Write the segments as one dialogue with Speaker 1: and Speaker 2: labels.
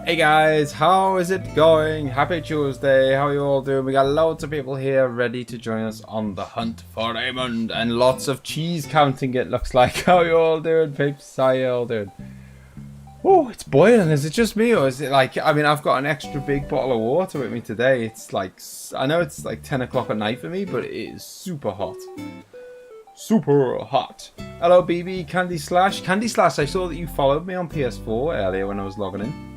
Speaker 1: Hey guys, how is it going? Happy Tuesday, how are you all doing? We got loads of people here ready to join us on the hunt for Raymond and lots of cheese counting, it looks like. How are you all doing, peeps? How are you all doing? Oh, it's boiling. Is it just me or is it like, I mean, I've got an extra big bottle of water with me today. It's like, I know it's like 10 o'clock at night for me, but it is super hot. Super hot. Hello, BB, Candy Slash. Candy Slash, I saw that you followed me on PS4 earlier when I was logging in.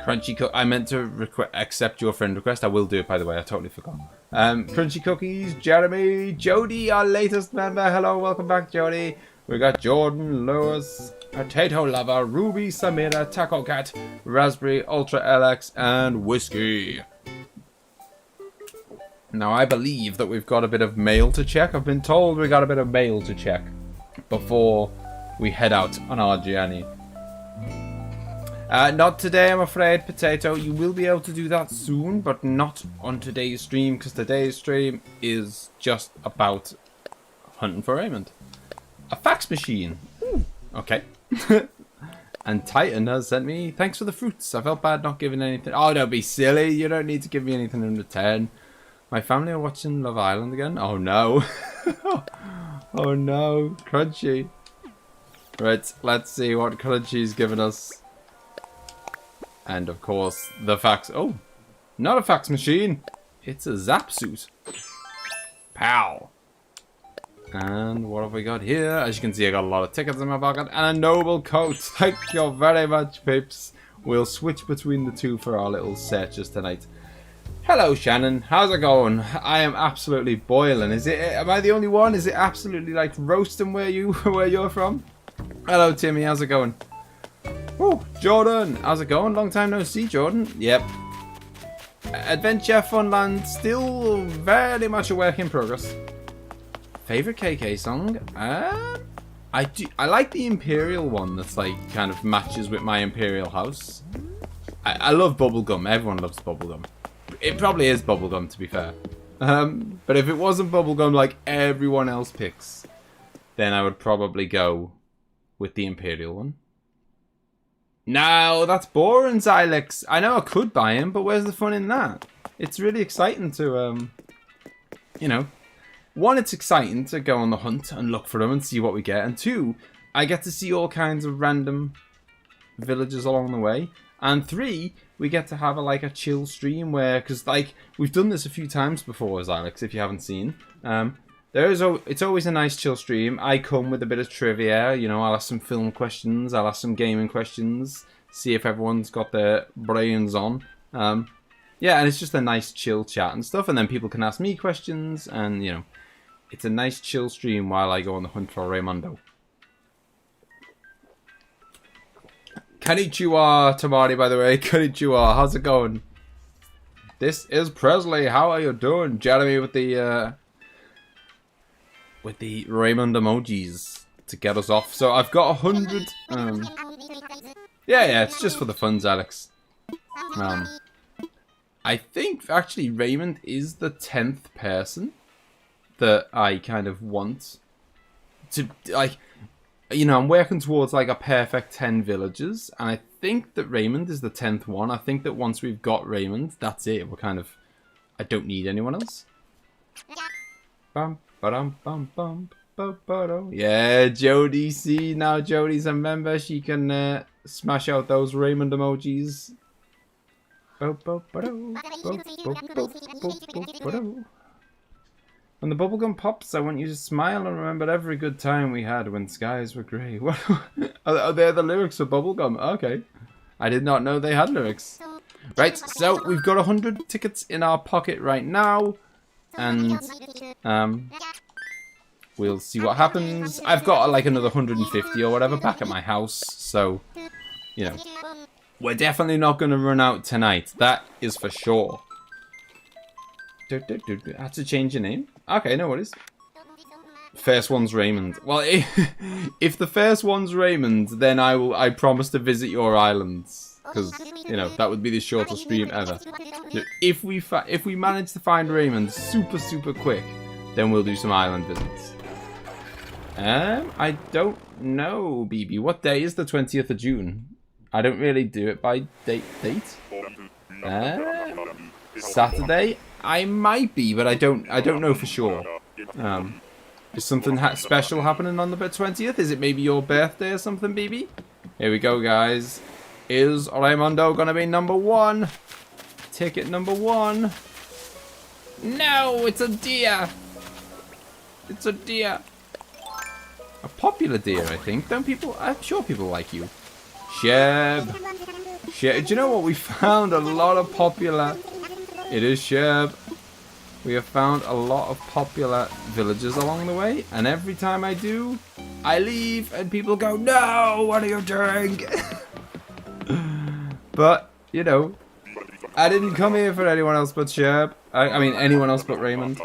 Speaker 1: Crunchy Cook. I meant to accept your friend request. I will do it, by the way. I totally forgot. Crunchy Cookies, Jeremy, Jody, our latest member. Hello, welcome back, Jody. We got Jordan, Lewis, Potato Lover, Ruby, Samira, Taco Cat, Raspberry, Ultra LX, and Whiskey. Now, I believe that we've got a bit of mail to check. I've been told we got a bit of mail to check before we head out on our journey. Not today, I'm afraid, Potato. You will be able to do that soon, but not on today's stream, because today's stream is just about hunting for Raymond. A fax machine. Ooh, okay. And Titan has sent me, thanks for the fruits. I felt bad not giving anything. Oh, don't be silly. You don't need to give me anything in return. My family are watching Love Island again. Oh, no. Oh, no. Crunchy. Right, let's see what Crunchy's given us. And of course, the fax. Oh, not a fax machine. It's a zap suit. Pow. And what have we got here? As you can see, I got a lot of tickets in my pocket and a noble coat. Thank you very much, peeps. We'll switch between the two for our little searches tonight. Hello, Shannon. How's it going? I am absolutely boiling. Is it? Am I the only one? Is it absolutely like roasting where you're from? Hello, Timmy. How's it going? Oh, Jordan, how's it going? Long time no see, Jordan. Yep. Adventure Funland, still very much a work in progress. Favorite KK song? I like the Imperial one that's like kind of matches with my Imperial house. I love bubblegum. Everyone loves bubblegum. It probably is bubblegum, to be fair. But if it wasn't bubblegum like everyone else picks, then I would probably go with the Imperial one. No, that's boring, Xylex. I know I could buy him, but where's the fun in that? It's really exciting to, you know... One, it's exciting to go on the hunt and look for them and see what we get. And two, I get to see all kinds of random villages along the way. And three, we get to have a chill stream where, because like we've done this a few times before, as Alex, if you haven't seen. It's always a nice chill stream. I come with a bit of trivia. You know, I'll ask some film questions, I'll ask some gaming questions, see if everyone's got their brains on. Yeah, and it's just a nice chill chat and stuff. And then people can ask me questions, and you know. It's a nice chill stream while I go on the hunt for Raymondo. Konnichiwa, Tamari, by the way. Konnichiwa, how's it going? This is Presley. How are you doing? Jeremy with the Raymond emojis to get us off. So I've got 100. Yeah, it's just for the funds, Alex. I think actually Raymond is the 10th person that I kind of want to, like, you know, I'm working towards like a perfect 10 villages, and I think that Raymond is the 10th one. I think that once we've got Raymond, that's it. We're kind of, I don't need anyone else. Bum, ba-dum, bum, bum, ba-ba-dum. Yeah, Jodie, see, now Jodie's a member. She can smash out those Raymond emojis. When the bubblegum pops, I want you to smile and remember every good time we had when skies were grey. What? Are they the lyrics for bubblegum? Okay. I did not know they had lyrics. Right, so we've got 100 tickets in our pocket right now. And, we'll see what happens. I've got like another 150 or whatever back at my house. So, you know, we're definitely not going to run out tonight. That is for sure. I have to change your name? Okay, no worries. First one's Raymond. Well, if the first one's Raymond, then I promise to visit your islands. Because, you know, that would be the shortest stream ever. If we manage to find Raymond super quick, then we'll do some island visits. I don't know, BB. What day is the 20th of June? I don't really do it by date. Saturday? I might be, but I don't know for sure. Is something special happening on the 20th? Is it maybe your birthday or something, BB? Here we go, guys. Is Raymondo gonna be number 1? Ticket number 1. No, it's a deer. It's a deer. A popular deer, I think. Don't people? I'm sure people like you. Sheb. Do you know what? We found a lot of popular... It is Sheb. We have found a lot of popular villages along the way, and every time I do, I leave and people go, "No, what are you doing?" But, you know, I didn't come here for anyone else but Sheb. I mean, anyone else but Raymond.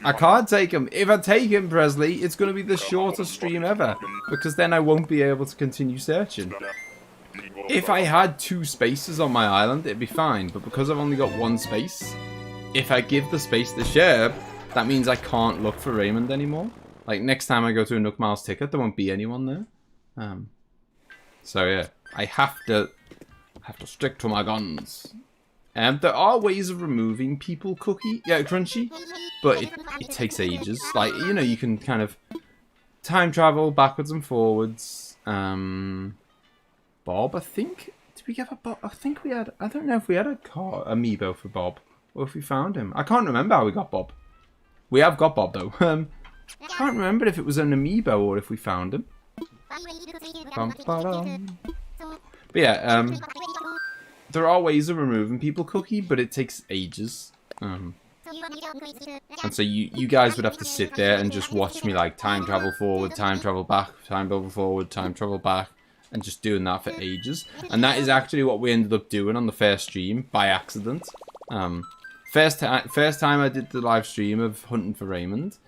Speaker 1: I can't take him. If I take him, Presley, it's going to be the shortest stream ever, because then I won't be able to continue searching. If I had 2 spaces on my island, it'd be fine. But because I've only got 1 space, if I give the space to Sherb, that means I can't look for Raymond anymore. Like, next time I go to a Nook Miles Ticket, there won't be anyone there. So, yeah. I have to stick to my guns. There are ways of removing people crunchy, but it takes ages. Like, you know, you can kind of time travel backwards and forwards. Bob, I think. Did we get a Bob? I think we had. I don't know if we had a amiibo for Bob, or if we found him. I can't remember how we got Bob. We have got Bob though. I can't remember if it was an amiibo or if we found him. But yeah, there are ways of removing people cookie, but it takes ages. And so you guys would have to sit there and just watch me like time travel forward, time travel back, time travel forward, time travel back. And just doing that for ages. And that is actually what we ended up doing on the first stream by accident. First time I did the live stream of hunting for Raymond.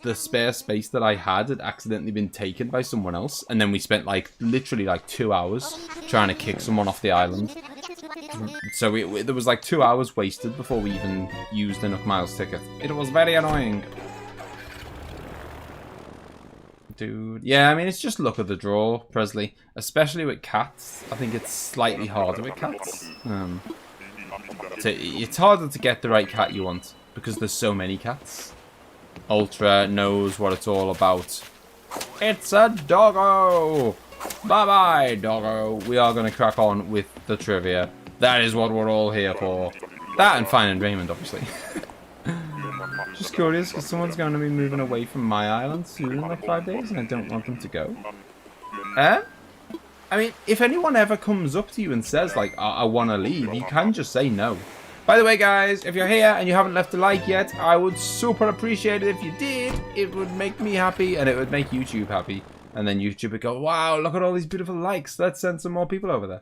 Speaker 1: the spare space that I had accidentally been taken by someone else, and then we spent like literally like 2 hours trying to kick someone off the island. So there was like 2 hours wasted before we even used the Nook Miles ticket. It was very annoying. Dude, yeah, I mean, it's just luck of the draw, Presley. Especially with cats. I think it's slightly harder with cats. It's harder to get the right cat you want, because there's so many cats. Ultra knows what it's all about. It's a doggo! Bye-bye, doggo. We are going to crack on with the trivia. That is what we're all here for. That and finding Raymond, obviously. Just curious, because someone's going to be moving away from my island soon in like 5 days, and I don't want them to go. I mean, if anyone ever comes up to you and says, like, I want to leave, you can just say no. By the way, guys, if you're here and you haven't left a like yet, I would super appreciate it if you did. It would make me happy, and it would make YouTube happy. And then YouTube would go, wow, look at all these beautiful likes. Let's send some more people over there.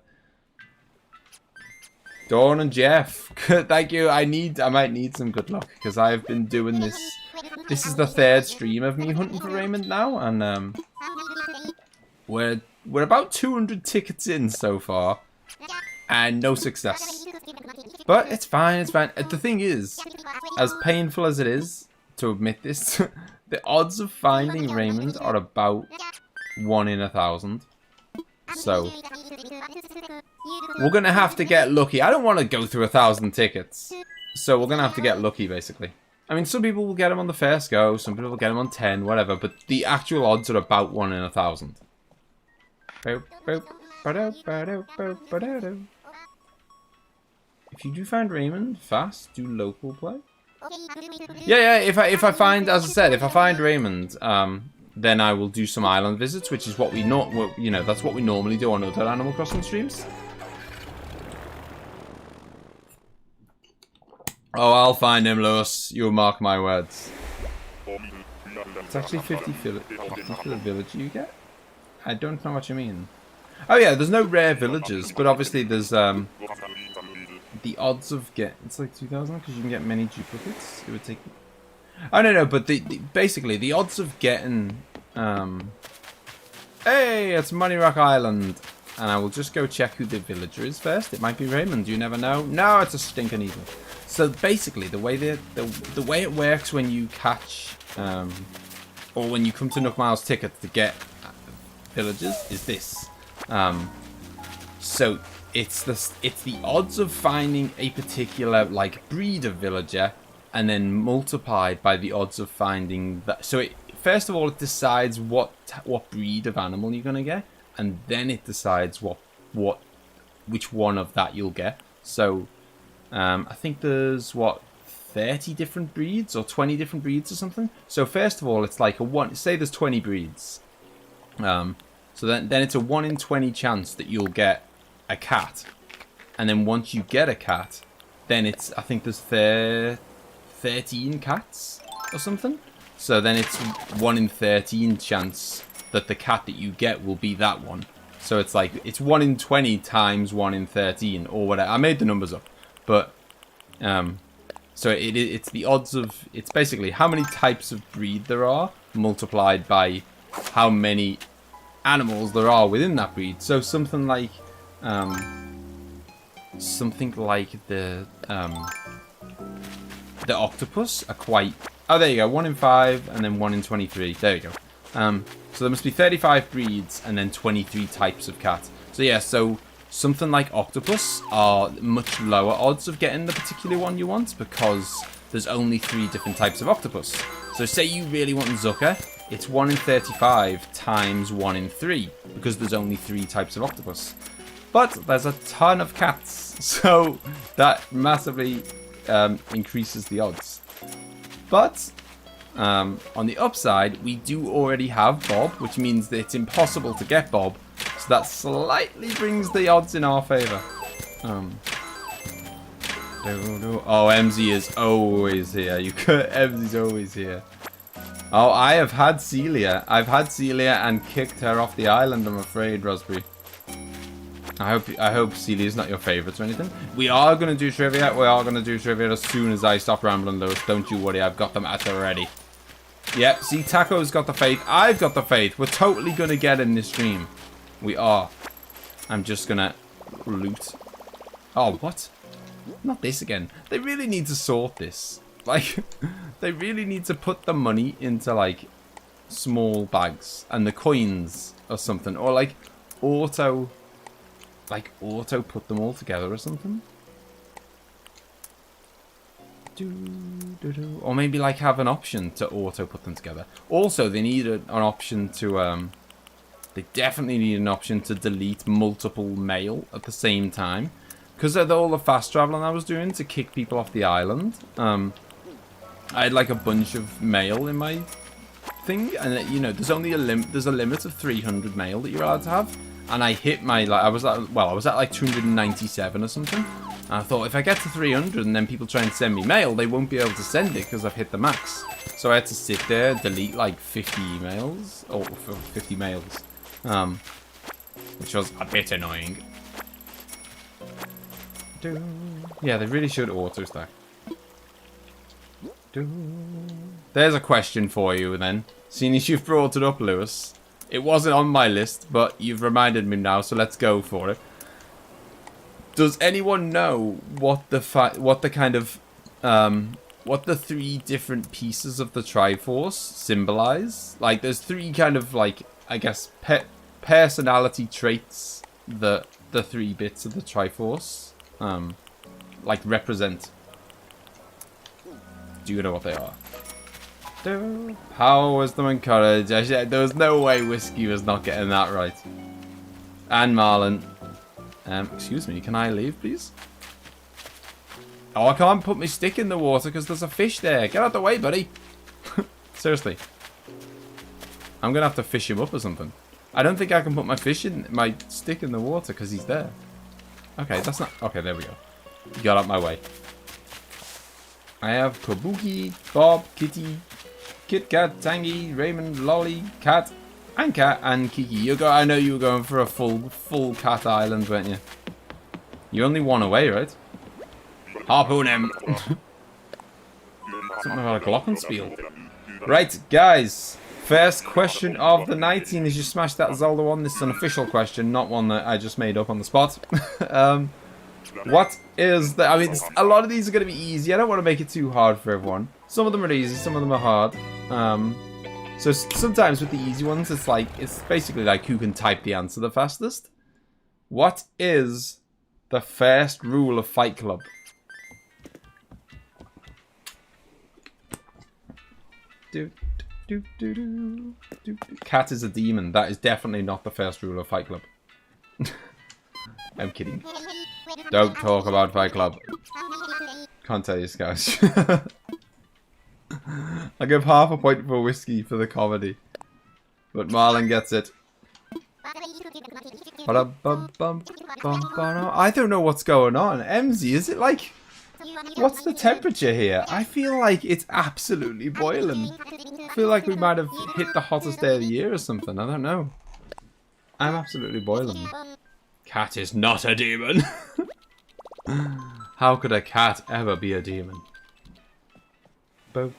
Speaker 1: Dawn and Jeff, thank you. I might need some good luck, because I've been doing this. This is the 3rd stream of me hunting for Raymond now, and we're about 200 tickets in so far, and no success. But it's fine, it's fine. The thing is, as painful as it is to admit this, the odds of finding Raymond are about 1 in 1,000. So we're going to have to get lucky. I don't want to go through 1,000 tickets. So we're going to have to get lucky, basically. I mean, some people will get them on the first go. Some people will get them on 10, whatever. But the actual odds are about 1 in 1,000. If you do find Raymond fast, do local play. Yeah. If I find, as I said, if I find Raymond, then I will do some island visits, which is what we that's what we normally do on other Animal Crossing streams. Oh, I'll find him, Lewis. You'll mark my words. It's actually 50 for the village you get? I don't know what you mean. Oh yeah, there's no rare villages, but obviously there's the odds of it's like 2,000 because you can get many duplicates. It would take. I don't know, but basically the odds of getting hey, it's Money Rock Island, and I will just go check who the villager is first. It might be Raymond. You never know. No, it's a stinking evil. So basically, the way the way it works when you catch or when you come to Nook Miles Tickets to get villagers is this. So it's the odds of finding a particular like breed of villager, and then multiplied by the odds of finding that. So first of all, it decides what breed of animal you're gonna get, and then it decides which one of that you'll get. So I think there's 30 different breeds or 20 different breeds or something. So first of all, it's like say there's 20 breeds. So then it's a 1 in 20 chance that you'll get a cat, and then once you get a cat, then I think there's 13 cats or something. So then it's 1 in 13 chance that the cat that you get will be that one. So it's like it's 1 in 20 times 1 in 13 or whatever. I made the numbers up, but so it's the odds of, it's basically how many types of breed there are multiplied by how many animals there are within that breed. So something like the octopus are quite. Oh, there you go. 1 in 5 and then 1 in 23. There you go. So there must be 35 breeds and then 23 types of cat. So yeah, so something like octopus are much lower odds of getting the particular one you want because there's only 3 different types of octopus. So say you really want Zucker, it's 1 in 35 times 1 in 3 because there's only 3 types of octopus. But there's a ton of cats, so that massively increases the odds. But on the upside, we do already have Bob, which means that it's impossible to get Bob. So that slightly brings the odds in our favor. Oh, emzee is always here. emzee's always here. Oh, I have had Celia. I've had Celia and kicked her off the island, I'm afraid, Raspberry. I hope Celia's not your favourite or anything. We are going to do trivia. We are going to do trivia as soon as I stop rambling, Lewis. Don't you worry. I've got them at the ready. Yep, see, Taco's got the faith. I've got the faith. We're totally going to get in this stream. We are. I'm just going to loot. Oh, what? Not this again. They really need to sort this. Like, they really need to put the money into, like, small bags. And the coins or something. Or, like, auto put them all together or something. Or maybe like have an option to auto put them together. Also, they need an option to they definitely need an option to delete multiple mail at the same time, because of all the fast traveling I was doing to kick people off the island. I had like a bunch of mail in my thing, and you know, there's only a limit of 300 mail that you're allowed to have, and I hit my, like, I was at like 297 or something. And I thought, if I get to 300 and then people try and send me mail, they won't be able to send it because I've hit the max. So I had to sit there, delete like 50 emails, or 50 mails, which was a bit annoying. Yeah, they really should auto stack. There's a question for you then, seeing as you've brought it up, Lewis. It wasn't on my list, but you've reminded me now, so let's go for it. Does anyone know what the three different pieces of the Triforce symbolize? Like, there's three kind of, like, I guess, personality traits that the three bits of the Triforce, like, represent. Do you know what they are? Power, wisdom, and courage. There was no way Whiskey was not getting that right. And Marlin. Excuse me, can I leave, please? Oh, I can't put my stick in the water because there's a fish there. Get out the way, buddy. Seriously. I'm going to have to fish him up or something. I don't think I can put my stick in the water because he's there. Okay, that's not... Okay, there we go. You got out my way. I have Kabuki, Bob, Kitty, Kit Kat, Tangy, Raymond, Lolly, Cat, and Cat, and Kiki. I know you were going for a full cat island, weren't you? You're only one away, right? Harpoon him. Something about a glockenspiel. Right, guys. First question of the night. Seeing as you smashed that Zelda one, this is an official question, not one that I just made up on the spot. What is the... I mean, a lot of these are going to be easy. I don't want to make it too hard for everyone. Some of them are easy, some of them are hard. So sometimes with the easy ones, it's basically like who can type the answer the fastest. What is the first rule of Fight Club? Cat is a demon. That is definitely not the first rule of Fight Club. I'm kidding. Don't talk about Fight Club. Can't tell you, Scouse. I give half a point for Whiskey for the comedy. But Marlin gets it. I don't know what's going on. Emzee, is it like... What's the temperature here? I feel like it's absolutely boiling. I feel like we might have hit the hottest day of the year or something. I don't know. I'm absolutely boiling. Cat is not a demon. How could a cat ever be a demon? Right,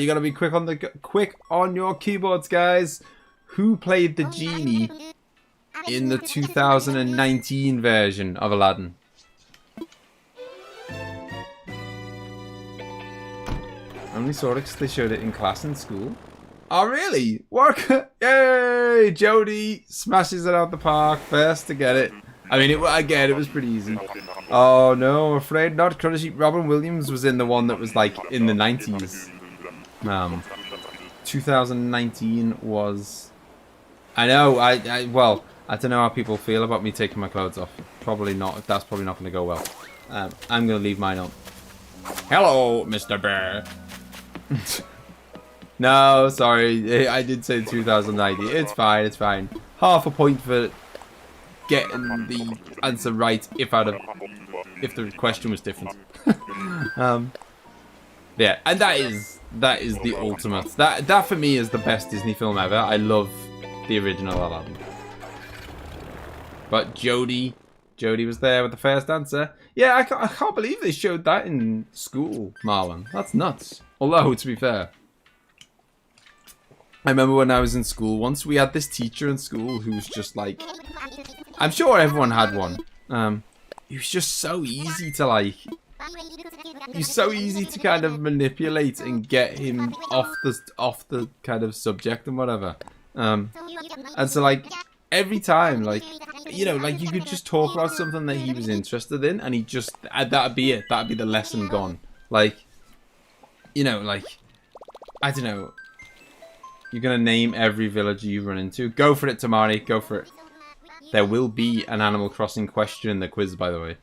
Speaker 1: you gotta be quick on your keyboards, guys. Who played the genie in the 2019 version of Aladdin? I only saw it because they showed it in class in school. Oh, really? Work! Yay! Jody smashes it out the park. First to get it. I mean, it was pretty easy. Oh, no, I'm afraid not. Courtesy Robin Williams was in the one that was, like, in the 90s. 2019 was... I know, well, I don't know how people feel about me taking my clothes off. Probably not. That's probably not going to go well. I'm going to leave mine on. Hello, Mr. Bear. No, sorry. I did say 2019. It's fine, it's fine. Half a point for getting the answer right if the question was different. Yeah, and that is the ultimate. That for me is the best Disney film ever. I love the original Aladdin. But Jody Jody was there with the first answer. Yeah, I can't believe they showed that in school, Marlon. That's nuts. Although, to be fair, I remember when I was in school once, we had this teacher in school who was just like, I'm sure everyone had one. He was just so easy to like, he's so easy to kind of manipulate and get him off the kind of subject and whatever. And so like every time, like, you know, like you could just talk about something that he was interested in, and he just that'd be it. That'd be the lesson gone. Like, you know, like, I don't know. You're gonna name every villager you run into. Go for it, Tamari. Go for it. There will be an Animal Crossing question in the quiz, by the way.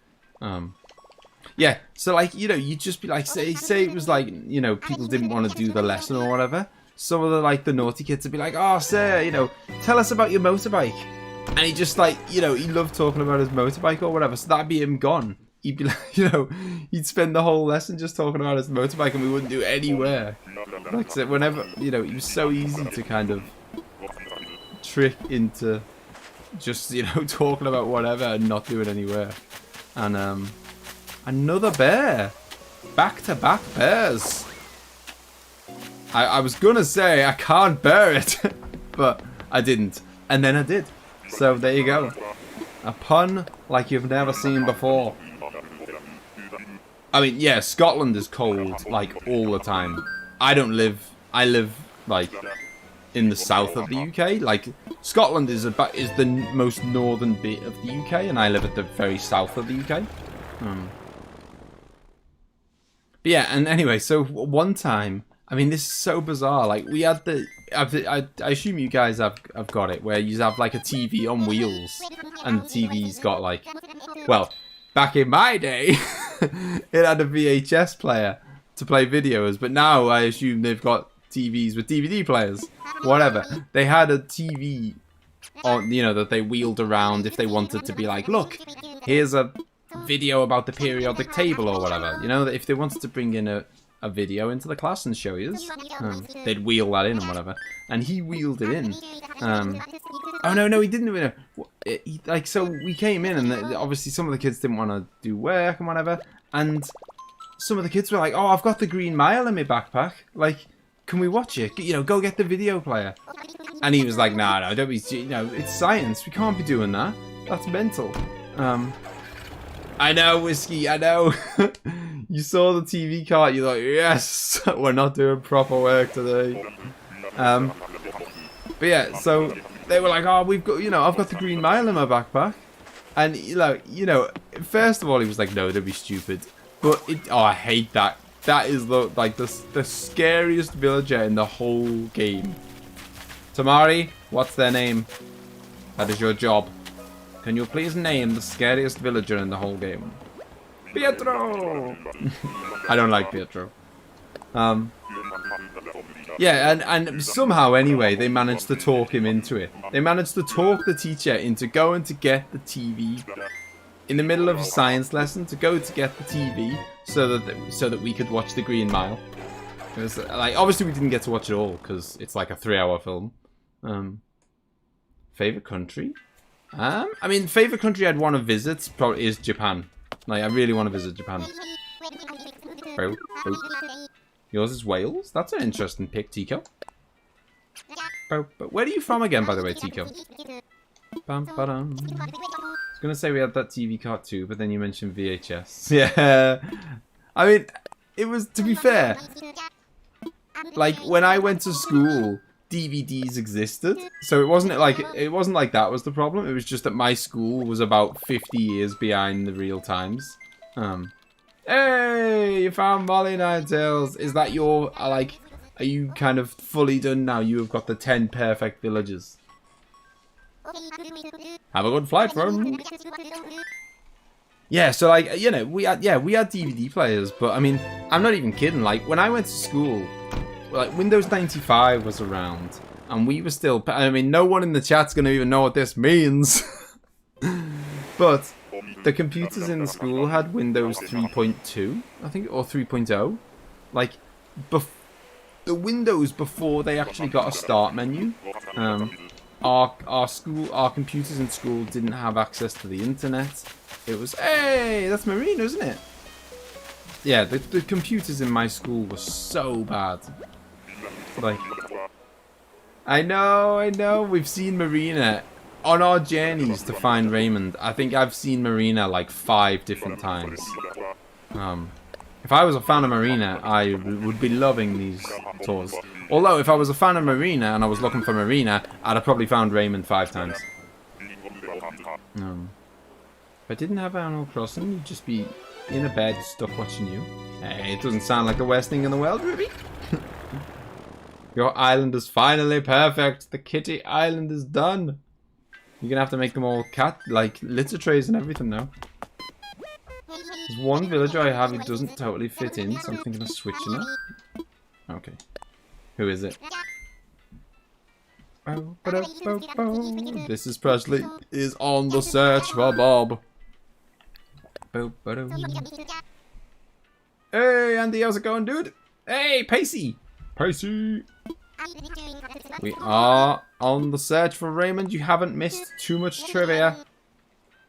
Speaker 1: Yeah, so like, you know, you'd just be like, say it was like, you know, people didn't want to do the lesson or whatever. Some of the, like, the naughty kids would be like, oh, sir, you know, tell us about your motorbike. And he just, like, you know, he loved talking about his motorbike or whatever, so that'd be him gone. He'd be like, you know, he'd spend the whole lesson just talking about his motorbike and we wouldn't do anywhere. Like I said, whenever, you know, he was so easy to kind of trick into just, you know, talking about whatever and not doing anywhere. And, another bear. Back-to-back bears. I was gonna say I can't bear it, but I didn't. And then I did. So there you go. A pun like you've never seen before. I mean, yeah, Scotland is cold, like, all the time. I live, like, in the south of the UK. Like, Scotland is the most northern bit of the UK, and I live at the very south of the UK. But yeah, and anyway, so one time, I mean, this is so bizarre. Like, we had I assume you guys have got it, where you have like a TV on wheels, and the TV's got like, well, back in my day, it had a VHS player to play videos, but now I assume they've got TVs with DVD players, whatever. They had a TV on, you know, that they wheeled around if they wanted to be like, look, here's a video about the periodic table or whatever. You know, if they wanted to bring in a video into the class and show you, they'd wheel that in and whatever. And he wheeled it in. Oh no, he didn't even. Like, so we came in, and obviously some of the kids didn't want to do work and whatever. And some of the kids were like, "Oh, I've got the Green Mile in my backpack. Like, can we watch it? You know, go get the video player." And he was like, "No, don't be. You know, it's science. We can't be doing that. That's mental." I know, Whiskey, I know. You saw the TV cart, you're like, yes, we're not doing proper work today. But yeah, so they were like, oh, we've got, you know, I've got the Green Mile in my backpack. And, you know, first of all, he was like, no, don't be stupid. But, oh, I hate that. That is, the scariest villager in the whole game. Tamari, what's their name? That is your job. Can you please name the scariest villager in the whole game? Pietro! I don't like Pietro. Yeah, and somehow, anyway, they managed to talk him into it. They managed to talk the teacher into going to get the TV in the middle of a science lesson, to go to get the TV so that we could watch the Green Mile. It was, like, obviously we didn't get to watch it all because it's like a 3-hour film. Favorite country? I mean, favorite country I'd want to visit probably is Japan. Like, I really want to visit Japan. Oh. Yours is Wales? That's an interesting pick, Tico. But where are you from again, by the way, Tico? I was going to say we had that TV cart too, but then you mentioned VHS. Yeah. I mean, it was, to be fair, like, when I went to school, DVDs existed, so it wasn't like that was the problem. It was just that my school was about 50 years behind the real times. Hey, you found Molly Ninetails. Is that your, like, are you kind of fully done now? You have got the 10 perfect villages. Have a good flight, friend. Yeah, so, like, you know, we had DVD players, but I mean, I'm not even kidding. Like, when I went to school, like, Windows 95 was around, and we were still, I mean, no one in the chat's going to even know what this means. But the computers in the school had Windows 3.2, I think, or 3.0. Like, the Windows before they actually got a start menu. our computers in school didn't have access to the internet. It was, hey, that's marioohno, isn't it? Yeah, the computers in my school were so bad. Like, I know, we've seen marioohno on our journeys to find Raymond. I think I've seen marioohno like 5 different times. If I was a fan of marioohno, I would be loving these tours. Although, if I was a fan of marioohno and I was looking for marioohno, I'd have probably found Raymond 5 times. If I didn't have Animal Crossing, you'd just be in a bed stuck watching you. Hey, it doesn't sound like the worst thing in the world, Ruby. Your island is finally perfect. The kitty island is done. You're gonna have to make them all cat, like, litter trays and everything now. There's one villager I have who doesn't totally fit in, so I'm thinking of switching it. Okay. Who is it? This is Presley. Is on the search for Bob. Hey, Andy, how's it going, dude? Hey, Pacey! Pacey! We are on the search for Raymond. You haven't missed too much trivia.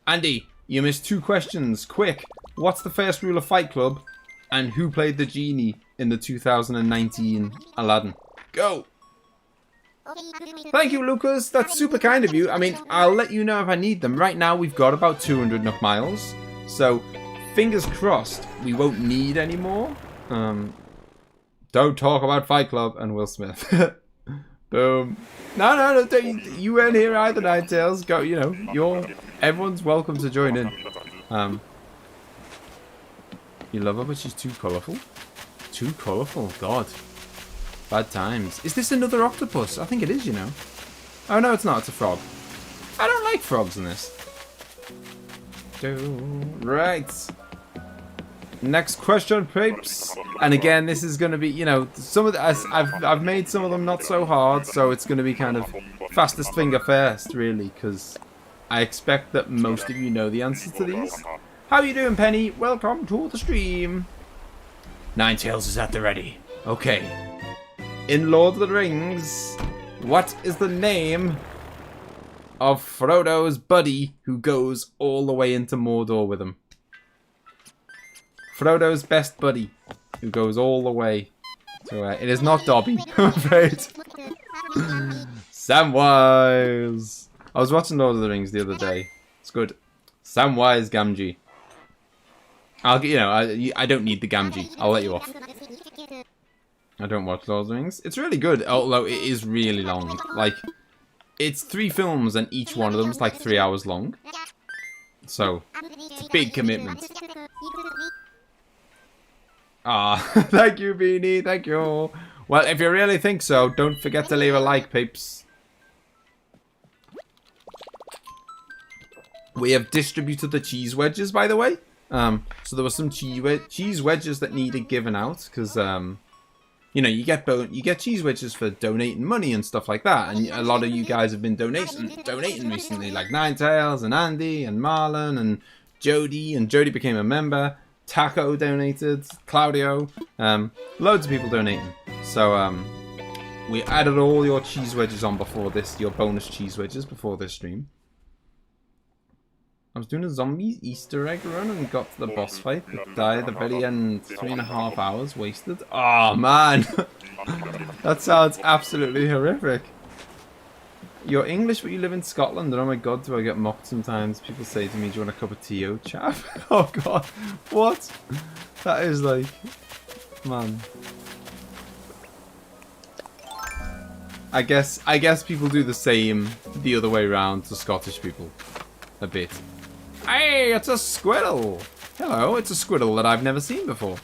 Speaker 1: Andy, you missed 2 questions. Quick, what's the first rule of Fight Club? And who played the genie in the 2019 Aladdin? Go! Thank you, Lucas. That's super kind of you. I mean, I'll let you know if I need them. Right now, we've got about 200 Nook Miles. So, fingers crossed, we won't need any more. Don't talk about Fight Club and Will Smith. Boom. No, you weren't here either, Ninetales. Go, you know, everyone's welcome to join in. You love her, but she's too colourful. Too colourful, God. Bad times. Is this another octopus? I think it is, you know. Oh, no, it's not. It's a frog. I don't like frogs in this. Right. Next question, peeps. And again, this is going to be, you know, some of the, I've made some of them not so hard, so it's going to be kind of fastest finger first, really, because I expect that most of you know the answers to these. How you doing, Penny? Welcome to the stream. Ninetales is at the ready. Okay. In Lord of the Rings, what is the name of Frodo's buddy who goes all the way into Mordor with him? Frodo's best buddy who goes all the way to it is not Dobby, I'm afraid. Samwise. I was watching Lord of the Rings the other day. It's good. Samwise Gamgee. I don't need the Gamgee. I'll let you off. I don't watch Lord of the Rings. It's really good, although it is really long. Like, it's 3 films and each one of them is like 3 hours long. So, it's a big commitment. Ah, thank you, Beanie. Thank you. Well, if you really think so, don't forget to leave a like, peeps. We have distributed the cheese wedges, by the way. So there were some cheese wedges that needed given out because, you know, you get cheese wedges for donating money and stuff like that, and a lot of you guys have been donating recently, like Ninetales and Andy and Marlon and Jody became a member. Taco donated, Claudio, loads of people donating. So we added all your cheese wedges on before this, your bonus cheese wedges before this stream. I was doing a zombie Easter egg run and got to the boss fight, but died at the very end. 3.5 hours wasted. Oh man, that sounds absolutely horrific. You're English, but you live in Scotland, and oh my god, do I get mocked sometimes. People say to me, do you want a cup of tea, oh chap? Oh god, what? That is like, man. I guess people do the same the other way around to Scottish people. A bit. Hey, it's a squirrel! Hello, it's a squirrel that I've never seen before.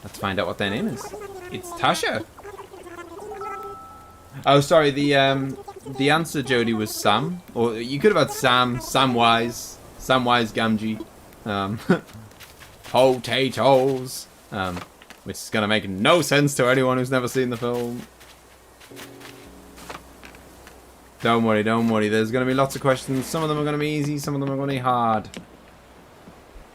Speaker 1: Let's find out what their name is. It's Tasha. Oh, sorry, the answer, Jody, was Sam. Or you could have had Sam, Samwise Gamgee, potatoes, which is going to make no sense to anyone who's never seen the film. Don't worry, there's going to be lots of questions. Some of them are going to be easy, some of them are going to be hard.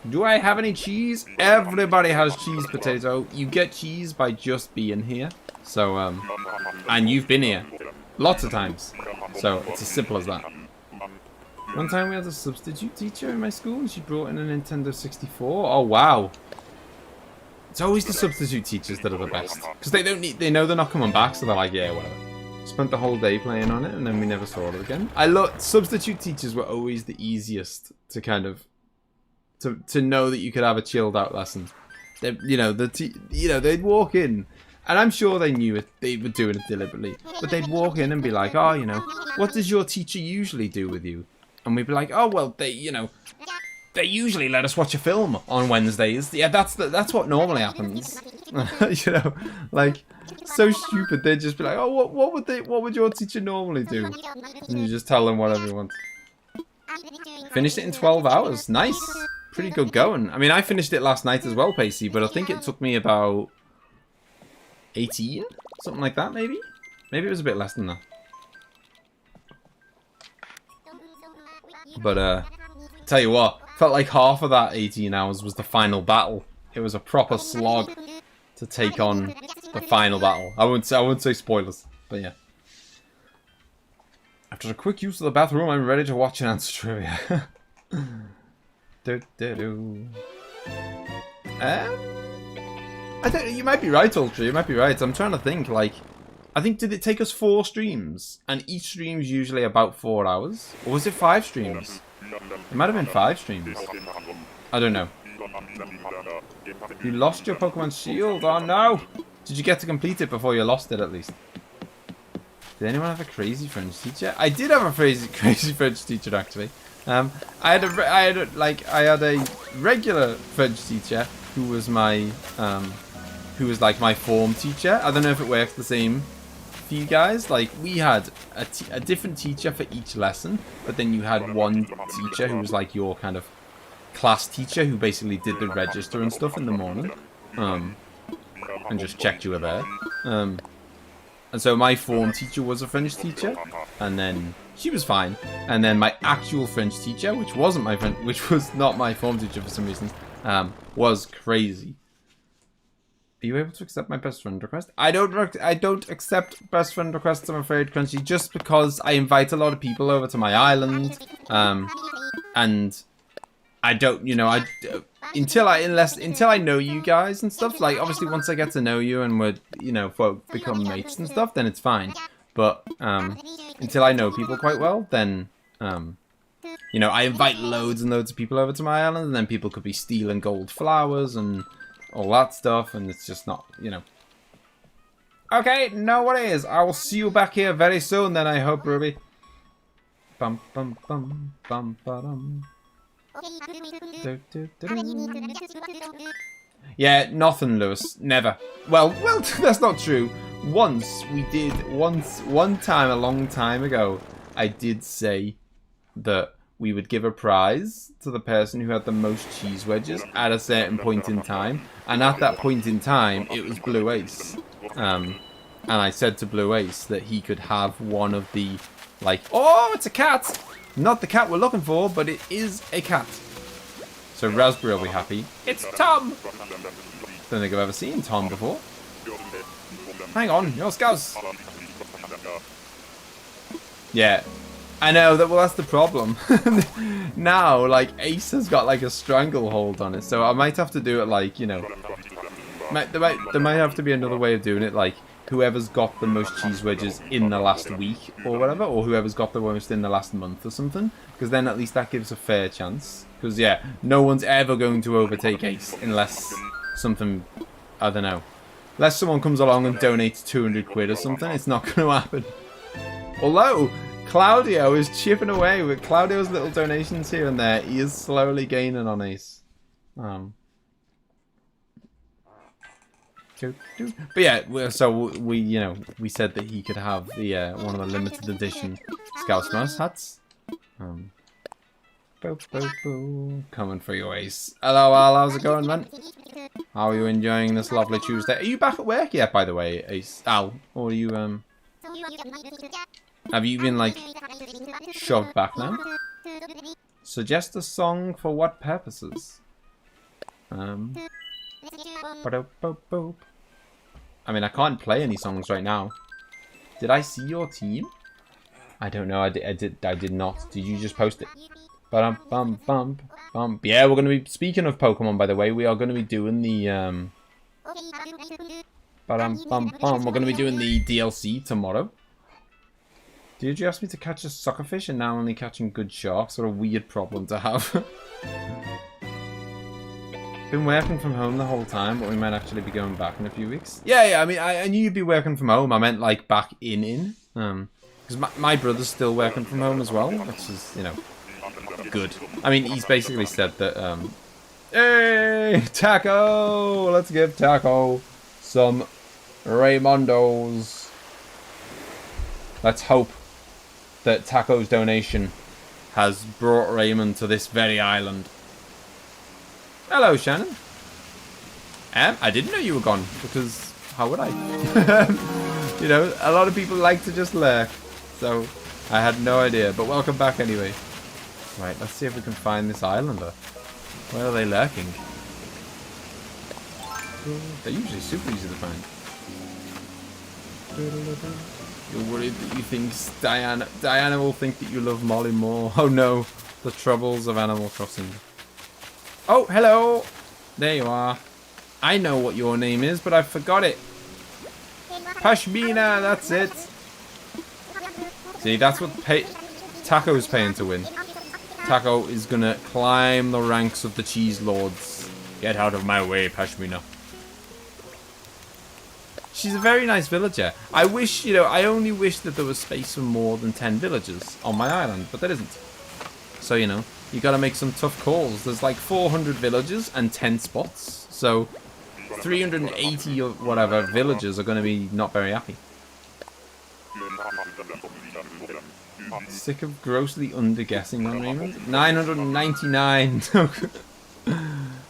Speaker 1: Do I have any cheese? Everybody has cheese, potato. You get cheese by just being here. So, and you've been here lots of times. So it's as simple as that. One time we had a substitute teacher in my school and she brought in a Nintendo 64. Oh wow. It's always the substitute teachers that are the best. Because they know they're not coming back, so they're like, yeah, whatever. Spent the whole day playing on it and then we never saw it again. Substitute teachers were always the easiest to kind of to know that you could have a chilled out lesson. They'd walk in, and I'm sure they knew it. They were doing it deliberately, but they'd walk in and be like, "Oh, what does your teacher usually do with you?" And we'd be like, "Oh, well, they usually let us watch a film on Wednesdays. Yeah, that's what normally happens." Like so stupid. They'd just be like, "Oh, what would your teacher normally do?" And you just tell them whatever you want. Finished it in 12 hours. Nice. Pretty good going. I mean, I finished it last night as well, Pacey, but I think it took me about 18? Something like that, maybe? Maybe it was a bit less than that. But, tell you what, felt like half of that 18 hours was the final battle. It was a proper slog to take on the final battle. I wouldn't say spoilers, but yeah. After a quick use of the bathroom, I'm ready to watch and answer trivia. I don't. You might be right, Ultra. You might be right. I'm trying to think. Like, I think did it take us 4 streams, and each stream's usually about 4 hours, or was it 5 streams? It might have been 5 streams. I don't know. You lost your Pokemon Shield. Oh no! Did you get to complete it before you lost it at least? Did anyone have a crazy French teacher? I did have a crazy French teacher actually. I had a regular French teacher who was my my form teacher. I don't know if it works the same for you guys. Like, we had a different teacher for each lesson, but then you had one teacher who was like your kind of class teacher who basically did the register and stuff in the morning, and just checked you were there. And so my form teacher was a French teacher, and then she was fine. And then my actual French teacher, which was not my form teacher for some reason, was crazy. Are you able to accept my best friend request? I don't accept best friend requests, I'm afraid, Crunchy, just because I invite a lot of people over to my island, and I don't, until I know you guys and stuff. Like, obviously, once I get to know you and we're, become mates and stuff, then it's fine. But until I know people quite well, then I invite loads and loads of people over to my island, and then people could be stealing gold flowers and all that stuff, and it's just not, Okay, no worries. I will see you back here very soon. Then I hope, Ruby. Bum bum bum bum ba-dum. Yeah, nothing, Lewis. Never. Well, that's not true. One time, a long time ago, I did say that we would give a prize to the person who had the most cheese wedges at a certain point in time. And at that point in time, it was Blue Ace. And I said to Blue Ace that he could have one of the, oh, it's a cat! Not the cat we're looking for, but it is a cat. So Raspberry will be happy. It's Tom! Don't think I've ever seen Tom before. Hang on, you're Scouse. Yeah. I know, that's the problem. Now, Ace has got, a stranglehold on it, so I might have to do it, there might have to be another way of doing it, whoever's got the most cheese wedges in the last week, or whatever, or whoever's got the most in the last month or something, because then at least that gives a fair chance. Because, yeah, no one's ever going to overtake Ace, unless something, I don't know, unless someone comes along and donates 200 quid or something, it's not going to happen. Although Claudio is chipping away with Claudio's little donations here and there. He is slowly gaining on Ace. But yeah, so we said that he could have the one of the limited edition ScouseMouse hats. Coming for you, Ace. Hello, Al. How's it going, man? How are you enjoying this lovely Tuesday? Are you back at work yet, by the way, Ace? Al, or are you have you been shoved back now? Suggest a song for what purposes? I mean, I can't play any songs right now. Did I see your team? I don't know. I did not. Did you just post it? Bum bum bum bum. Yeah, we're gonna be speaking of Pokemon. By the way, we are gonna be doing the bum bum bum. We're gonna be doing the DLC tomorrow. Did you ask me to catch a suckerfish and now only catching good sharks? What a weird problem to have. Been working from home the whole time, but we might actually be going back in a few weeks. Yeah. I mean, I knew you'd be working from home. I meant like back in. Because my brother's still working from home as well, which is, you know, good. I mean, he's basically said that, hey, Taco! Let's give Taco some Raymondos. Let's hope that Taco's donation has brought Raymond to this very island. Hello, Shannon. I didn't know you were gone, because how would I? You know, a lot of people like to just lurk, so I had no idea. But welcome back anyway. Right, let's see if we can find this islander. Where are they lurking? They're usually super easy to find. You're worried that you think Diana will think that you love Molly more. Oh no, the troubles of Animal Crossing. Oh, hello. There you are. I know what your name is, but I forgot it. Pashmina, that's it. See, that's what Taco's paying to win. Taco is gonna climb the ranks of the cheese lords. Get out of my way, Pashmina. She's a very nice villager. I wish, you know, I only wish that there was space for more than 10 villagers on my island, but there isn't. So, you know, you gotta make some tough calls. There's like 400 villagers and 10 spots. So, 380 or whatever villagers are gonna be not very happy. Sick of grossly underguessing on Raymond? 999.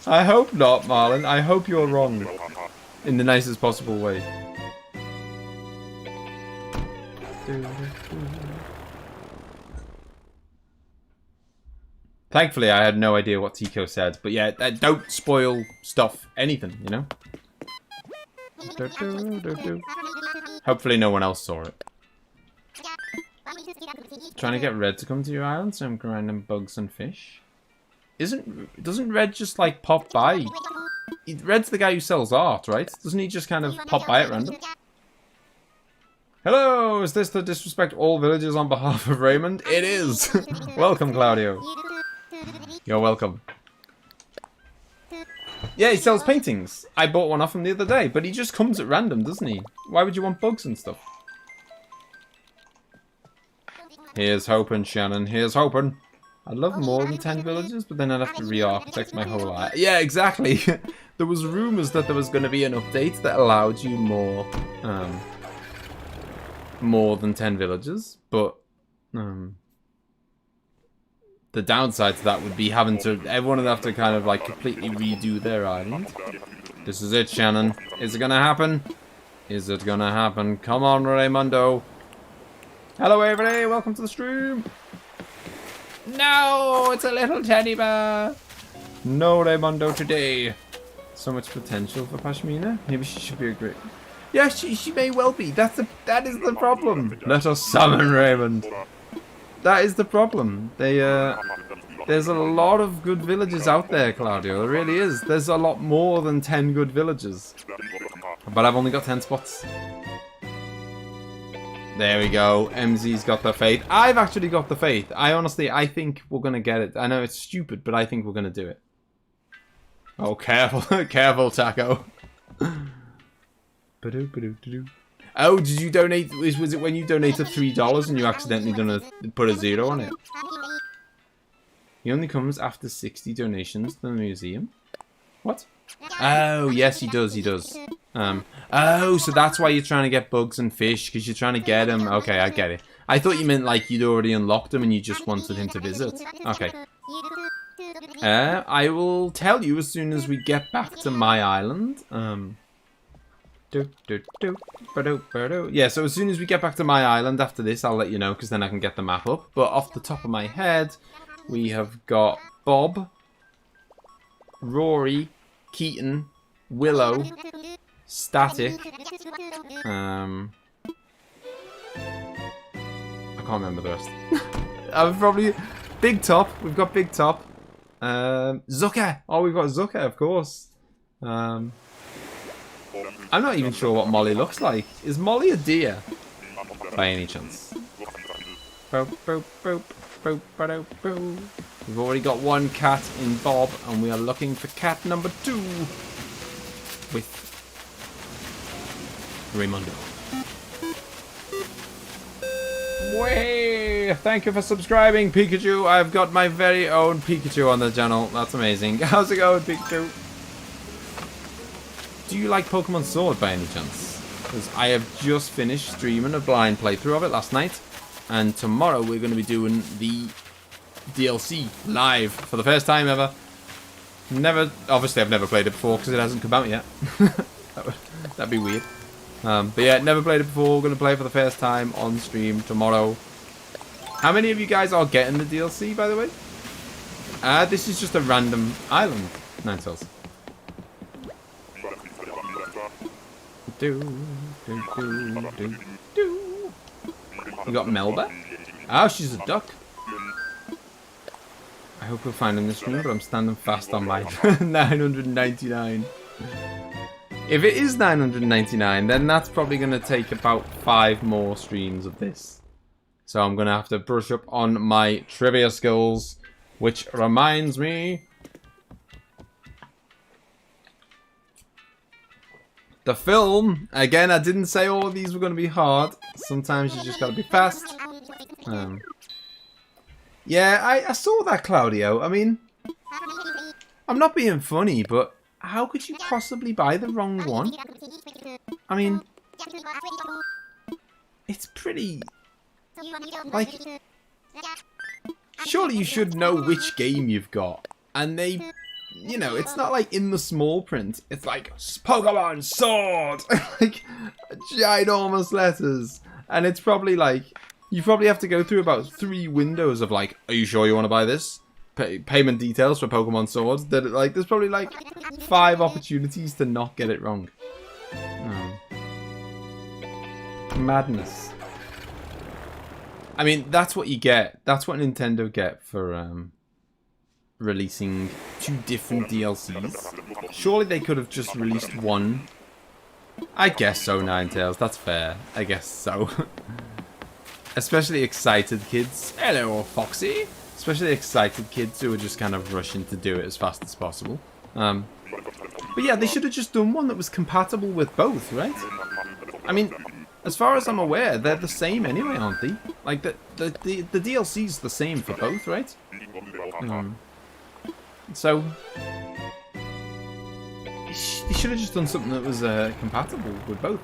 Speaker 1: I hope not, Marlin. I hope you're wrong. In the nicest possible way. Thankfully, I had no idea what Tico said. But yeah, don't spoil stuff, anything, you know? Hopefully no one else saw it. Trying to get Red to come to your island so I'm grinding bugs and fish. Doesn't Red just like pop by? Red's the guy who sells art, right? Doesn't he just kind of pop by at random? Hello, is this the disrespect all villagers on behalf of Raymond? It is! Welcome, Claudio. You're welcome. Yeah, he sells paintings. I bought one off him the other day, but he just comes at random, doesn't he? Why would you want bugs and stuff? Here's hoping, Shannon. Here's hoping. I'd love more than 10 villagers, but then I'd have to re-architect my whole life. Yeah, exactly. There was rumours that there was going to be an update that allowed you more than 10 villagers, but the downside to that would be everyone would have to kind of like completely redo their island. This is it, Shannon. Is it going to happen? Is it going to happen? Come on, Raymondo. Hello, everybody. Welcome to the stream. No, it's a little teddy bear. No Raymondo today. So much potential for Pashmina. Maybe she should be a great... Yeah, she may well be. That is the problem. Let us summon Raymond. That is the problem. There's a lot of good villagers out there, Claudio. There really is. There's a lot more than 10 good villagers. But I've only got 10 spots. There we go. MZ's got the faith. I've actually got the faith. I think we're going to get it. I know it's stupid, but I think we're going to do it. Oh, careful. Careful, Taco. Oh, did you donate? Was it when you donated $3 and you accidentally put a 0 on it? He only comes after 60 donations to the museum. What? Oh, yes, he does. He does. Oh, so that's why you're trying to get bugs and fish, because you're trying to get him. Okay, I get it. I thought you meant like you'd already unlocked him and you just wanted him to visit. Okay. I will tell you as soon as we get back to my island. Yeah, so as soon as we get back to my island after this, I'll let you know, because then I can get the map up. But off the top of my head, we have got Bob, Rory, Keaton, Willow, Static. I can't remember the rest. I'm probably... Big Top. We've got Big Top. Zucker. Oh, we've got Zucker, of course. I'm not even sure what Molly looks like. Is Molly a deer? By any chance? Boop, boop, boop, boop, boop, boop. We've already got one cat in Bob, and we are looking for cat number 2 with Raymond. Way! Thank you for subscribing, Pikachu. I've got my very own Pikachu on the channel. That's amazing. How's it going, Pikachu? Do you like Pokemon Sword by any chance? Because I have just finished streaming a blind playthrough of it last night. And tomorrow we're going to be doing the DLC live for the first time ever. Obviously I've never played it before because it hasn't come out yet. That'd be weird. But yeah, never played it before. We're going to play it for the first time on stream tomorrow. How many of you guys are getting the DLC, by the way? This is just a random island. Ninetales. We got Melba. Oh, she's a duck. I hope we'll find in this stream, but I'm standing fast on my 999. If it is 999, then that's probably going to take about 5 more streams of this. So I'm going to have to brush up on my trivia skills, which reminds me... The film, again, I didn't say all of these were going to be hard. Sometimes you just got to be fast. Yeah, I saw that, Claudio. I mean, I'm not being funny, but how could you possibly buy the wrong one? I mean, it's pretty... Like, surely you should know which game you've got. And they... You know, it's not like in the small print. It's like, Pokemon Sword! Like, ginormous letters. And it's probably like, you probably have to go through about 3 windows of like, are you sure you want to buy this? Payment details for Pokemon Sword. That like, there's probably like 5 opportunities to not get it wrong. Madness. I mean, that's what you get. That's what Nintendo get for, releasing 2 different DLCs. Surely they could have just released one. I guess so, Ninetales. That's fair. I guess so. Especially excited kids. Hello, Foxy. Especially excited kids who are just kind of rushing to do it as fast as possible. But yeah, they should have just done one that was compatible with both, right? I mean, as far as I'm aware, they're the same anyway, aren't they? Like, the DLC's the same for both, right? So, they should have just done something that was compatible with both.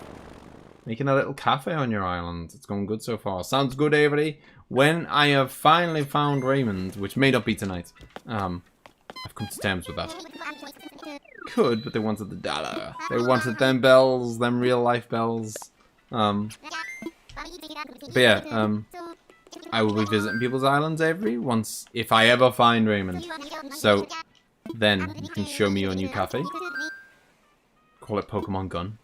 Speaker 1: Making a little cafe on your island. It's going good so far. Sounds good, everybody. When I have finally found Raymond, which may not be tonight, I've come to terms with that. Could, but they wanted the dollar. They wanted them bells, them real life bells. But yeah, I will be visiting people's islands once, if I ever find Raymond. So, then you can show me your new cafe. Call it Pokemon Gun.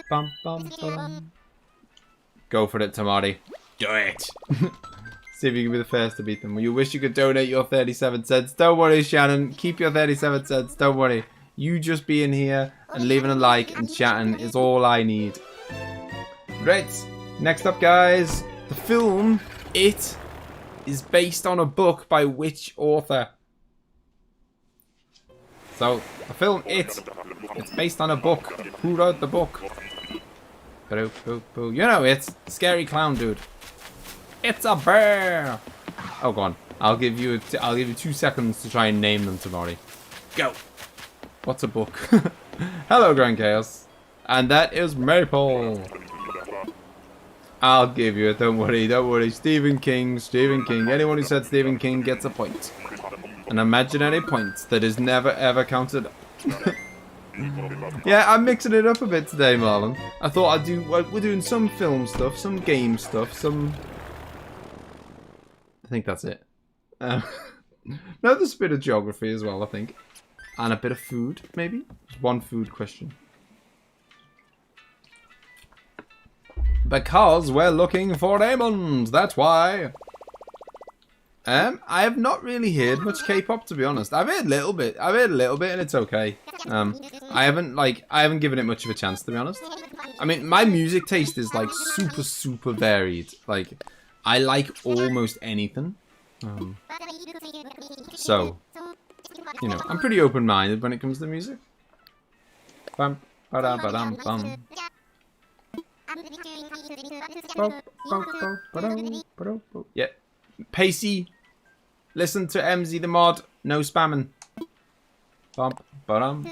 Speaker 1: Bum, bum, bum. Go for it, Tamari. Do it! See if you can be the first to beat them. You wish you could donate your 37 cents. Don't worry, Shannon. Keep your 37 cents. Don't worry. You just being here and leaving a like and chatting is all I need. Right. Next up, guys. The film, It, is based on a book by which author? So, the film, it's based on a book. Who wrote the book? You know, it's Scary Clown Dude. It's a bear. Oh, go on. I'll give you 2 seconds to try and name them, Tamari. Go. What's a book? Hello, Grand Chaos. And that is Maple. I'll give you it. Don't worry. Don't worry. Stephen King. Stephen King. Anyone who said Stephen King gets a point. An imaginary point that is never ever counted. Yeah, I'm mixing it up a bit today, Marlon. I thought I'd do. We're doing some film stuff, some game stuff, some. I think that's it. No, there's a bit of geography as well, I think, and a bit of food, maybe. Just one food question. Because we're looking for Raymond, that's why. I have not really heard much K-pop, to be honest. I've heard a little bit. And it's okay. I haven't given it much of a chance, to be honest. I mean, my music taste is like super varied. Like, I like almost anything. So, you know, I'm pretty open-minded when it comes to music. Bum, ba-dum, ba-dum, bum. Yeah. Pacey, listen to MZ the mod. No spamming. Bump, ba-dum.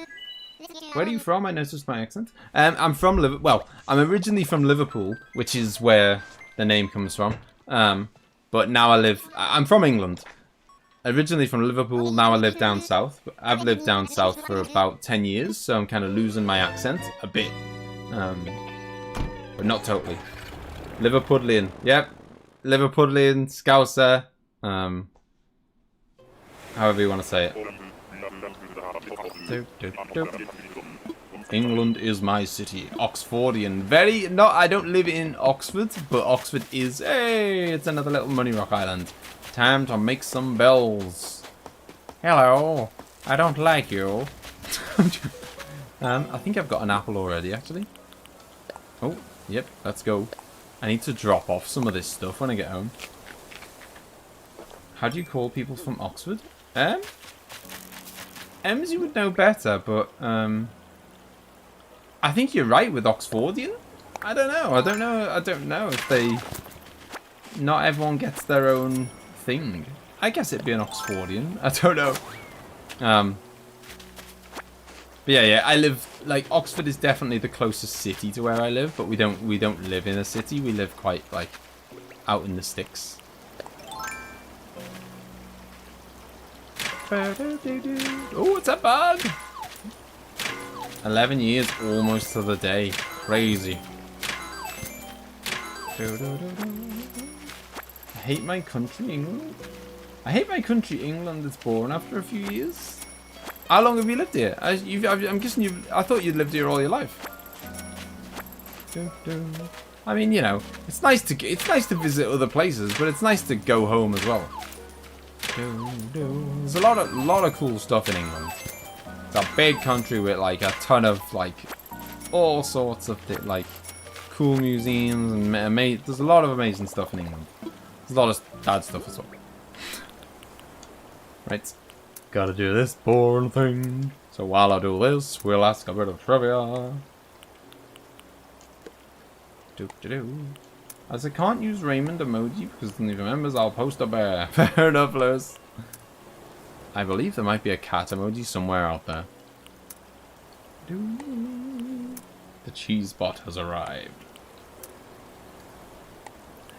Speaker 1: Where are you from? I noticed my accent. I'm from Liverpool. Well, I'm originally from Liverpool, which is where the name comes from. But now I'm from England. Originally from Liverpool, now I live down south. I've lived down south for about 10 years, so I'm kind of losing my accent a bit. But not totally. Liverpudlian. Yep. Liverpudlian, Scouser. However you want to say it. England is my city. Oxfordian. I don't live in Oxford, but Oxford is... Hey, it's another little money rock island. Time to make some bells. Hello. I don't like you. I think I've got an apple already, actually. Oh, yep, let's go. I need to drop off some of this stuff when I get home. How do you call people from Oxford? Emzee would know better, but I think you're right with Oxfordian. I don't know if they... Not everyone gets their own thing. I guess it'd be an Oxfordian. I don't know. But yeah, I live... Like, Oxford is definitely the closest city to where I live, but we don't live in a city. We live quite, like, out in the sticks. Oh, it's a bug! 11 years almost to the day. Crazy. I hate my country, England. I hate my country, England. It's boring after a few years. How long have you lived here? I'm guessing I thought you'd lived here all your life. I mean, you know, it's nice to visit other places, but it's nice to go home as well. There's a lot of cool stuff in England. It's a big country with like a ton of like all sorts of like cool museums and there's a lot of amazing stuff in England. There's a lot of bad stuff as well. Right. Gotta do this boring thing. So while I do this, we'll ask a bit of trivia. As I can't use Raymond emoji because none of the members, I'll post a bear. Fair enough, Lewis. I believe there might be a cat emoji somewhere out there. The cheese bot has arrived.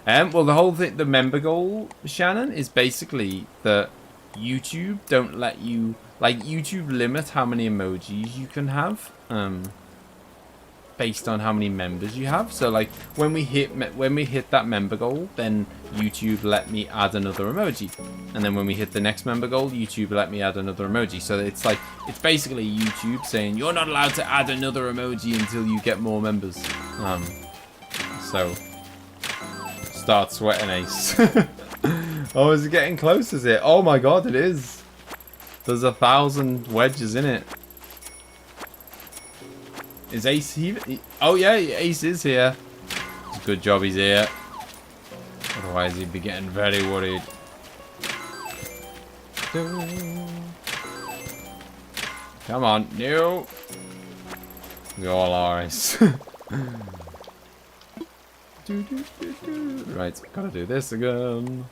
Speaker 1: Well, the whole thing, the member goal, Shannon, is basically that YouTube don't let you, like, YouTube limit how many emojis you can have, based on how many members you have. So, like, when we hit that member goal, then YouTube let me add another emoji, and then when we hit the next member goal, YouTube let me add another emoji. So it's like, it's basically YouTube saying you're not allowed to add another emoji until you get more members. So start sweating, Ace. Oh, is it getting close, is it? Oh my god, it is. There's 1,000 wedges in it. Is Ace here? Oh yeah, Ace is here. It's a good job he's here. Otherwise he'd be getting very worried. Come on, no. We all are, Ace. Right, gotta do this again.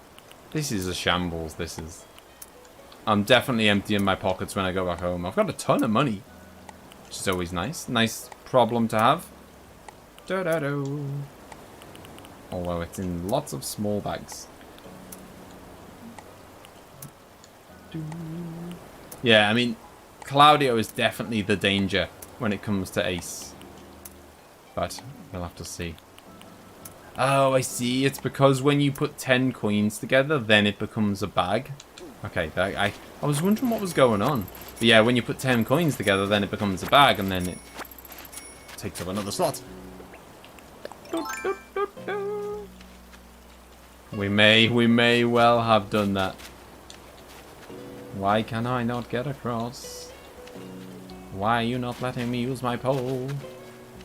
Speaker 1: This is a shambles, this is. I'm definitely emptying my pockets when I go back home. I've got a ton of money, which is always nice. Nice problem to have. Although it's in lots of small bags. Yeah, I mean, Claudio is definitely the danger when it comes to Ace. But we'll have to see. Oh, I see. It's because when you put 10 coins together, then it becomes a bag. Okay, I was wondering what was going on. But yeah, when you put 10 coins together, then it becomes a bag, and then it takes up another slot. We may well have done that. Why can I not get across? Why are you not letting me use my pole?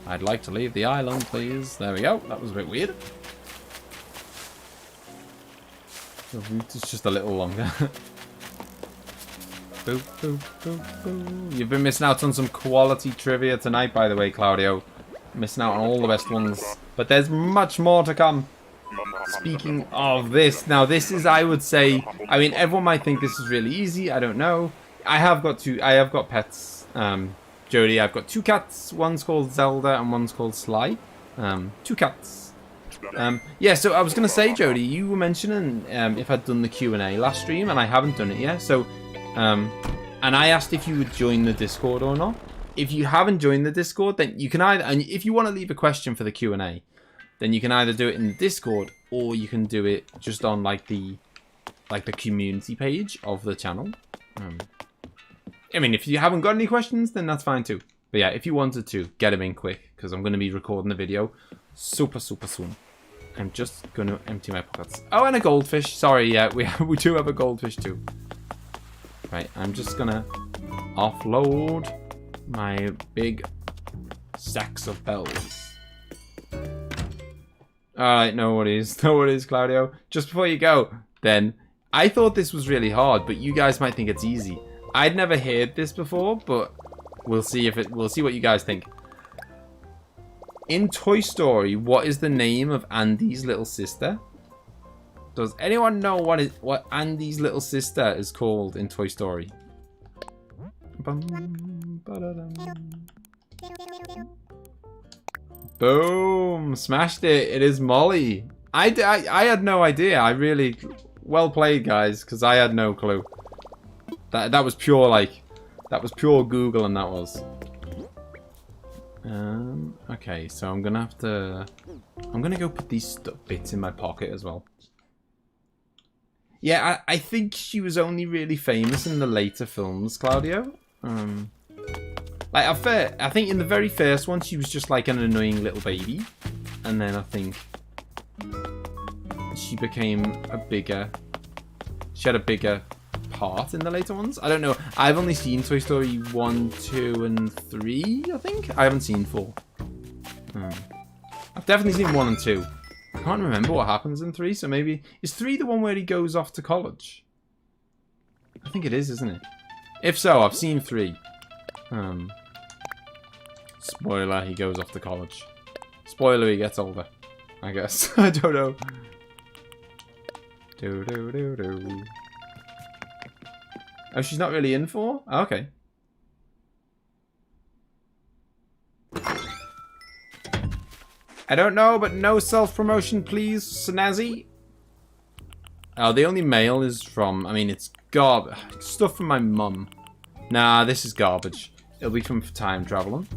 Speaker 1: I'd like to leave the island, please. There we go. That was a bit weird. The route is just a little longer. Boop, boop, boop, boop. You've been missing out on some quality trivia tonight, by the way, Claudio. Missing out on all the best ones. But there's much more to come. Speaking of this, now this is, I would say, I mean, everyone might think this is really easy. I don't know. I have got pets. Jody, I've got 2 cats. One's called Zelda and one's called Sly. 2 cats. Yeah, so I was going to say, Jody, you were mentioning if I'd done the Q&A last stream, and I haven't done it yet. So, and I asked if you would join the Discord or not. If you haven't joined the Discord, then you can either, and if you want to leave a question for the Q&A, then you can either do it in the Discord or you can do it just on like the community page of the channel. I mean, if you haven't got any questions, then that's fine too. But yeah, if you wanted to, get them in quick, because I'm going to be recording the video super soon. I'm just going to empty my pockets. Oh, and a goldfish. Sorry, yeah, we do have a goldfish too. Right, I'm just going to offload my big sacks of bells. Alright, no worries, Claudio. Just before you go, then, I thought this was really hard, but you guys might think it's easy. I'd never heard this before, but we'll see what you guys think. In Toy Story, what is the name of Andy's little sister? Does anyone know what Andy's little sister is called in Toy Story? Boom! Smashed it. It is Molly. I had no idea. I really... Well played, guys, because I had no clue. That was pure, like... That was pure Google, and that was... Okay, so I'm gonna have to... I'm gonna go put these bits in my pocket as well. Yeah, I think she was only really famous in the later films, Claudio. Like, I think in the very first one, she was just like an annoying little baby. And then I think she became a bigger... She had a bigger part in the later ones. I don't know. I've only seen Toy Story 1, 2, and 3, I think. I haven't seen 4. I've definitely seen 1 and 2. I can't remember what happens in 3, so maybe... Is 3 the one where he goes off to college? I think it is, isn't it? If so, I've seen 3. Spoiler, he goes off to college. Spoiler, he gets older. I guess. I don't know. Oh, she's not really in 4? Oh, okay. I don't know, but no self-promotion, please, Snazzy. Oh, the only mail is from... I mean, it's garbage. Stuff from my mum. Nah, this is garbage. It'll be from Time Traveling.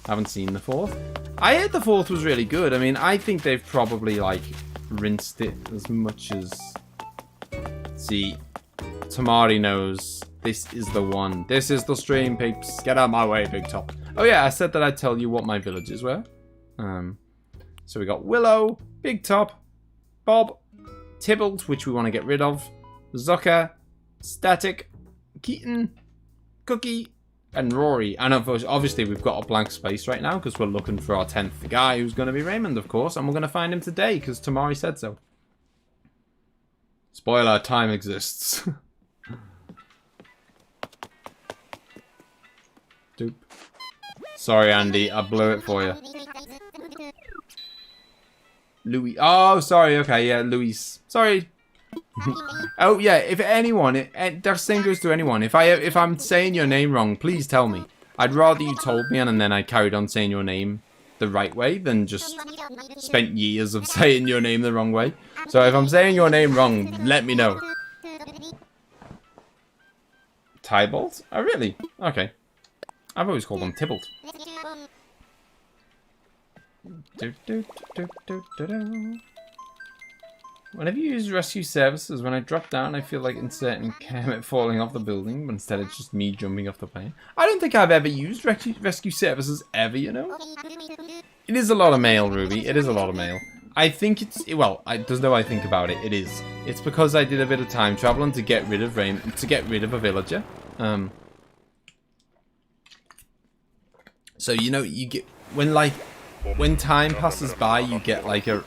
Speaker 1: Haven't seen the 4th. I heard the 4th was really good. I mean, I think they've probably, like, rinsed it as much as... See, Tamari knows this is the one. This is the stream, peeps. Get out of my way, Big Top. Oh, yeah, I said that I'd tell you what my villages were. So we got Willow, Big Top, Bob, Tybalt, which we want to get rid of, Zucker, Static, Keaton, Cookie, and Rory. And obviously we've got a blank space right now because we're looking for our 10th guy, who's going to be Raymond, of course, and we're going to find him today because Tamari said so. Spoiler, time exists. Doop. Sorry, Andy, I blew it for you. Louis. Oh, sorry. Okay, yeah, Louis. Sorry. Oh, yeah. If anyone, that same goes to anyone. If I'm saying your name wrong, please tell me. I'd rather you told me and then I carried on saying your name the right way than just spent years of saying your name the wrong way. So if I'm saying your name wrong, let me know. Tybalt? Oh, really? Okay. I've always called him Tybalt. Whenever you use rescue services, when I drop down, I feel like inserting Kermit falling off the building, but instead it's just me jumping off the plane. I don't think I've ever used rescue services ever, you know? It is a lot of mail, Ruby. It is a lot of mail. I think it's... Well, there's no I think about it. It is. It's because I did a bit of time traveling to get rid of Raymond, to get rid of a villager. So, you know, you get... When time passes by, you get like a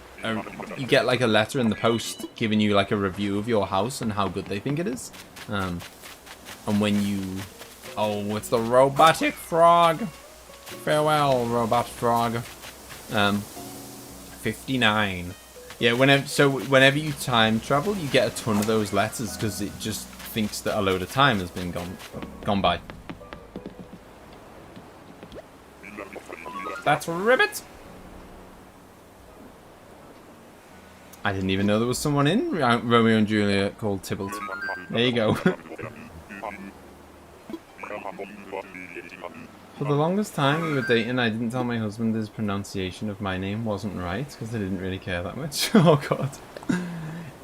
Speaker 1: letter in the post giving you like a review of your house and how good they think it is. And when you... Oh, it's the robotic frog. Farewell, robot frog. 59. Yeah, whenever you time travel, you get a ton of those letters because it just thinks that a load of time has been gone by. That's ribbit. I didn't even know there was someone in Romeo and Juliet called Tybalt. There you go. For the longest time we were dating, I didn't tell my husband his pronunciation of my name wasn't right because I didn't really care that much. Oh god.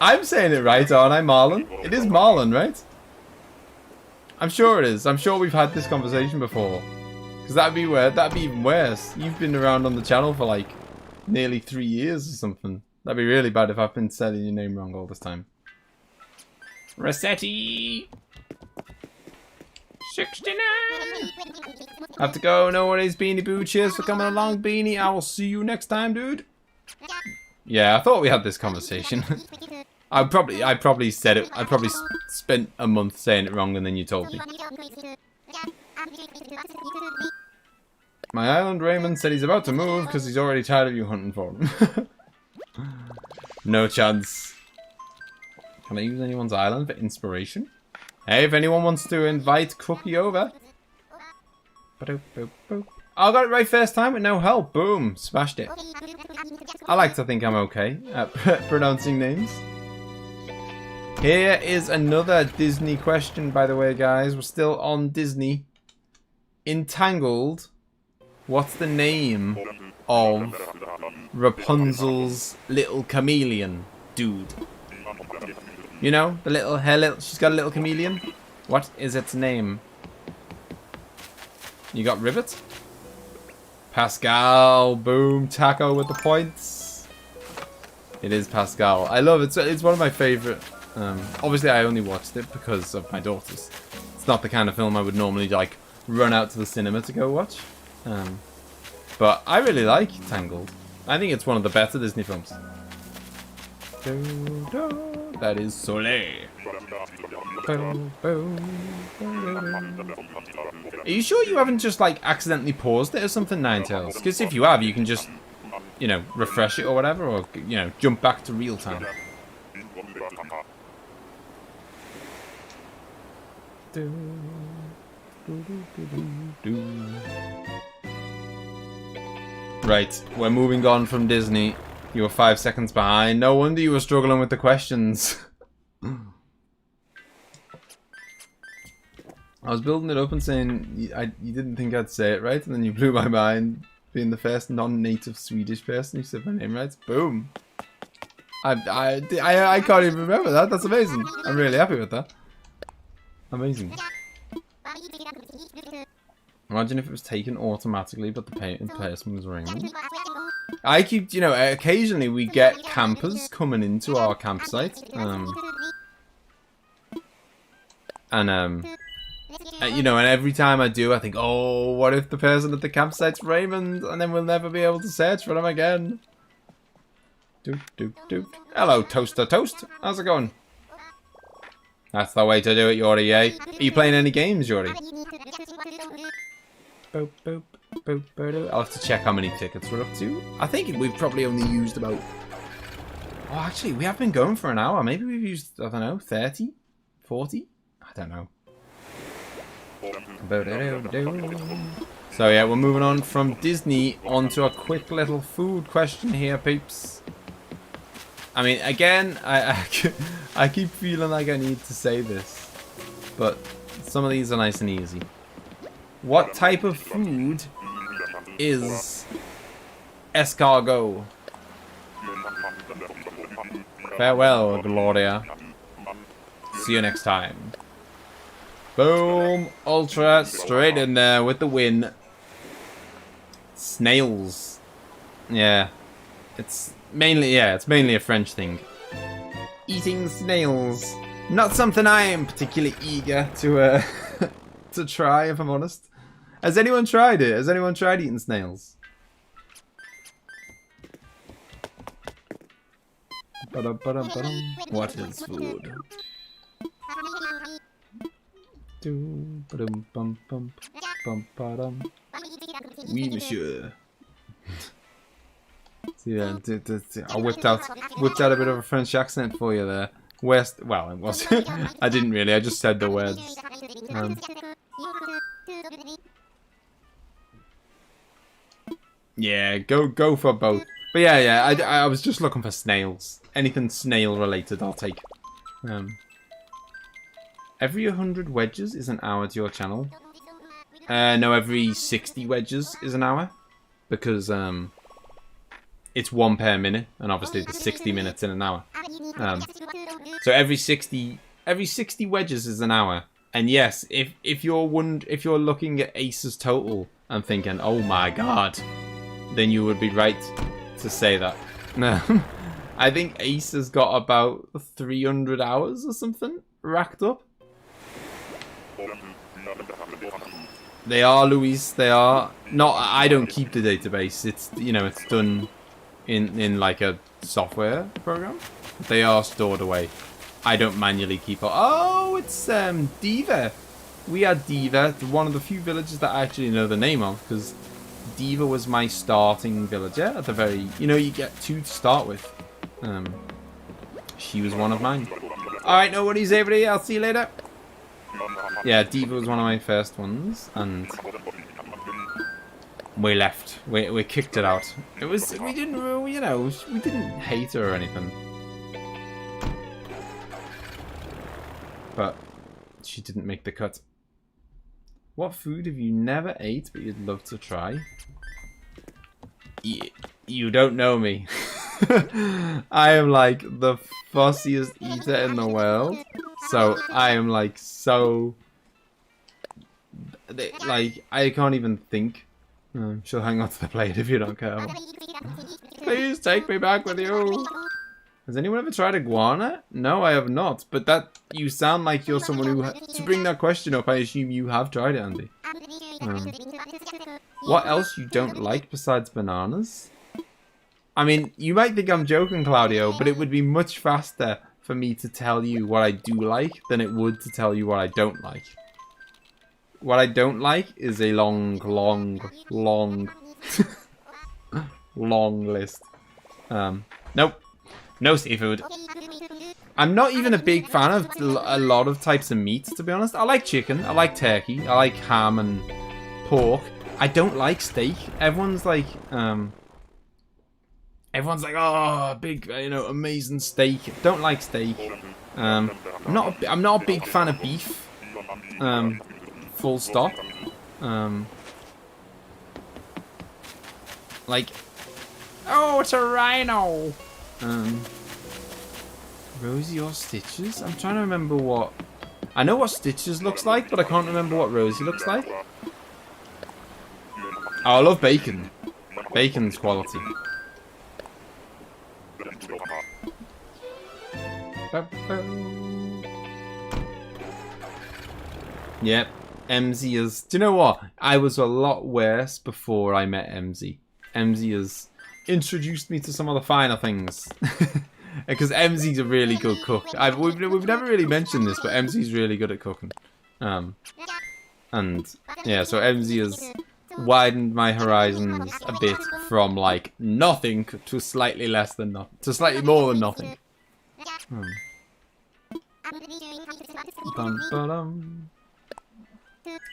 Speaker 1: I'm saying it right, aren't I, Marlin? It is Marlin, right? I'm sure it is. I'm sure we've had this conversation before. Because that'd be weird. That'd be even worse. You've been around on the channel for like nearly 3 years or something. That'd be really bad if I've been saying your name wrong all this time. Rossetti! 69! Have to go. No worries, Beanie Boo. Cheers for coming along, Beanie. I will see you next time, dude. Yeah, I thought we had this conversation. I probably said it. I probably spent a month saying it wrong and then you told me. My island Raymond said he's about to move because he's already tired of you hunting for him. No chance. Can I use anyone's island for inspiration? Hey, if anyone wants to invite Cookie over. I got it right first time with no help. Boom. Smashed it. I like to think I'm okay at pronouncing names. Here is another Disney question, by the way, guys. We're still on Disney. Entangled. What's the name of Rapunzel's little chameleon dude? You know, the she's got a little chameleon. What is its name? You got Rivet? Pascal, boom, Taco with the points. It is Pascal. I love it. It's one of my favorite. Obviously, I only watched it because of my daughters. It's not the kind of film I would normally like run out to the cinema to go watch. But I really like Tangled. I think it's one of the better Disney films. That is Soleil. Are you sure you haven't just like accidentally paused it or something, Ninetales? Because if you have, you can just, you know, refresh it or whatever, or, you know, jump back to real time. Right, we're moving on from Disney. You were 5 seconds behind. No wonder you were struggling with the questions. I was building it up and saying you didn't think I'd say it right, and then you blew my mind being the first non-native Swedish person who said my name right. Boom. I can't even remember that. That's amazing. I'm really happy with that. Amazing. Imagine if it was taken automatically, but the person was ringing. I keep, you know, occasionally we get campers coming into our campsite. You know, and every time I do, I think, oh, what if the person at the campsite's Raymond, and then we'll never be able to search for him again. Doot, doot, doot. Hello, Toaster Toast. How's it going? That's the way to do it, Yori, eh? Are you playing any games, Yori? Boop, boop, boop, boop. I'll have to check how many tickets we're up to. I think we've probably only used about... Oh, actually, we have been going for an hour. Maybe we've used, I don't know, 30? 40? I don't know. So yeah, we're moving on from Disney onto a quick little food question here, peeps. I mean, again, I keep feeling like I need to say this, but some of these are nice and easy. What type of food is escargot? Farewell, Gloria. See you next time. Boom! Ultra straight in there with the win. Snails. Yeah. It's mainly a French thing. Eating snails. Not something I am particularly eager to to try, if I'm honest. Has anyone tried it? Has anyone tried eating snails? What is food? Oui, monsieur. Yeah, I whipped out a bit of a French accent for you there. West, well, it was. I didn't really. I just said the words. Yeah, go for both. But yeah, I was just looking for snails. Anything snail related, I'll take. Every 100 wedges is an hour to your channel. No, every 60 wedges is an hour, because it's 1 per minute, and obviously there's 60 minutes in an hour. So every 60 wedges is an hour. And yes, if you're looking at Ace's total and thinking, oh my god, then you would be right to say that. No, I think Ace has got about 300 hours or something racked up. They are, Louise. They are. Not. I don't keep the database. It's, you know, it's done in like a software program. They are stored away. I don't manually keep it. Oh, it's Diva. We are Diva, one of the few villages that I actually know the name of, because Diva was my starting villager at the very. You know, you get 2 to start with. She was one of mine. All right, no worries, everybody. I'll see you later. Yeah, Diva was one of my first ones, and we left. We kicked it out. It was, we didn't, you know, we didn't hate her or anything, but she didn't make the cut. What food have you never ate but you'd love to try? You don't know me. I am like the fussiest eater in the world. So I am like so, like, I can't even think. She'll hang on to the plate if you don't care. Please take me back with you. Has anyone ever tried iguana? No, I have not. But that, you sound like you're someone who, to bring that question up, I assume you have tried it, Andy. What else you don't like besides bananas? I mean, you might think I'm joking, Claudio, but it would be much faster for me to tell you what I do like than it would to tell you what I don't like. What I don't like is a long long list. Nope. No seafood. I'm not even a big fan of a lot of types of meat, to be honest. I like chicken, I like turkey, I like ham and pork. I don't like steak. Everyone's like, oh, big, you know, amazing steak. Don't like steak. I'm not a big fan of beef. Full stop. Like, oh, it's a rhino. Rosie or Stitches? I'm trying to remember what. I know what Stitches looks like, but I can't remember what Rosie looks like. Oh, I love bacon. Bacon's quality. Yep, emzee is. Do you know what? I was a lot worse before I met emzee. Emzee has introduced me to some of the finer things. Because emzee's a really good cook. We've never really mentioned this, but emzee's really good at cooking. And yeah, so emzee has widened my horizons a bit from like nothing to slightly less than nothing, to slightly more than nothing.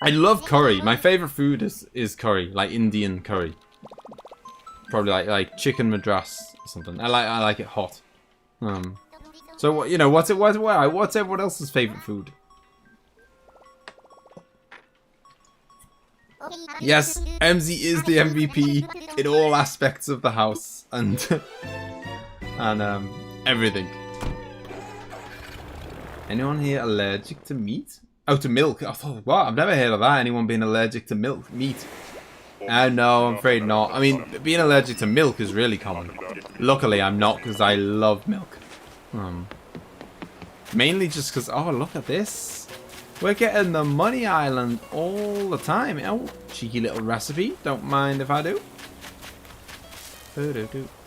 Speaker 1: I love curry. My favorite food is curry, like Indian curry. Probably like chicken madras or something. I like it hot. So what, you know, what's everyone else's favorite food? Yes, emzee is the MVP in all aspects of the house and everything. Anyone here allergic to meat? Oh, to milk. I thought, wow, I've never heard of that. Anyone being allergic to meat. No, I'm afraid not. I mean, being allergic to milk is really common. Luckily, I'm not, because I love milk. Mainly just because, oh, look at this. We're getting the money island all the time. Oh, cheeky little recipe. Don't mind if I do.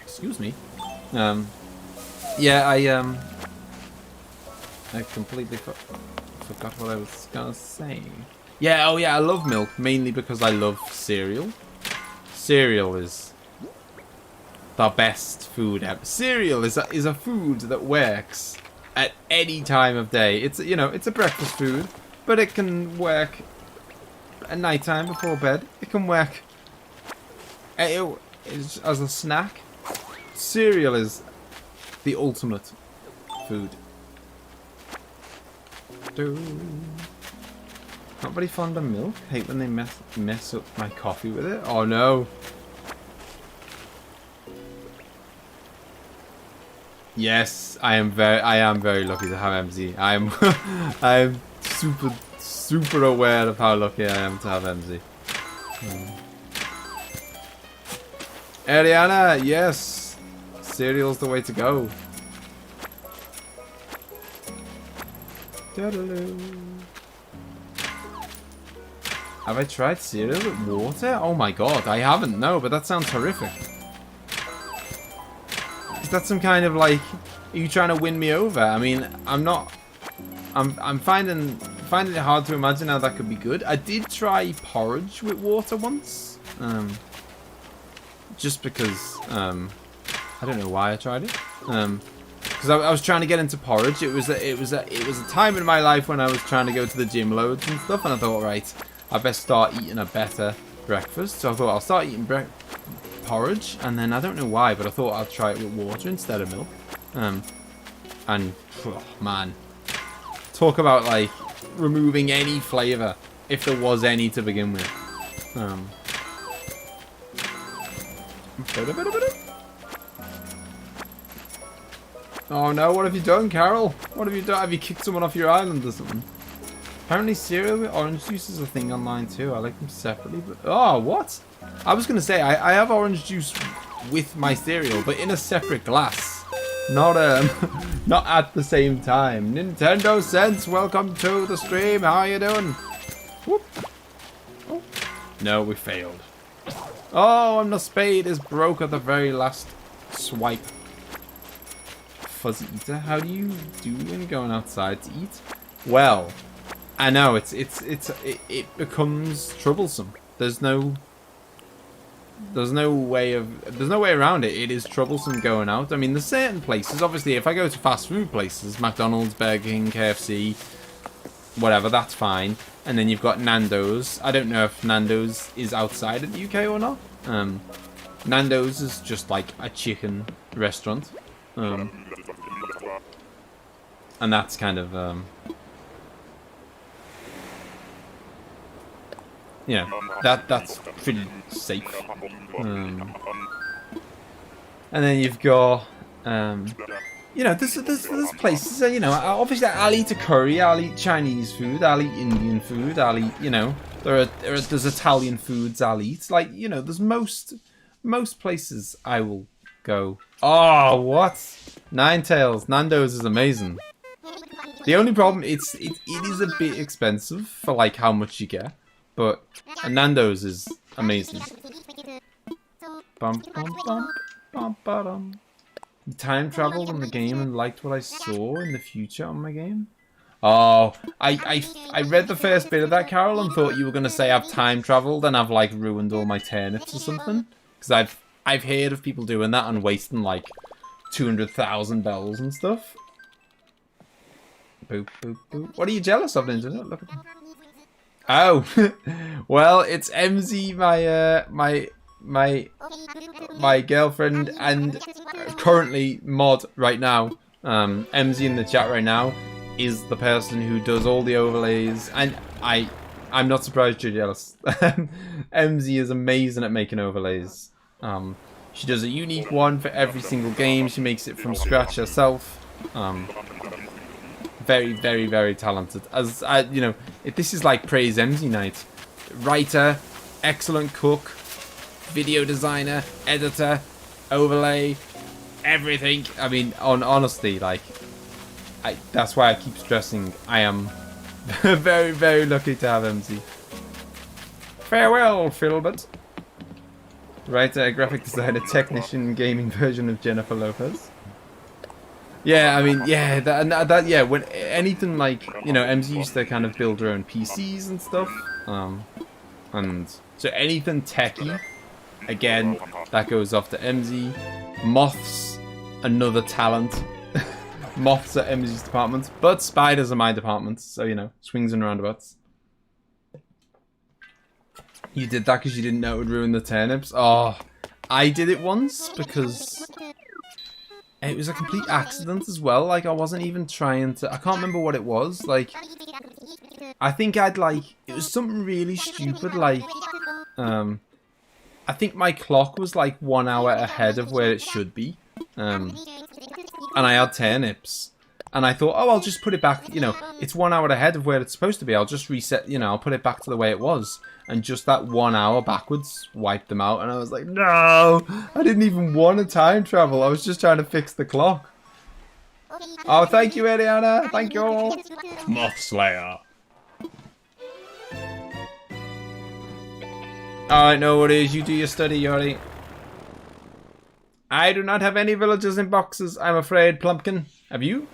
Speaker 1: Excuse me. Yeah, I completely forgot what I was gonna say. Yeah, oh yeah, I love milk, mainly because I love cereal. Cereal is the best food ever. Cereal is a food that works at any time of day. It's, you know, it's a breakfast food, but it can work at night time before bed. It can work as a snack. Cereal is the ultimate food. Not very fond of milk. Hate when they mess up my coffee with it. Oh no. Yes, I am very lucky to have MZ. I am super aware of how lucky I am to have MZ. Ariana, yes. Cereal's the way to go. Have I tried cereal with water? Oh my god, I haven't, no, but that sounds horrific. Is that some kind of like, are you trying to win me over? I mean, I'm finding it hard to imagine how that could be good. I did try porridge with water once. Just because, I don't know why I tried it. Because I was trying to get into porridge. It was a time in my life when I was trying to go to the gym loads and stuff, and I thought, right, I best start eating a better breakfast. So I thought I'll start eating porridge, and then I don't know why, but I thought I'd try it with water instead of milk. And oh, man, talk about like removing any flavour if there was any to begin with. Oh no, what have you done, Carol? What have you done? Have you kicked someone off your island or something? Apparently cereal with orange juice is a thing online too. I like them separately, but... Oh, what? I was going to say, I have orange juice with my cereal, but in a separate glass. Not not at the same time. Nintendo Sense, welcome to the stream. How are you doing? Whoop. Oh. No, we failed. Oh, and the spade is broke at the very last swipe. Fuzzy eater, how do you do when going outside to eat? Well, I know it becomes troublesome. There's no way around it. It is troublesome going out. I mean, there's certain places. Obviously, if I go to fast food places, McDonald's, Burger King, KFC, whatever, that's fine. And then you've got Nando's. I don't know if Nando's is outside of the UK or not. Nando's is just like a chicken restaurant. And that's kind of yeah, that's pretty safe. And then you've got you know, there's places, you know, obviously I'll eat a curry, I'll eat Chinese food, I'll eat Indian food, I'll eat, you know, there's Italian foods I'll eat. Like, you know, there's most places I will go. Oh, what? Ninetales, Nando's is amazing. The only problem, it is a bit expensive for like how much you get, but Nando's is amazing. Bum, bum, bum, bum, ba-dum. Time traveled on the game and liked what I saw in the future on my game. Oh, I read the first bit of that, Carol, and thought you were gonna say I've time traveled and I've like ruined all my turnips or something. Because I've heard of people doing that and wasting like 200,000 bells and stuff. Boop, boop, boop. What are you jealous of, Ninja? Look at them. Oh, well, it's MZ, my girlfriend, and currently mod right now. MZ in the chat right now is the person who does all the overlays, and I'm not surprised you're jealous. MZ is amazing at making overlays. She does a unique one for every single game. She makes it from scratch herself. Very, very, very talented. As you know, if this is like praise MZ night. Writer, excellent cook, video designer, editor, overlay, everything. I mean, honestly, like, that's why I keep stressing I am very, very lucky to have emzee. Farewell, Philbert. Writer, graphic designer, technician, gaming version of Jennifer Lopez. Yeah, I mean, yeah, yeah, when anything like, you know, emzee used to kind of build her own PCs and stuff. And so anything techie, again, that goes off to emzee. Moths, another talent. Moths are emzee's department, but spiders are my department, so, you know, swings and roundabouts. You did that because you didn't know it would ruin the turnips? Oh, I did it once because it was a complete accident as well. Like, I wasn't even trying to... I can't remember what it was. Like, I think I'd, like... It was something really stupid, like... I think my clock was, like, 1 hour ahead of where it should be. And I had turnips. And I thought, oh, I'll just put it back, you know, it's 1 hour ahead of where it's supposed to be. I'll just reset, you know, I'll put it back to the way it was. And just that 1 hour backwards wiped them out. And I was like, no, I didn't even want to time travel. I was just trying to fix the clock. Oh, thank you, Ariana. Thank you all. Moth Slayer. Alright, no worries. You do your study, Yori. I do not have any villagers in boxes, I'm afraid, Plumpkin. Have you?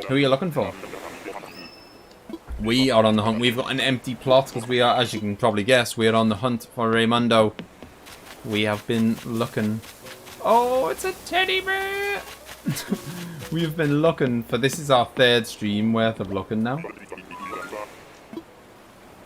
Speaker 1: Who are you looking for? We are on the hunt. We've got an empty plot because we are, as you can probably guess, we are on the hunt for Raymondo. We have been looking. Oh, it's a teddy bear! We have been looking for, this is our 3rd stream worth of looking now.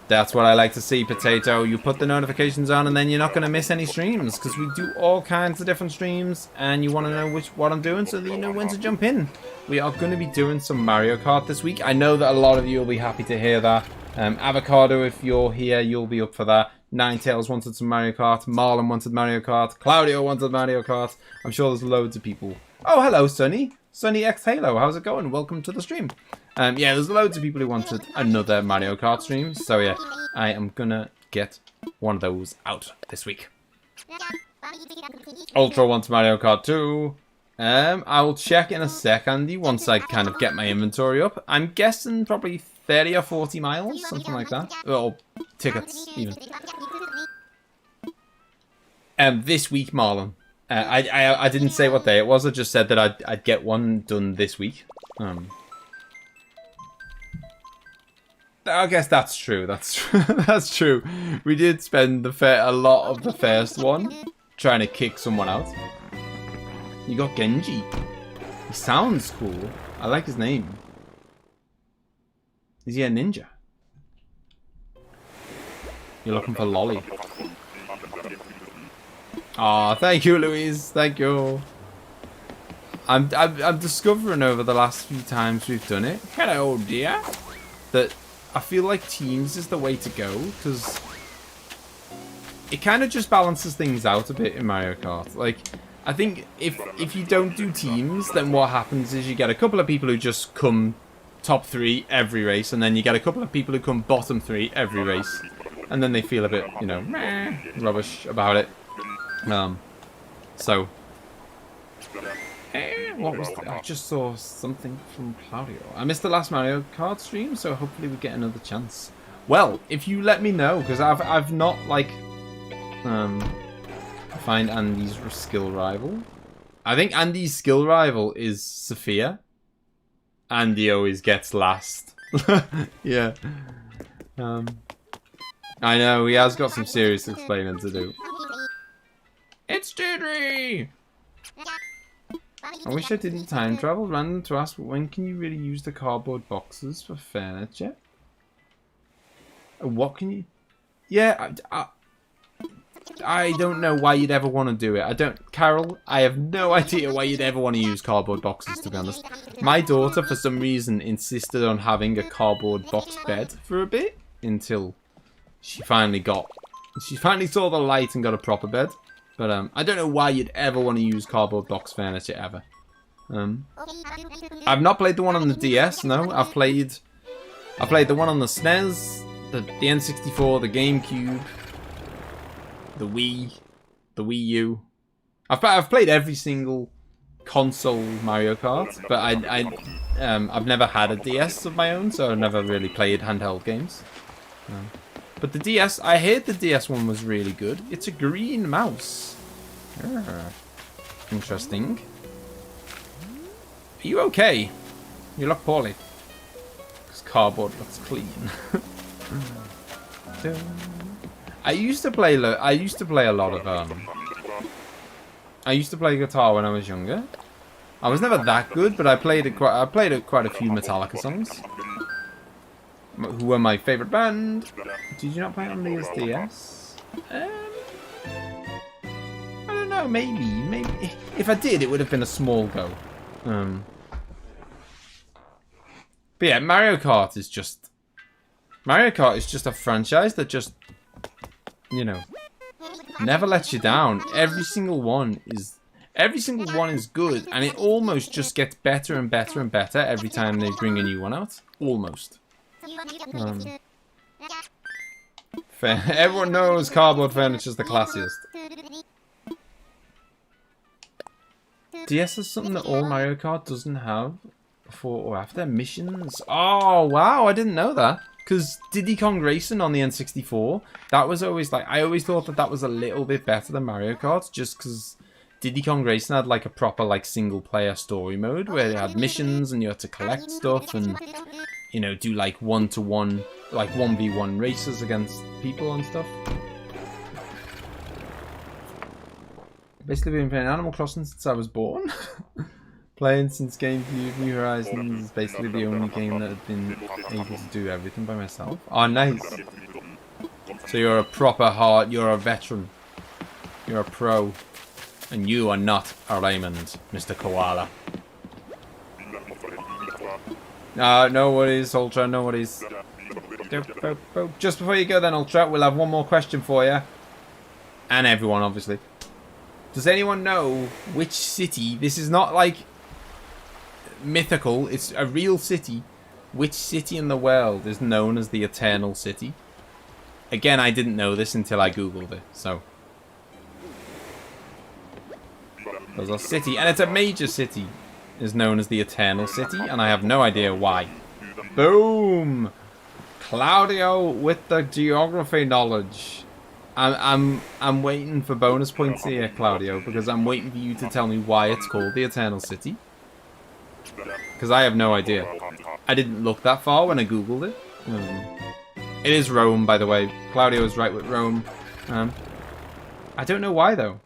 Speaker 1: That's what I like to see, Potato. You put the notifications on and then you're not going to miss any streams because we do all kinds of different streams and you want to know what I'm doing so that you know when to jump in. We are going to be doing some Mario Kart this week. I know that a lot of you will be happy to hear that. Avocado, if you're here, you'll be up for that. Ninetales wanted some Mario Kart. Marlin wanted Mario Kart. Claudio wanted Mario Kart. I'm sure there's loads of people. Oh, hello, Sunny. Sunny X Halo. How's it going? Welcome to the stream. Yeah, there's loads of people who wanted another Mario Kart stream. So, yeah, I am going to get one of those out this week. Ultra wants Mario Kart 2. I will check in a sec, Andy, once I kind of get my inventory up. I'm guessing probably 30 or 40 miles, something like that. Or tickets, even. This week, Marlon. I didn't say what day it was. I just said that I'd get one done this week. I guess that's true. That's true. We did spend a lot of the first one trying to kick someone out. You got Genji. He sounds cool. I like his name. Is he a ninja? You're looking for Lolly. Aw, thank you, Louise. Thank you. I'm discovering over the last few times we've done it. Hello, dear. That I feel like teams is the way to go because it kind of just balances things out a bit in Mario Kart. Like, I think if you don't do teams, then what happens is you get a couple of people who just come top 3 every race, and then you get a couple of people who come bottom 3 every race, and then they feel a bit, you know, meh, rubbish about it. So. What was that? I just saw something from Claudio. I missed the last Mario Kart stream, so hopefully we get another chance. Well, if you let me know, because I've not like find Andy's skill rival. I think Andy's skill rival is Sophia. Andy always gets last. Yeah. I know he has got some serious explaining to do. It's Deirdre! I wish I didn't time travel. Random to ask, when can you really use the cardboard boxes for furniture? What can you... Yeah, I don't know why you'd ever want to do it. Carol, I have no idea why you'd ever want to use cardboard boxes, to be honest. My daughter, for some reason, insisted on having a cardboard box bed for a bit until she finally saw the light and got a proper bed. But I don't know why you'd ever want to use cardboard box furniture ever. I've not played the one on the DS. No, I've played the one on the SNES, the N64, the GameCube. the Wii, the Wii U. I've played every single console Mario Kart, but I've never had a DS of my own, so I've never really played handheld games. But the DS, I heard the DS one was really good. It's a green mouse. Interesting. Are you okay? You look poorly. Because cardboard looks clean. I used to play a lot of I used to play guitar when I was younger. I was never that good, but I played quite a few Metallica songs. Who were my favorite band? Did you not play it on the DS? I don't know. Maybe. If I did, it would have been a small go. But yeah, Mario Kart is just a franchise that just, you know, never lets you down. Every single one is good, and it almost just gets better and better and better every time they bring a new one out. Almost. Everyone knows cardboard furniture is the classiest. DS is something that all Mario Kart doesn't have before or after. Missions. Oh, wow, I didn't know that. Because Diddy Kong Racing on the N64, that was always like, I always thought that was a little bit better than Mario Kart, just because Diddy Kong Racing had like a proper like single player story mode where it had missions and you had to collect stuff and, you know, do like 1-to-1, like 1v1 races against people and stuff. Basically been playing Animal Crossing since I was born. Playing since GameCube, New Horizons is basically the only game that I've been able to do everything by myself. Oh, nice. So you're a proper you're a veteran. You're a pro. And you are not a Raymond, Mr. Koala. No worries, Ultra, no worries. Just before you go then, Ultra, we'll have one more question for you. And everyone, obviously. Does anyone know which city, this is not like mythical, it's a real city, which city in the world is known as the Eternal City? Again, I didn't know this until I googled it, so. There's a city, and it's a major city, is known as the Eternal City, and I have no idea why. Boom! Claudio with the geography knowledge. I'm waiting for bonus points here, Claudio, because I'm waiting for you to tell me why it's called the Eternal City. Because I have no idea. I didn't look that far when I googled it. It is Rome, by the way. Claudio is right with Rome. I don't know why, though.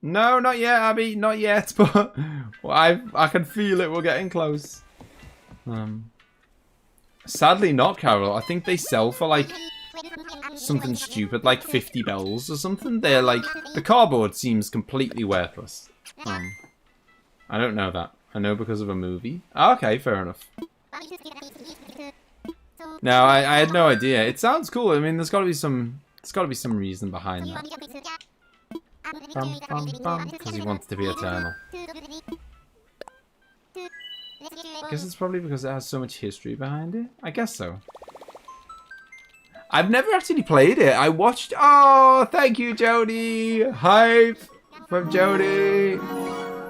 Speaker 1: No, not yet, Abby. Not yet, but well, I can feel it. We're getting close. Sadly not, Carol. I think they sell for, like, something stupid, like 50 bells or something. They're like, the cardboard seems completely worthless. I don't know that. I know because of a movie. Okay, fair enough. No, I had no idea. It sounds cool. I mean, there's got to be some reason behind that. Because he wants to be eternal. I guess it's probably because it has so much history behind it. I guess so. I've never actually played it. I watched... Oh, thank you, Jody. Hype from Jody.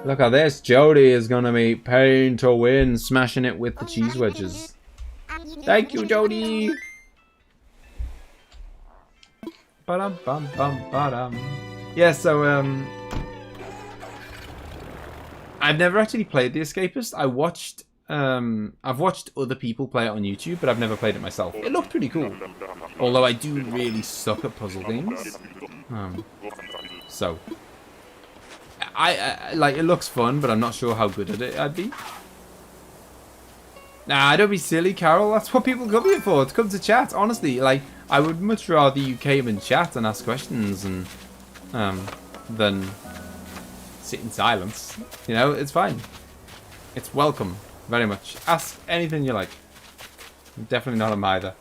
Speaker 1: Look at this. Jody is going to be paying to win, smashing it with the cheese wedges. Thank you, Jody. Ba-dum, bum, bum, ba-dum. Yeah, so, I've never actually played The Escapist. I've watched other people play it on YouTube, but I've never played it myself. It looked pretty cool. Although I do really suck at puzzle games. So, I like, it looks fun, but I'm not sure how good at it I'd be. Nah, don't be silly, Carol. That's what people come here for, to come to chat. Honestly, like, I would much rather you came and chat and ask questions and than sit in silence. You know, it's fine. It's welcome, very much. Ask anything you like. I'm definitely not a mither.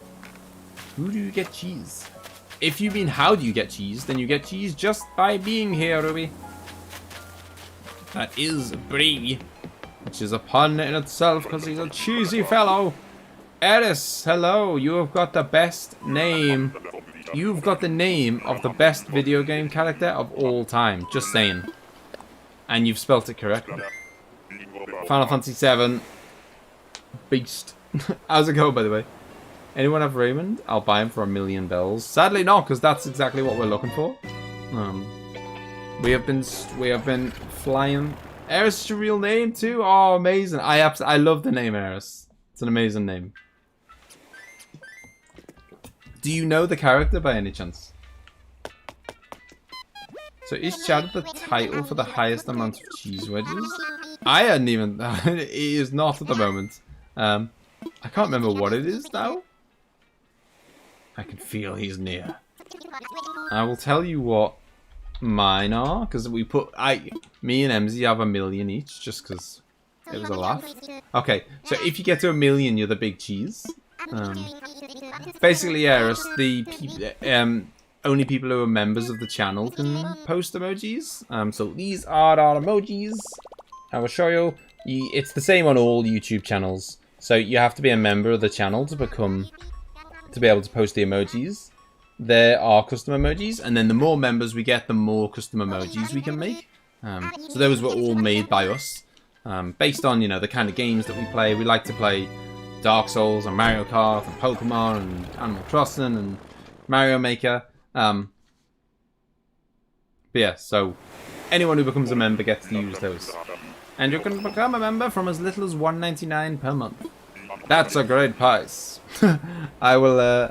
Speaker 1: Who do you get cheese? If you mean how do you get cheese, then you get cheese just by being here, Ruby. That is Brie, which is a pun in itself because he's a cheesy fellow. Eris, hello. You have got the best name you've got the name of the best video game character of all time. Just saying. And you've spelt it correctly. Final Fantasy VII. Beast. How's it going, by the way? Anyone have Raymond? I'll buy him for $1,000,000 bells. Sadly not, because that's exactly what we're looking for. We have been flying. Eris is your real name too? Oh, amazing! I love the name Eris. It's an amazing name. Do you know the character by any chance? So is Chad the title for the highest amount of cheese wedges? I hadn't even... it is not at the moment. I can't remember what it is now. I can feel he's near. I will tell you what mine are, because we put... me and MZ have 1,000,000 each, just because it was a laugh. Okay, so if you get to 1,000,000, you're the big cheese. Basically, Eris, the only people who are members of the channel can post emojis. So these are our emojis. I will show you. It's the same on all YouTube channels. So you have to be a member of the channel to be able to post the emojis. There are custom emojis, and then the more members we get, the more custom emojis we can make. So those were all made by us, based on, you know, the kind of games that we play. We like to play Dark Souls and Mario Kart and Pokemon and Animal Crossing and Mario Maker. But yeah, so anyone who becomes a member gets to use those. And you can become a member from as little as $1.99 per month. That's a great price. I will,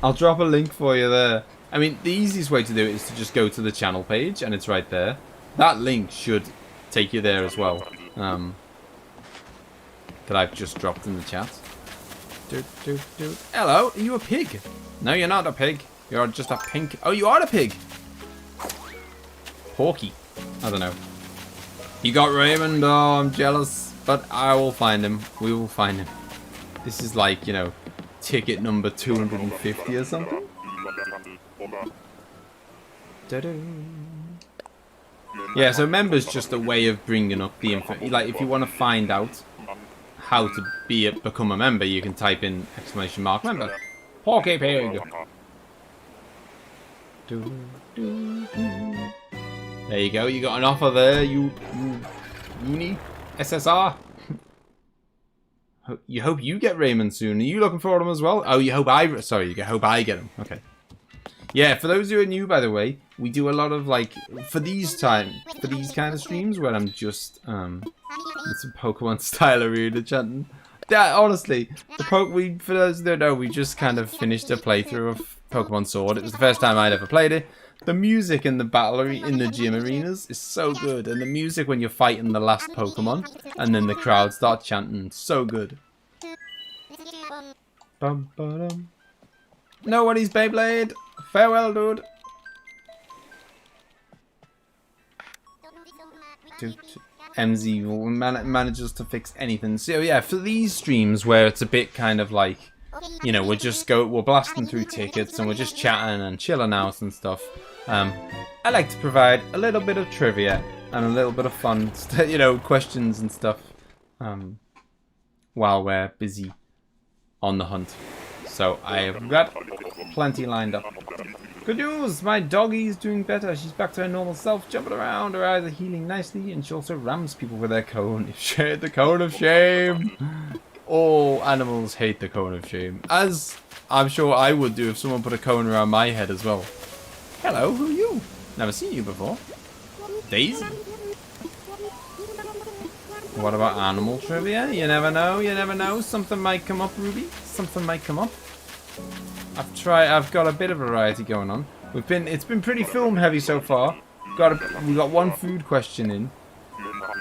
Speaker 1: I'll drop a link for you there. I mean, the easiest way to do it is to just go to the channel page, and it's right there. That link should take you there as well. That I've just dropped in the chat. Hello, are you a pig? No, you're not a pig. You're just a pink... Oh, you are a pig! Porky. I don't know. You got Raymond? Oh, I'm jealous. But I will find him. We will find him. This is like, you know, ticket number 250 or something. Yeah, so member's just a way of bringing up the info. Like, if you want to find out how to become a member, you can type in !member. Porky pig. There you go. You got an offer there. Uni SSR. You hope you get Raymond soon. Are you looking for him as well? Oh, you hope I... Sorry, you hope I get him. Okay. Yeah, for those who are new, by the way, we do a lot of, like, for these kind of streams where I'm just, it's a Pokemon style arena chanting. Yeah, honestly, for those who don't know, we just kind of finished a playthrough of Pokemon Sword. It was the first time I'd ever played it. The music in the in the gym arenas is so good, and the music when you're fighting the last Pokemon, and then the crowd start chanting, so good. Bum, ba-dum. Nobody's Beyblade. Farewell, dude. MZ manages to fix anything. So yeah, for these streams where it's a bit kind of like, you know, we're blasting through tickets and we're just chatting and chilling out and stuff. I like to provide a little bit of trivia and a little bit of fun, you know, questions and stuff, while we're busy on the hunt. So I have got plenty lined up. Good news! My doggie's doing better. She's back to her normal self, jumping around. Her eyes are healing nicely, and she also rams people with her cone. The cone of shame! All animals hate the cone of shame. As I'm sure I would do if someone put a cone around my head as well. Hello, who are you? Never seen you before. Daisy? What about animal trivia? You never know, you never know. Something might come up, Ruby. Something might come up. I've got a bit of variety going on. It's been pretty film heavy so far. We got one food question in.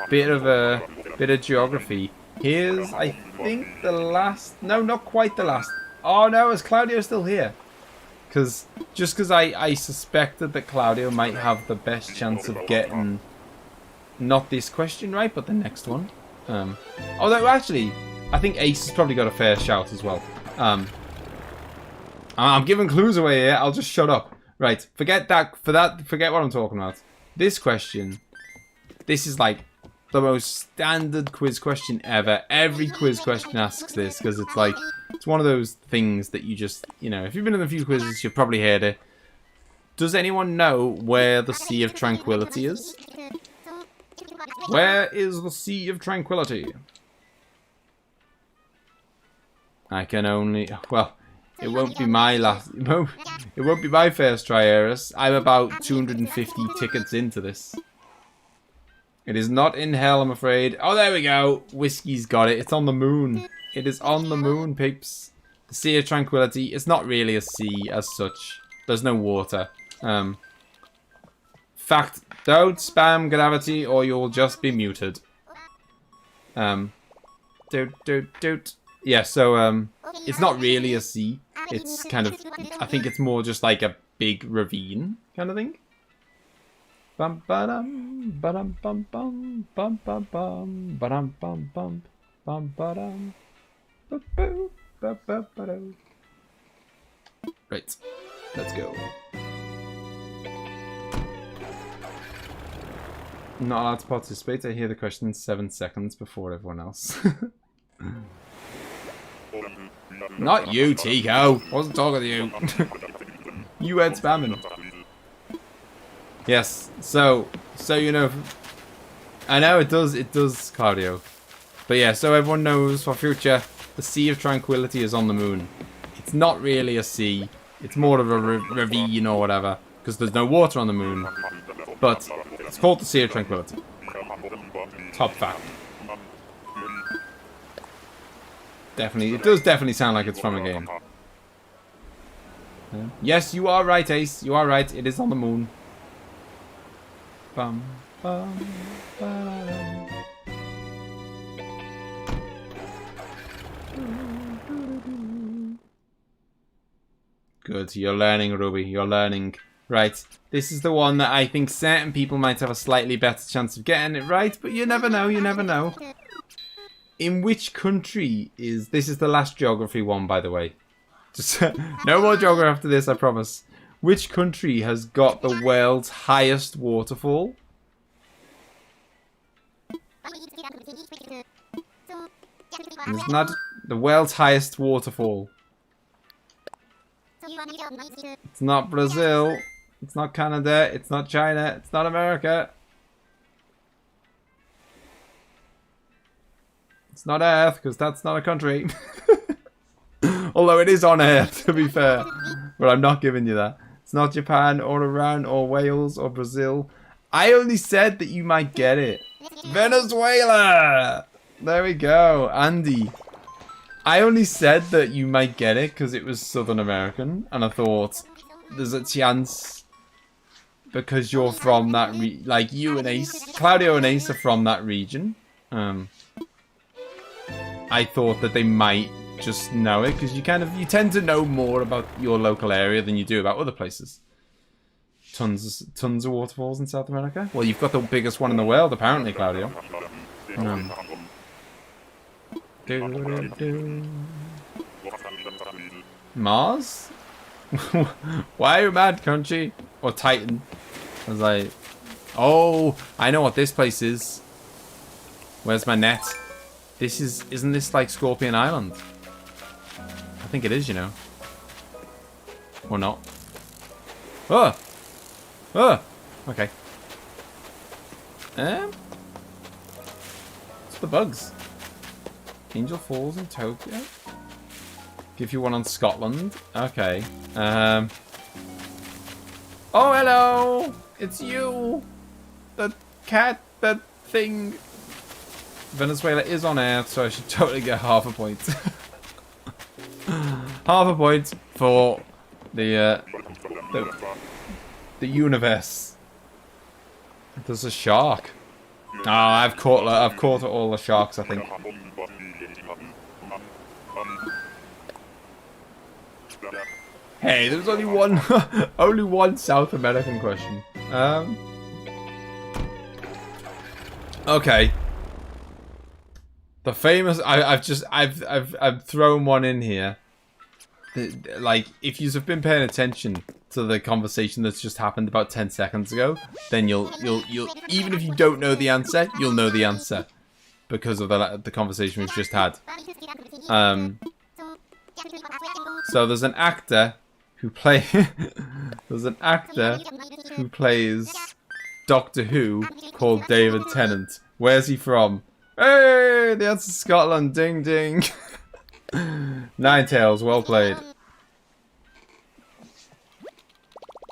Speaker 1: Bit of geography. Here's, I think, the last. No, not quite the last. Oh no, is Claudio still here? Just because I suspected that Claudio might have the best chance of getting not this question right, but the next one. Although actually, I think Ace has probably got a fair shout as well. I'm giving clues away here. I'll just shut up. Right, forget what I'm talking about. This question, this is like the most standard quiz question ever. Every quiz question asks this because it's like It's one of those things that you just, you know, if you've been in a few quizzes, you've probably heard it. Does anyone know where the Sea of Tranquility is? Where is the Sea of Tranquility? I can only... Well, it won't be my last... It won't be my first try, Eris. I'm about 250 tickets into this. It is not in hell, I'm afraid. Oh, there we go. Whiskey's got it. It's on the moon. It is on the moon, peeps. The Sea of Tranquility. It's not really a sea as such. There's no water. Fact, don't spam gravity or you'll just be muted. Yeah, so, it's not really a sea. It's kind of, I think it's more just like a big ravine kind of thing. Bum ba dum ba dum bum bum bum bum bum ba dum bum bum bum ba dum ba boo ba ba ba do. Right, let's go. Not allowed to participate. I hear the question in 7 seconds before everyone else. Not you, Tico. Wasn't talking to you. You went spamming. Yes. So you know. I know it does, Claudio. But yeah, so everyone knows for future, the Sea of Tranquility is on the moon. It's not really a sea. It's more of a ravine or whatever, because there's no water on the moon. But it's called the Sea of Tranquility. Top fact. Definitely, it does definitely sound like it's from a game. Yes, you are right, Ace. You are right. It is on the moon. Bum, bum, ba-da-dum. Good. You're learning, Ruby. You're learning. Right. This is the one that I think certain people might have a slightly better chance of getting it right, but you never know. You never know. In which country is... This is the last geography one, by the way. Just no more geography after this, I promise. Which country has got the world's highest waterfall? It's not the world's highest waterfall. It's not Brazil. It's not Canada. It's not China. It's not America. It's not Earth, because that's not a country. Although it is on Earth, to be fair. But I'm not giving you that. It's not Japan, or Iran, or Wales, or Brazil. I only said that you might get it. Venezuela! There we go. Andy. I only said that you might get it because it was Southern American. And I thought, there's a chance. Because you're from that like you and Ace. Claudio and Ace are from that region. I thought that they might just know it because you tend to know more about your local area than you do about other places. Tons of waterfalls in South America. Well, you've got the biggest one in the world, apparently, Claudio. Mars? Why are you mad, Crunchy? Or Titan? I was like, oh, I know what this place is. Where's my net? Isn't this like Scorpion Island? I think it is, you know. Or not. Oh! Oh! Okay. What's the bugs? Angel Falls in Tokyo? Give you one on Scotland? Okay. Oh, hello! It's you! The cat, the thing. Venezuela is on Earth, so I should totally get half a point. Half a point for the universe. There's a shark. Oh, I've caught all the sharks, I think. Hey, there's only one only one South American question. Okay. The famous I've thrown one in here. Like, if you've been paying attention to the conversation that's just happened about 10 seconds ago, then you'll even if you don't know the answer, you'll know the answer because of the conversation we've just had. So there's an actor who plays Doctor Who called David Tennant. Where's he from? Hey, the answer's Scotland. Ding ding. Ninetales, well played.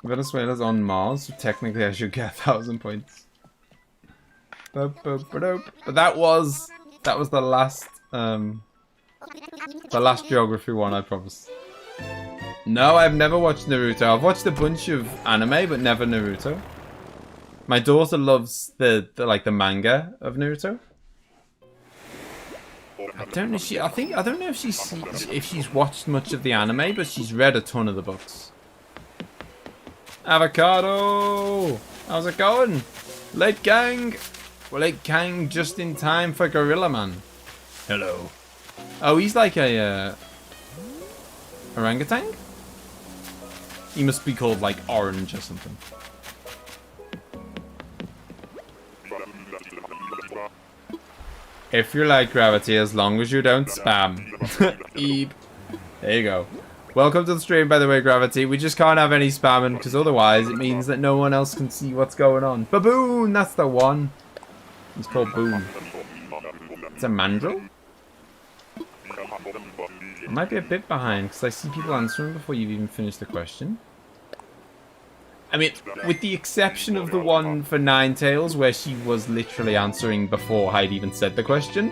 Speaker 1: Venezuela's on Mars, so technically I should get 1,000 points. But that was the last geography one, I promise. No, I've never watched Naruto. I've watched a bunch of anime, but never Naruto. My daughter loves the manga of Naruto. I don't know if she's watched much of the anime, but she's read a ton of the books. Avocado! How's it going? Late gang! Well, late gang just in time for Gorilla Man. Hello. Oh, he's like a orangutan? He must be called like Orange or something. If you like gravity, as long as you don't spam. Eep. There you go. Welcome to the stream, by the way, Gravity. We just can't have any spamming, because otherwise it means that no one else can see what's going on. Baboon! That's the one. He's called Boon. It's a mandrill? I might be a bit behind, because I see people answering before you've even finished the question. I mean, with the exception of the one for Ninetales, where she was literally answering before I'd even said the question.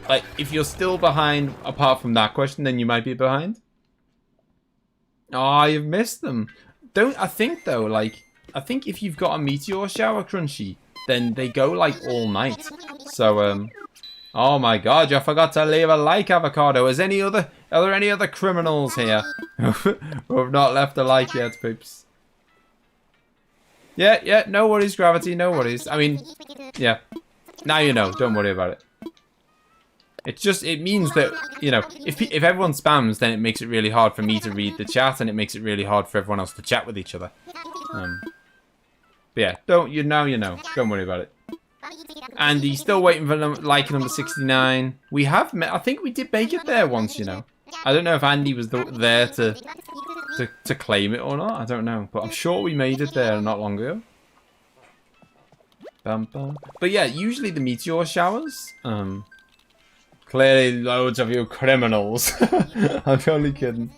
Speaker 1: Like, if you're still behind, apart from that question, then you might be behind. Oh, you've missed them. I think if you've got a meteor shower, Crunchy, then they go, like, all night. So, oh my god, you forgot to leave a like, Avocado. Are there any other criminals here who have not left a like yet, peeps? Yeah, no worries, Gravity, no worries. I mean, yeah. Now you know, don't worry about it. It means that, you know, if everyone spams, then it makes it really hard for me to read the chat, and it makes it really hard for everyone else to chat with each other. But yeah, now you know. Don't worry about it. Andy, still waiting for like number 69. We have met, I think we did make it there once, you know. I don't know if Andy was there to claim it or not. I don't know, but I'm sure we made it there not long ago. But yeah, usually the meteor showers. Clearly loads of you criminals. I'm only kidding.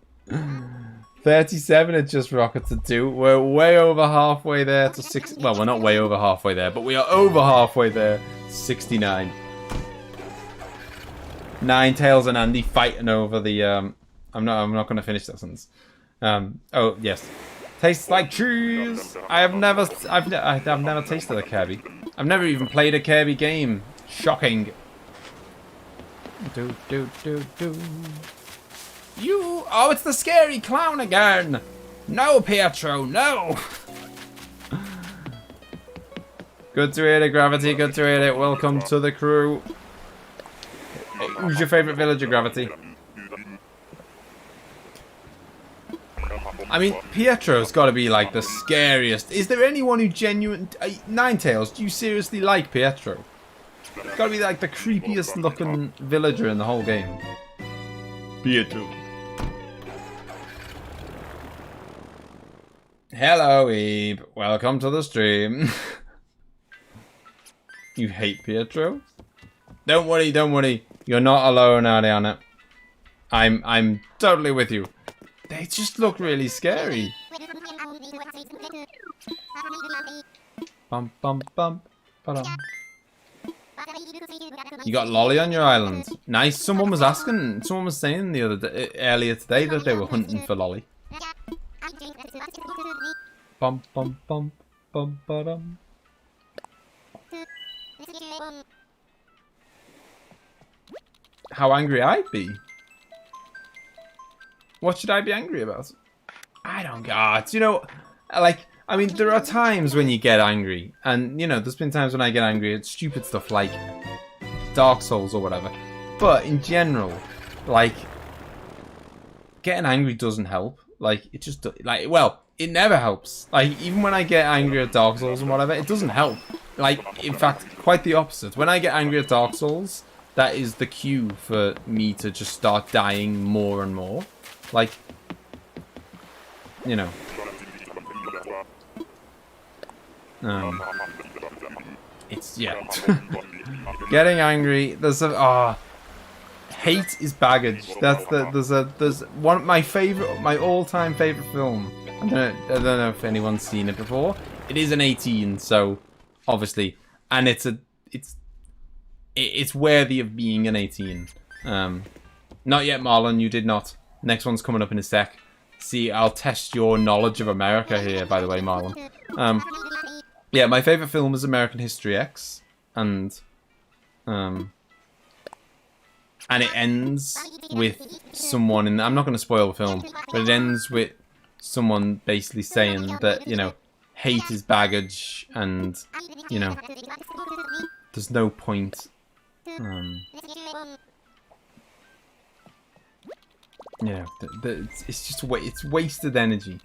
Speaker 1: 37 it just rocketed to. We're way over halfway there to 6. Well, we're not way over halfway there, but we are over halfway there. 69. Ninetales and Andy fighting over the I'm not gonna finish that sentence. Oh yes. Tastes like cheese. I've never tasted a Kirby. I've never even played a Kirby game. Shocking. Do. Oh, it's the scary clown again. No, Pietro, no. Good to hear it, Gravity. Good to hear it. Welcome to the crew. Who's your favourite villager, Gravity? I mean, Pietro's got to be like the scariest. Is there anyone who Ninetales, do you seriously like Pietro? Gotta be like the creepiest looking villager in the whole game. Pietro. Hello, Ebe. Welcome to the stream. You hate Pietro? Don't worry. You're not alone, Ariana. I'm totally with you. They just look really scary. Bum bum bum. Ba-dum. You got Lolly on your island. Nice. Someone was saying earlier today that they were hunting for Lolly. Bum bum bum bum ba-dum. How angry I'd be? What should I be angry about? I don't got. You know, like, I mean, there are times when you get angry, and you know, there's been times when I get angry at stupid stuff like Dark Souls or whatever. But in general, like, getting angry doesn't help. Like, it just it never helps. Like, even when I get angry at Dark Souls and whatever, it doesn't help. Like, in fact, quite the opposite. When I get angry at Dark Souls, that is the cue for me to just start dying more and more. Like, you know. It's, yeah. Getting angry. There's a, hate is baggage. That's there's one of my all-time favorite film. I don't know if anyone's seen it before. It is an 18, so obviously, and it's worthy of being an 18. Not yet, Marlon. You did not. Next one's coming up in a sec. See, I'll test your knowledge of America here, by the way, Marlon. Yeah, my favorite film is American History X, and it ends with someone in. I'm not going to spoil the film, but it ends with someone basically saying that, you know, hate is baggage, and, you know, there's no point. Yeah, it's just it's wasted energy.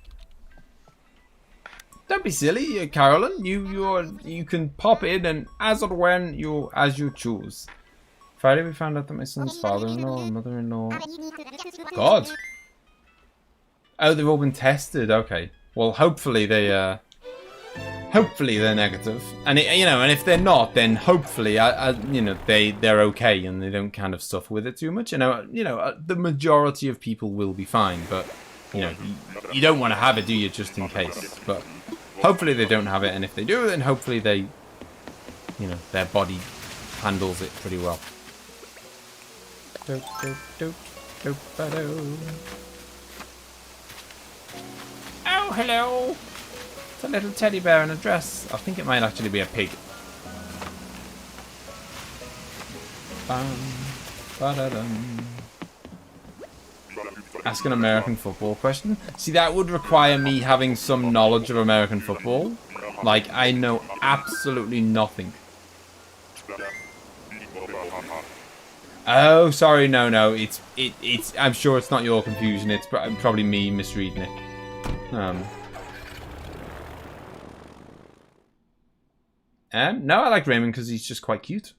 Speaker 1: Don't be silly, Carolyn. You can pop in and as or when as you choose. Friday we found out that my son's father-in-law and mother-in-law. God. Oh, they've all been tested. Okay. Well, hopefully they're negative. And you know, and if they're not, then hopefully, you know, they're okay and they don't kind of suffer with it too much. You know, the majority of people will be fine, but you know, you don't want to have it, do you? Just in case. But hopefully they don't have it, and if they do, then hopefully they, you know, their body handles it pretty well. Oh, hello! It's a little teddy bear in a dress. I think it might actually be a pig. Ask an American football question. See, that would require me having some knowledge of American football. Like, I know absolutely nothing. Oh, sorry, no. It's. I'm sure it's not your confusion. It's probably me misreading it. No, I like Raymond because he's just quite cute.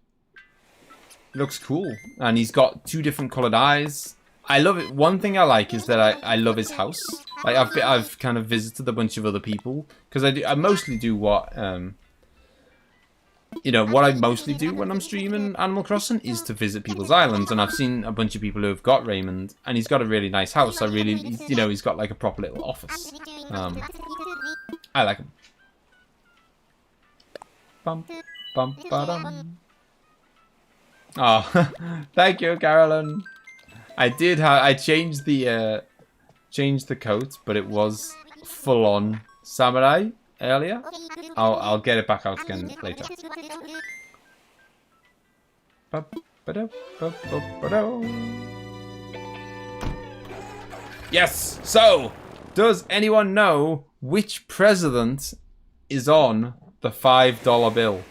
Speaker 1: He looks cool, and he's got 2 different coloured eyes. I love it. One thing I like is that I love his house. Like I've kind of visited a bunch of other people because I mostly do what you know, what I mostly do when I'm streaming Animal Crossing is to visit people's islands, and I've seen a bunch of people who have got Raymond, and he's got a really nice house. You know, he's got like a proper little office. I like him. Bum, bum, ba-dum. Oh, thank you, Carolyn. I changed the coat, but it was full on samurai earlier. I'll get it back out again later. Yes. So, does anyone know which president is on the $5 bill?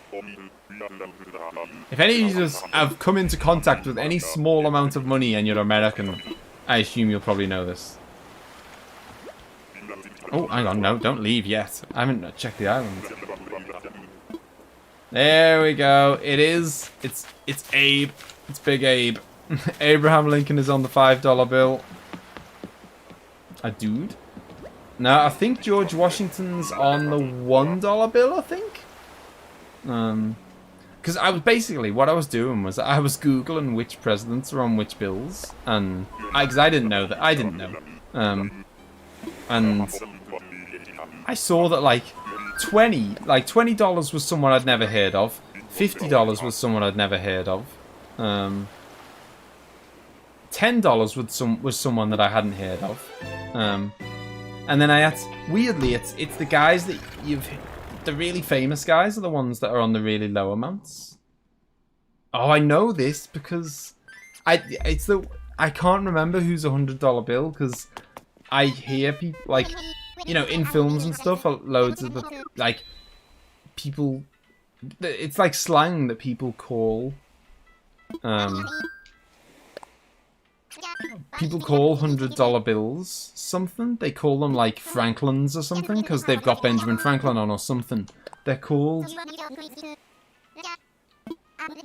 Speaker 1: If any of you have come into contact with any small amount of money and you're American, I assume you'll probably know this. Oh, hang on, no, don't leave yet. I haven't checked the island. There we go. It's Abe. It's Big Abe. Abraham Lincoln is on the $5 bill. A dude? No, I think George Washington's on the $1 bill, I think. Because what I was doing was I was Googling which presidents are on which bills, and because I didn't know that. I didn't know. And I saw that like $20 was someone I'd never heard of. $50 was someone I'd never heard of. $10 was someone that I hadn't heard of. And then weirdly, it's the guys that the really famous guys are the ones that are on the really low amounts. Oh, I know this because I can't remember who's a $100 bill because I hear people like, you know, in films and stuff, loads of the like people. It's like slang that people call. People call $100 bills something. They call them like Franklins or something because they've got Benjamin Franklin on or something. They're called.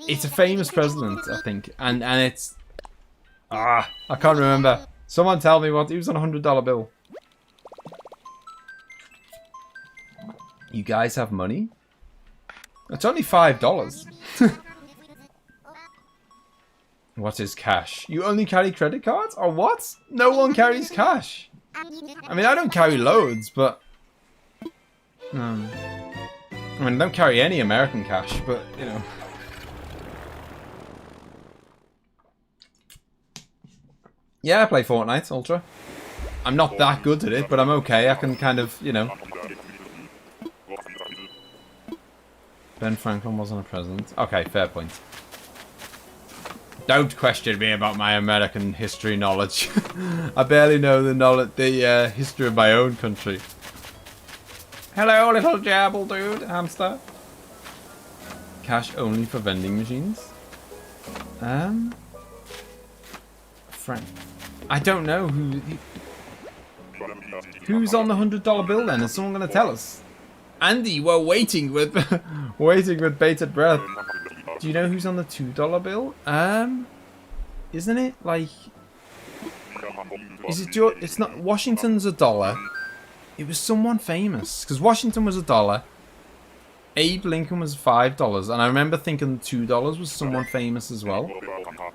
Speaker 1: It's a famous president, I think. And it's... I can't remember. Someone tell me what... He was on a $100 bill. You guys have money? It's only $5. What is cash? You only carry credit cards? Or what? No one carries cash. I mean, I don't carry loads, but... I mean, I don't carry any American cash, but, you know... Yeah, I play Fortnite, Ultra. I'm not that good at it, but I'm okay. I can kind of, you know... Ben Franklin wasn't a president. Okay, fair point. Don't question me about my American history knowledge. I barely know the history of my own country. Hello, little gerbil dude, hamster. Cash only for vending machines. Frank. I don't know who's on the $100 bill then. Is someone going to tell us? Andy, we're waiting with with bated breath. Do you know who's on the $2 bill? Isn't it like? Is it your? It's not. Washington's $1. It was someone famous because Washington was $1. Abe Lincoln was $5, and I remember thinking $2 was someone famous as well. I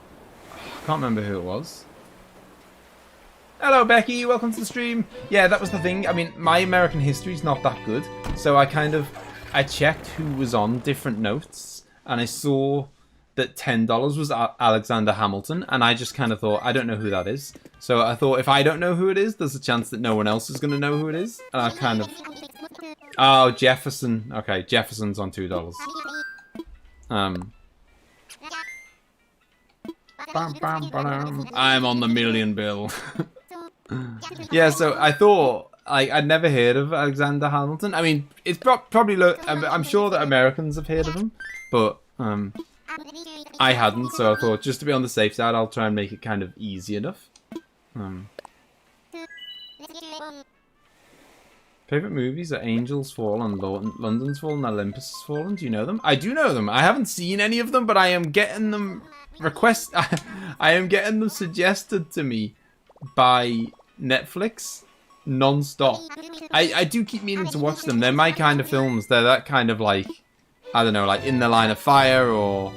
Speaker 1: can't remember who it was. Hello, Becky. Welcome to the stream. Yeah, that was the thing. I mean, my American history is not that good, so I checked who was on different notes, and I saw that $10 was Alexander Hamilton, and I just kind of thought, I don't know who that is. So I thought, if I don't know who it is, there's a chance that no one else is going to know who it is. And I kind of... Oh, Jefferson. Okay, Jefferson's on $2. I'm on the $1,000,000 bill. Yeah, so I thought I'd never heard of Alexander Hamilton. I mean, it's probably I'm sure that Americans have heard of him, but I hadn't. So I thought, just to be on the safe side, I'll try and make it kind of easy enough. Favorite movies are Angels Fallen, London's Fallen, Olympus Has Fallen. Do you know them? I do know them. I haven't seen any of them, but I am getting them I am getting them suggested to me by Netflix non-stop. I do keep meaning to watch them. They're my kind of films. They're that kind of like, I don't know, like In the Line of Fire or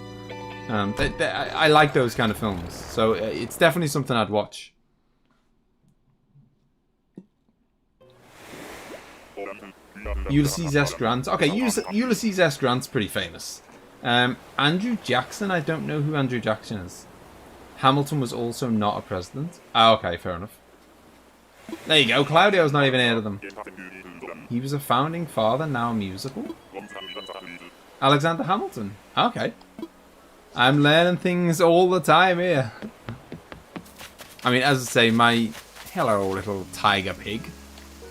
Speaker 1: I like those kind of films. So it's definitely something I'd watch. Ulysses S. Grant. Okay, Ulysses S. Grant's pretty famous. Andrew Jackson. I don't know who Andrew Jackson is. Hamilton was also not a president. Oh, okay, fair enough. There you go. Claudio's not even heard of them. He was a founding father, now a musical. Alexander Hamilton. Okay. I'm learning things all the time here. I mean, as I say, hello, little tiger pig.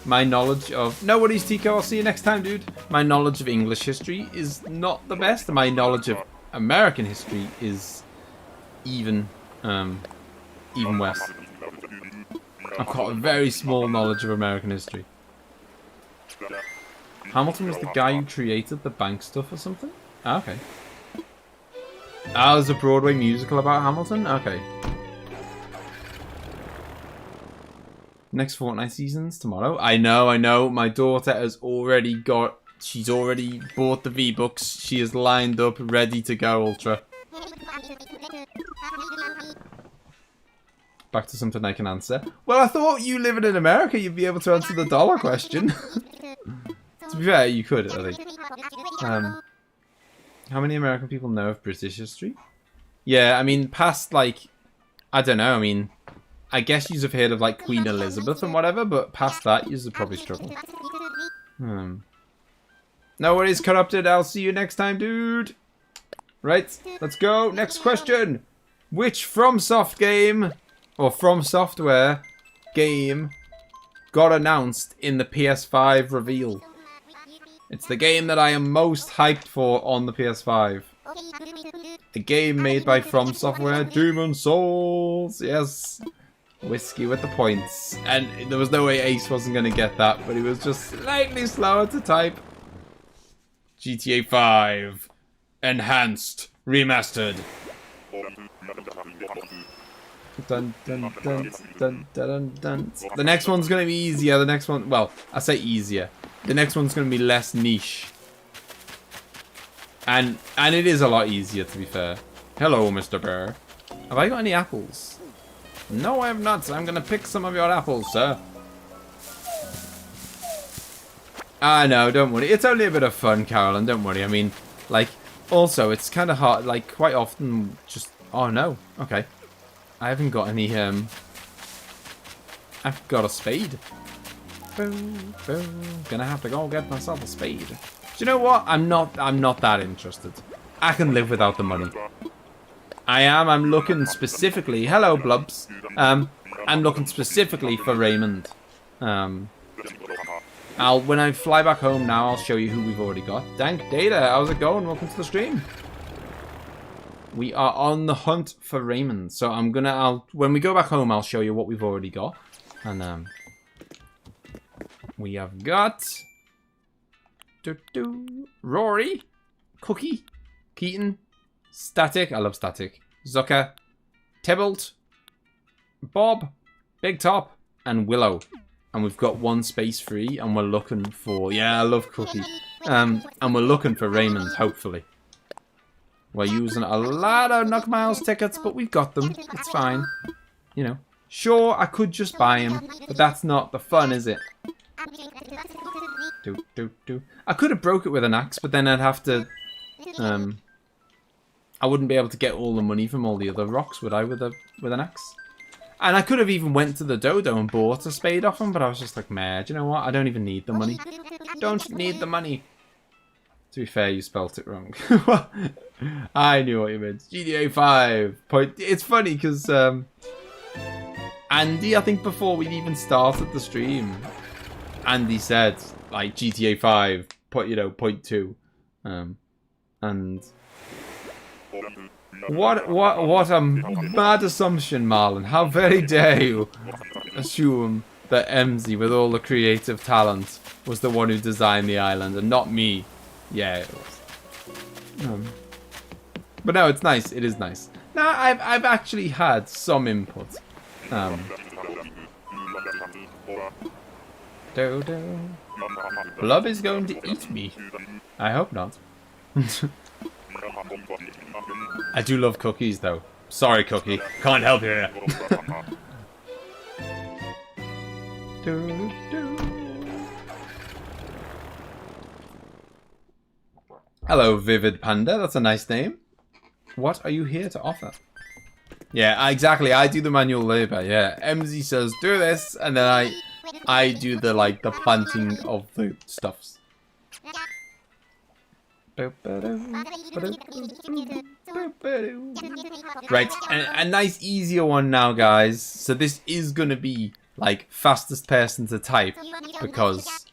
Speaker 1: My knowledge of... No worries, Tico. I'll see you next time, dude. My knowledge of English history is not the best. My knowledge of American history is even worse. I've got a very small knowledge of American history. Hamilton was the guy who created the bank stuff or something? Ah, okay. Ah, there's a Broadway musical about Hamilton? Okay. Next Fortnite season's tomorrow. I know. My daughter has already she's already bought the V-Bucks. She is lined up, ready to go, Ultra. Back to something I can answer. Well, I thought you living in America, you'd be able to answer the dollar question. To be fair, you could, I think. How many American people know of British history? Yeah, I mean, past, like... I don't know, I mean... I guess you've heard of, like, Queen Elizabeth and whatever, but past that, you've probably struggled. No worries, Corrupted. I'll see you next time, dude. Right, let's go. Next question. Which FromSoft game, or From Software game, got announced in the PS5 reveal? It's the game that I am most hyped for on the PS5. A game made by From Software, Demon's Souls. Yes. Whiskey with the points. And there was no way Ace wasn't going to get that, but he was just slightly slower to type. GTA 5. Enhanced. Remastered. Dun, dun, dun, dun, dun, dun. The next one's going to be easier. The next one... Well, I say easier. The next one's going to be less niche. And it is a lot easier, to be fair. Hello, Mr. Bear. Have I got any apples? No, I have not. I'm going to pick some of your apples, sir. Ah, no, don't worry. It's only a bit of fun, Carolyn. Don't worry. I mean, like, also, it's kind of hard. Like, quite often, just... Oh, no. Okay. I haven't got any, I've got a spade. Boom, boom. Gonna have to go get myself a spade. Do you know what? I'm not that interested. I can live without the money. I'm looking specifically... Hello, Blubs. I'm looking specifically for Raymond. When I fly back home now, I'll show you who we've already got. Dank Data, how's it going? Welcome to the stream. We are on the hunt for Raymond. So when we go back home, I'll show you what we've already got. And we have got Rory, Cookie, Keaton, Static, I love Static, Zucker, Tybalt, Bob, Big Top, and Willow. And we've got one space free, and we're looking for... Yeah, I love Cookie. And we're looking for Raymond, hopefully. We're using a lot of Nook Miles tickets, but we've got them. It's fine. You know. Sure, I could just buy him, but that's not the fun, is it? I could have broke it with an axe, but then I'd have to... I wouldn't be able to get all the money from all the other rocks, would I, with an axe? And I could have even went to the dodo and bought a spade off him, but I was just like, meh, do you know what? I don't even need the money. Don't need the money. To be fair, you spelt it wrong. I knew what you meant. GTA 5. It's funny because Andy, I think before we'd even started the stream, Andy said like GTA 5, point 2, and what a mad assumption, Marlon. How very dare you assume that emzee, with all the creative talent, was the one who designed the island and not me. Yeah, it was. But no, it's nice. It is nice. Now, I've actually had some input. Blub is going to eat me. I hope not. I do love cookies, though. Sorry, Cookie. Can't help you here. Hello, Vivid Panda. That's a nice name. What are you here to offer? Yeah, exactly. I do the manual labor. Yeah, emzee says do this, and then I do the the planting of the stuffs. Right, and a nice easier one now, guys. So this is gonna be fastest person to type because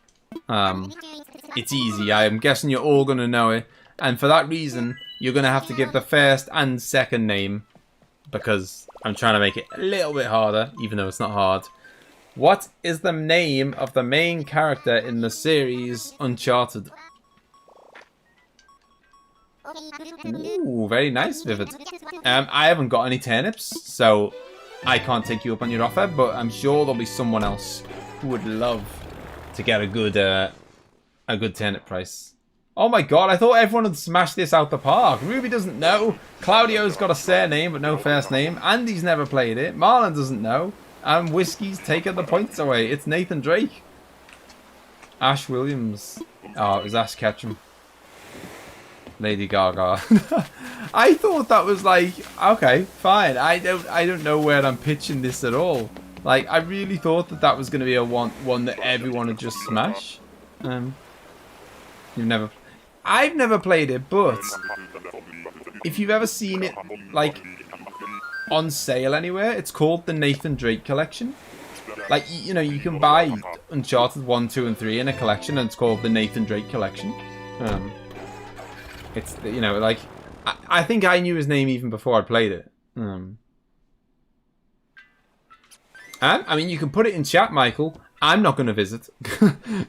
Speaker 1: it's easy. I am guessing you're all gonna know it, and for that reason, you're gonna have to give the first and second name because I'm trying to make it a little bit harder, even though it's not hard. What is the name of the main character in the series Uncharted? Ooh, very nice, Vivid. I haven't got any turnips, so I can't take you up on your offer, but I'm sure there'll be someone else who would love to get a good turnip price. Oh my god, I thought everyone had smashed this out the park. Ruby doesn't know. Claudio's got a surname but no first name. Andy's never played it. Marlon doesn't know. And Whiskey's taking the points away. It's Nathan Drake. Ash Williams. Oh, it was Ash Ketchum. Lady Gaga. I thought that was okay, fine. I don't know where I'm pitching this at all. I really thought that was going to be a one that everyone would just smash. I've never played it, but if you've ever seen it on sale anywhere, it's called the Nathan Drake Collection. You can buy Uncharted 1, 2, and 3 in a collection, and it's called the Nathan Drake Collection. It's, I think I knew his name even before I played it. And, I mean, you can put it in chat, Michael. I'm not going to visit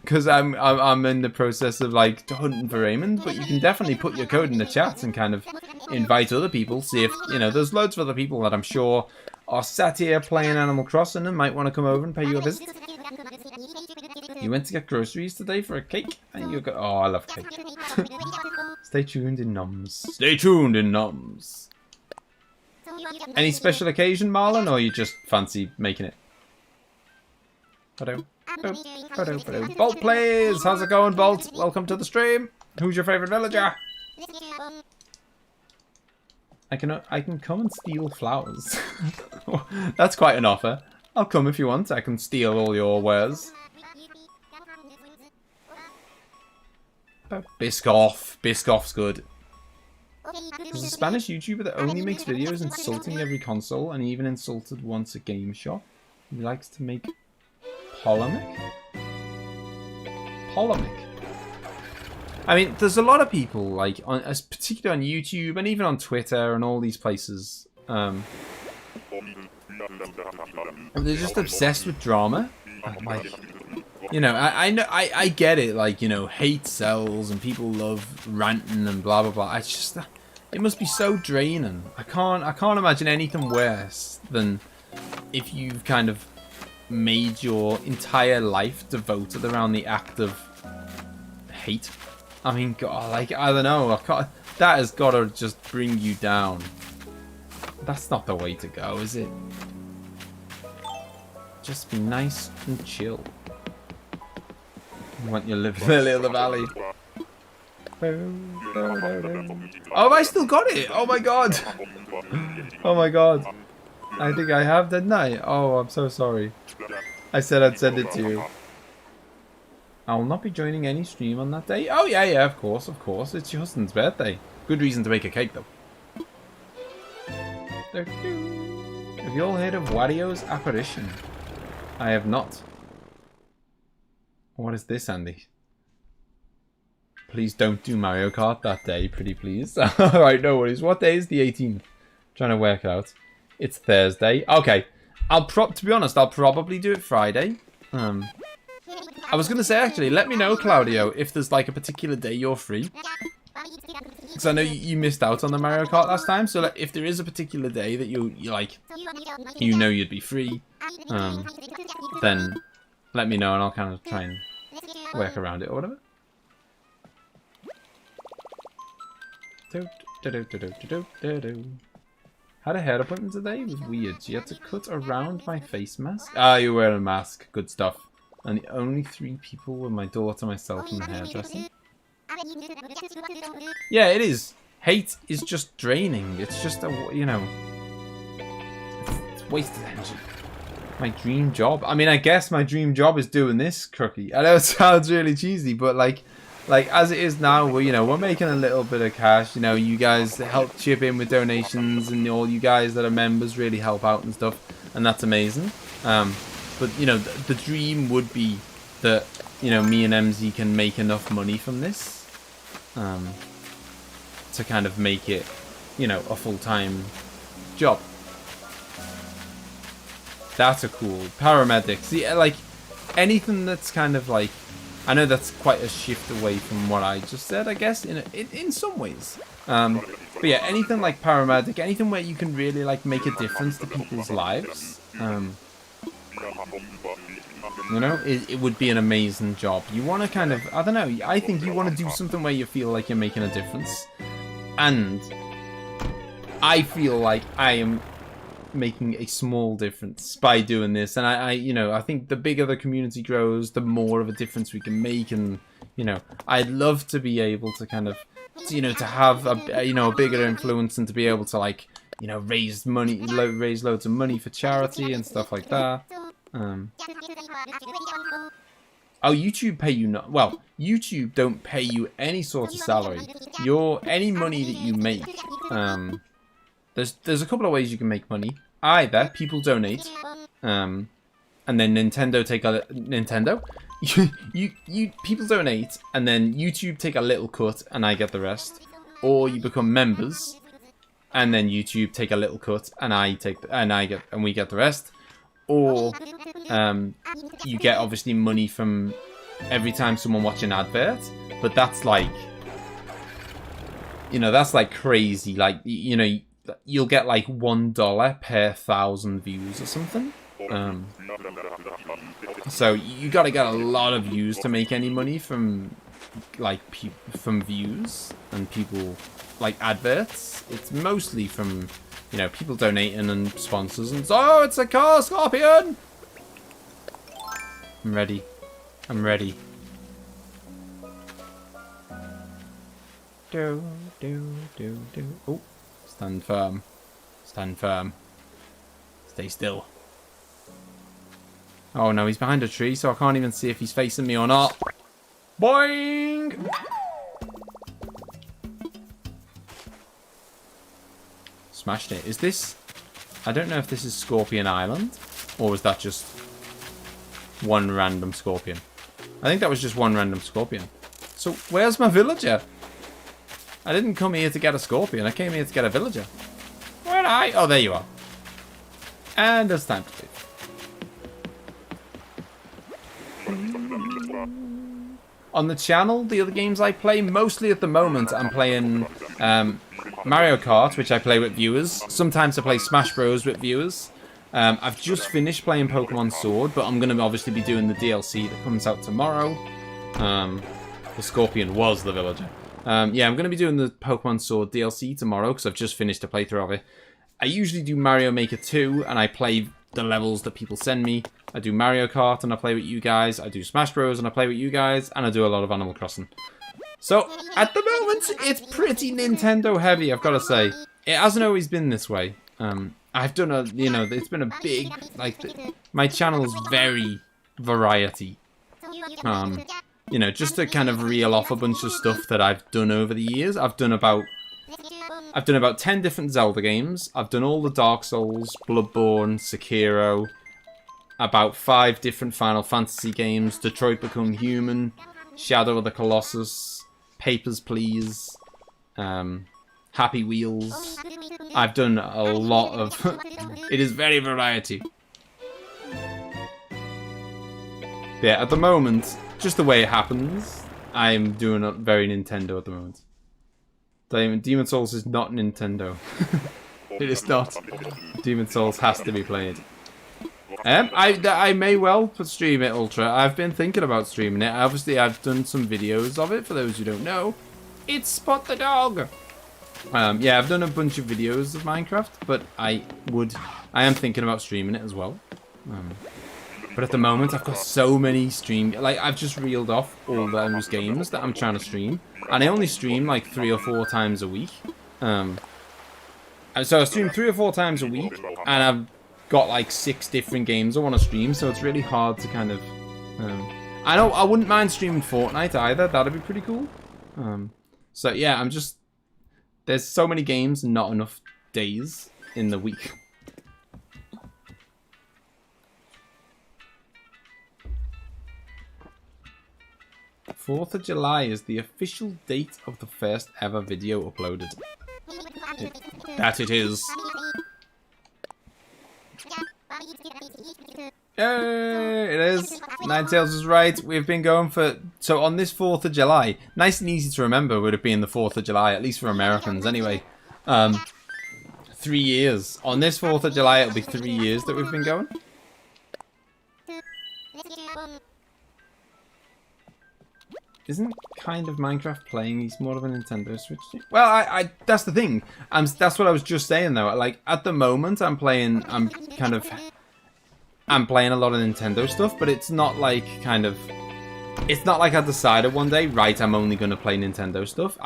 Speaker 1: because I'm in the process of like hunting for Raymond. But you can definitely put your code in the chat and kind of invite other people. See if there's loads of other people that I'm sure are sat here playing Animal Crossing and might want to come over and pay you a visit. You went to get groceries today for a cake, and you got. Oh, I love cake. Stay tuned in noms. Stay tuned in noms. Any special occasion, Marlon, or you just fancy making it? Bolt plays! How's it going, Bolt? Welcome to the stream. Who's your favourite villager? I can come and steal flowers. That's quite an offer. I'll come if you want. I can steal all your wares. Biscoff. Biscoff's good. There's a Spanish YouTuber that only makes videos insulting every console and even insulted once a game shop. He likes to make polemic? Polemic. I mean, there's a lot of people, like, particularly on YouTube and even on Twitter and all these places. They're just obsessed with drama. Like, you know, I get it. Like, you know, hate sells and people love ranting and blah blah blah. It's just, it must be so draining. I can't imagine anything worse than if you've kind of made your entire life devoted around the act of hate. I mean, God, like, I don't know. That has got to just bring you down. That's not the way to go, is it? Just be nice and chill. You want your lily of the valley. Oh, I still got it! Oh my god! Oh my god. I think I have, didn't I? Oh, I'm so sorry. I said I'd send it to you. I will not be joining any stream on that day. Oh, yeah, yeah, of course, of course. It's your husband's birthday. Good reason to make a cake, though. Have you all heard of Wario's apparition? I have not. What is this, Andy? Please don't do Mario Kart that day, pretty please. Alright, no worries. What day is the 18th? Trying to work it out. It's Thursday. Okay. To be honest, I'll probably do it Friday. I was going to say, actually, let me know, Claudio, if there's like a particular day you're free. Because I know you missed out on the Mario Kart last time. So like, if there is a particular day that you like, you know you'd be free, then let me know and I'll kind of try and work around it or whatever. Had a hair appointment today. It was weird. She had to cut around my face mask. Ah, you're wearing a mask. Good stuff. And the only 3 people were my daughter, myself, and the hairdresser. Yeah, it is. Hate is just draining. It's just a, you know, it's wasted energy. My dream job. I mean, I guess my dream job is doing this, Crookie. I know it sounds really cheesy, but like as it is now, we're making a little bit of cash. You know, you guys help chip in with donations, and all you guys that are members really help out and stuff, and that's amazing. But you know, the dream would be that, you know, me and MZ can make enough money from this to kind of make it, you know, a full-time job. That's a cool paramedic. See, like anything that's kind of like, I know that's quite a shift away from what I just said, I guess, in some ways. But yeah, anything like paramedic, anything where you can really like make a difference to people's lives. You know, it would be an amazing job. You want to kind of, I don't know, I think you want to do something where you feel like you're making a difference. And I feel like I am making a small difference by doing this. And I think the bigger the community grows, the more of a difference we can make. And, you know, I'd love to be able to kind of, you know, to have a bigger influence and to be able to, like, you know, raise loads of money for charity and stuff like that. Oh, YouTube pay you not. Well, YouTube don't pay you any sort of salary. Any money that you make. There's a couple of ways you can make money. Either people donate, and then Nintendo take a people donate, and then YouTube take a little cut, and I get the rest. Or you become members, and then YouTube take a little cut, and we get the rest. or you get obviously money from every time someone watches an advert, but that's like, you know, that's like crazy. Like, you know, you'll get like $1 per 1,000 views or something. So you got to get a lot of views to make any money from like from views and people like adverts. It's mostly from, you know, people donating and sponsors and oh, it's a car scorpion. I'm ready. I'm ready. Do. Oh, stand firm. Stand firm. Stay still. Oh no, he's behind a tree, so I can't even see if he's facing me or not. Boing! Smashed it. Is this... I don't know if this is Scorpion Island, or was that just one random scorpion? I think that was just one random scorpion. So, where's my villager? I didn't come here to get a scorpion, I came here to get a villager. Where are I? Oh, there you are. And it's time to leave. On the channel, the other games I play, mostly at the moment, I'm playing Mario Kart, which I play with viewers. Sometimes I play Smash Bros with viewers. I've just finished playing Pokemon Sword, but I'm going to obviously be doing the DLC that comes out tomorrow. The Scorpion was the villager. Yeah, I'm going to be doing the Pokemon Sword DLC tomorrow, because I've just finished a playthrough of it. I usually do Mario Maker 2, and I play the levels that people send me. I do Mario Kart, and I play with you guys. I do Smash Bros, and I play with you guys. And I do a lot of Animal Crossing. So, at the moment, it's pretty Nintendo heavy, I've got to say. It hasn't always been this way. I've done a, you know, it's been a big, like, my channel's very variety. You know, just to kind of reel off a bunch of stuff that I've done over the years. I've done about 10 different Zelda games. I've done all the Dark Souls, Bloodborne, Sekiro. About 5 different Final Fantasy games. Detroit Become Human. Shadow of the Colossus. Papers, Please. Happy Wheels. I've done a lot of... It is very variety. Yeah, at the moment, just the way it happens, I'm doing a very Nintendo at the moment. Demon Souls is not Nintendo. It is not. Demon Souls has to be played. I may well stream it, Ultra. I've been thinking about streaming it. Obviously, I've done some videos of it, for those who don't know. It's Spot the Dog! Yeah, I've done a bunch of videos of Minecraft, but I am thinking about streaming it as well. But at the moment, I've got so many stream... Like, I've just reeled off all those games that I'm trying to stream. And I only stream, like, 3 or 4 times a week. So I stream 3 or 4 times a week, and I've got, like, 6 different games I want to stream, so it's really hard to kind of... I know I wouldn't mind streaming Fortnite either. That'd be pretty cool. So, yeah, I'm just... There's so many games and not enough days in the week. Fourth of July is the official date of the first ever video uploaded. That it is. Yay, it is. Ninetales is right. We've been going for... So on this 4th of July, nice and easy to remember would have been the 4th of July, at least for Americans anyway. 3 years. On this 4th of July, it'll be 3 years that we've been going. Isn't kind of Minecraft playing? He's more of a Nintendo Switch. Well, that's the thing. That's what I was just saying though. Like at the moment, I'm playing a lot of Nintendo stuff, but it's not like it's not like I decided one day, right? I'm only gonna play Nintendo stuff.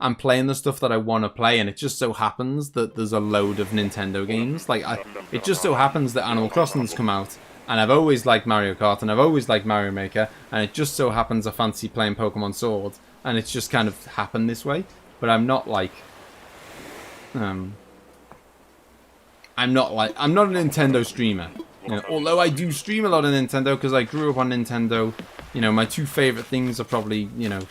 Speaker 1: I'm playing the stuff that I want to play, and it just so happens that there's a load of Nintendo games. Like it just so happens that Animal Crossing's come out. And I've always liked Mario Kart, and I've always liked Mario Maker, and it just so happens I fancy playing Pokemon Sword, and it's just kind of happened this way. But I'm not like, I'm not a Nintendo streamer. You know, although I do stream a lot of Nintendo because I grew up on Nintendo. You know, my 2 favorite things are probably, you know,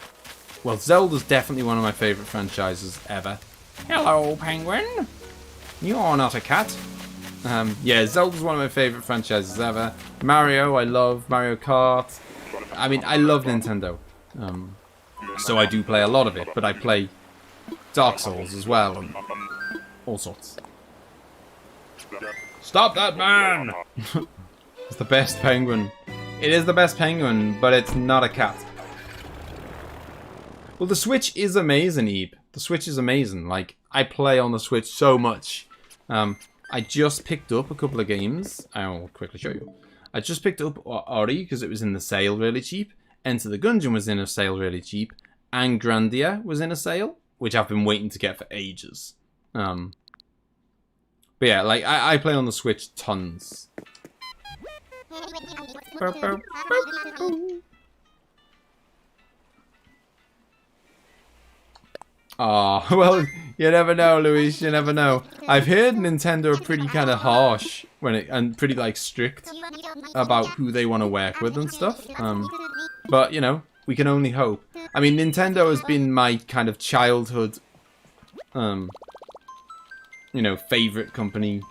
Speaker 1: well, Zelda's definitely one of my favorite franchises ever. Hello, penguin. You're not a cat. Yeah, Zelda's one of my favourite franchises ever. Mario, I love. Mario Kart. I mean, I love Nintendo. So I do play a lot of it, but I play Dark Souls as well, and all sorts. Stop that man! It's the best penguin. It is the best penguin, but it's not a cat. Well, the Switch is amazing, Ebe. The Switch is amazing. Like, I play on the Switch so much. I just picked up a couple of games. I'll quickly show you. I just picked up Ori because it was in the sale really cheap. Enter the Gungeon was in a sale really cheap. And Grandia was in a sale, which I've been waiting to get for ages. But yeah, like, I play on the Switch tons. Oh, well, you never know, Luis, you never know. I've heard Nintendo are pretty kind of harsh and pretty, like, strict about who they want to work with and stuff. But, you know, we can only hope. I mean, Nintendo has been my kind of childhood, you know, favorite company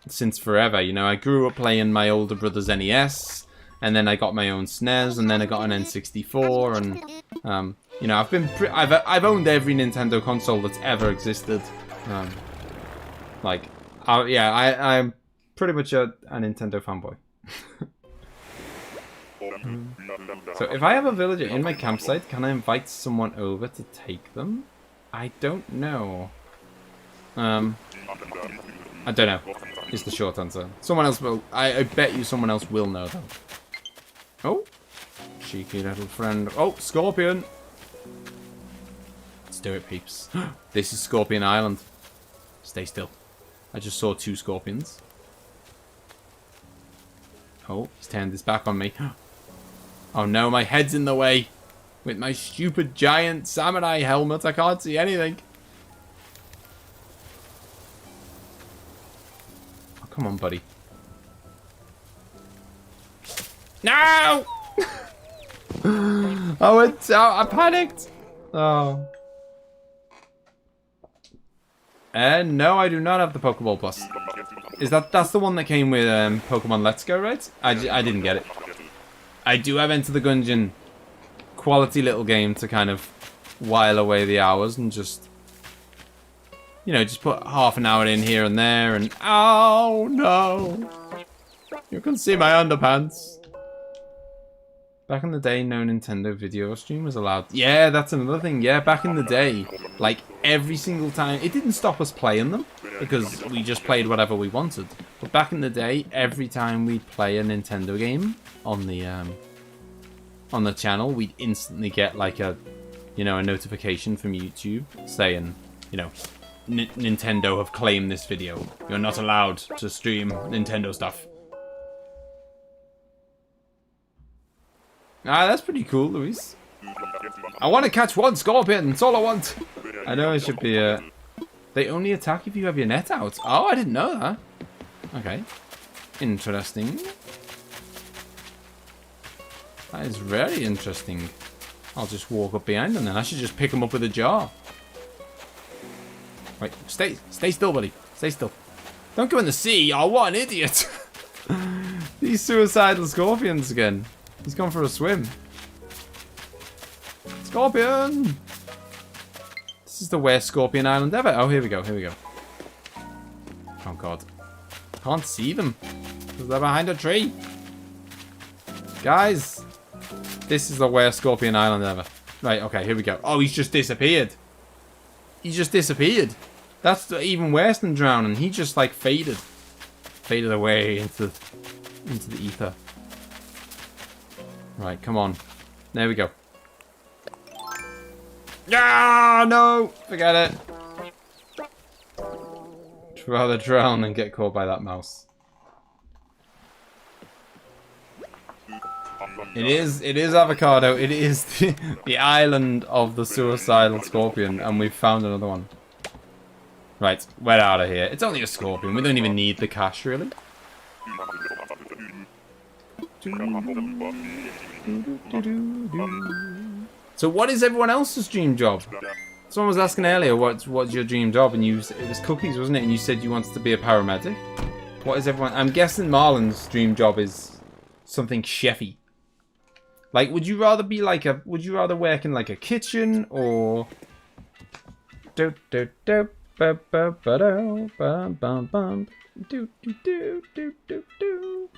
Speaker 1: since forever. You know, I grew up playing my older brother's NES, and then I got my own SNES, and then I got an N64, and, you know, I've owned every Nintendo console that's ever existed. Yeah, I'm pretty much a Nintendo fanboy. So if I have a villager in my campsite, can I invite someone over to take them? I don't know. I don't know. Is the short answer. Someone else will. I bet you someone else will know though. Oh, cheeky little friend. Oh, scorpion. Let's do it, peeps. This is Scorpion Island. Stay still. I just saw 2 scorpions. Oh, he's turned his back on me. Oh no, my head's in the way. With my stupid giant samurai helmet, I can't see anything. Oh, come on, buddy. No! I panicked. Oh. No, I do not have the Pokeball Plus. That's the one that came with Pokemon Let's Go, right? I didn't get it. I do have Enter the Gungeon. Quality little game to kind of while away the hours and just, you know, just put half an hour in here and there and oh no! You can see my underpants. Back in the day, no Nintendo video stream was allowed. Yeah, that's another thing. Yeah, back in the day, like every single time, it didn't stop us playing them because we just played whatever we wanted. But back in the day, every time we'd play a Nintendo game on the channel, we'd instantly get like a, you know, a notification from YouTube saying, you know, Nintendo have claimed this video. You're not allowed to stream Nintendo stuff. Ah, that's pretty cool, Luis. I want to catch 1 scorpion. That's all I want. I know I should be, They only attack if you have your net out. Oh, I didn't know that. Okay. Interesting. That is very interesting. I'll just walk up behind them then. I should just pick them up with a jar. Wait, stay still, buddy. Stay still. Don't go in the sea. Oh, what an idiot. These suicidal scorpions again. He's gone for a swim. Scorpion! This is the worst Scorpion Island ever. Oh, here we go, here we go. Oh, God. Can't see them. Because they're behind a tree. Guys. This is the worst Scorpion Island ever. Right, okay, here we go. Oh, he's just disappeared. He just disappeared. That's even worse than drowning. He just, like, faded. Faded away into the ether. Right, come on. There we go. Ah, no! Forget it. I'd rather drown than get caught by that mouse. It is Avocado. It is the island of the suicidal scorpion, and we've found another one. Right, we're out of here. It's only a scorpion. We don't even need the cash, really. So what is everyone else's dream job? Someone was asking earlier what's your dream job, and it was cookies, wasn't it? And you said you wanted to be a paramedic. What is everyone? I'm guessing Marlin's dream job is something chefy. Like, would you rather be like a? Would you rather work in like a kitchen or? Do do do ba ba ba do bum bum bum do do do do do do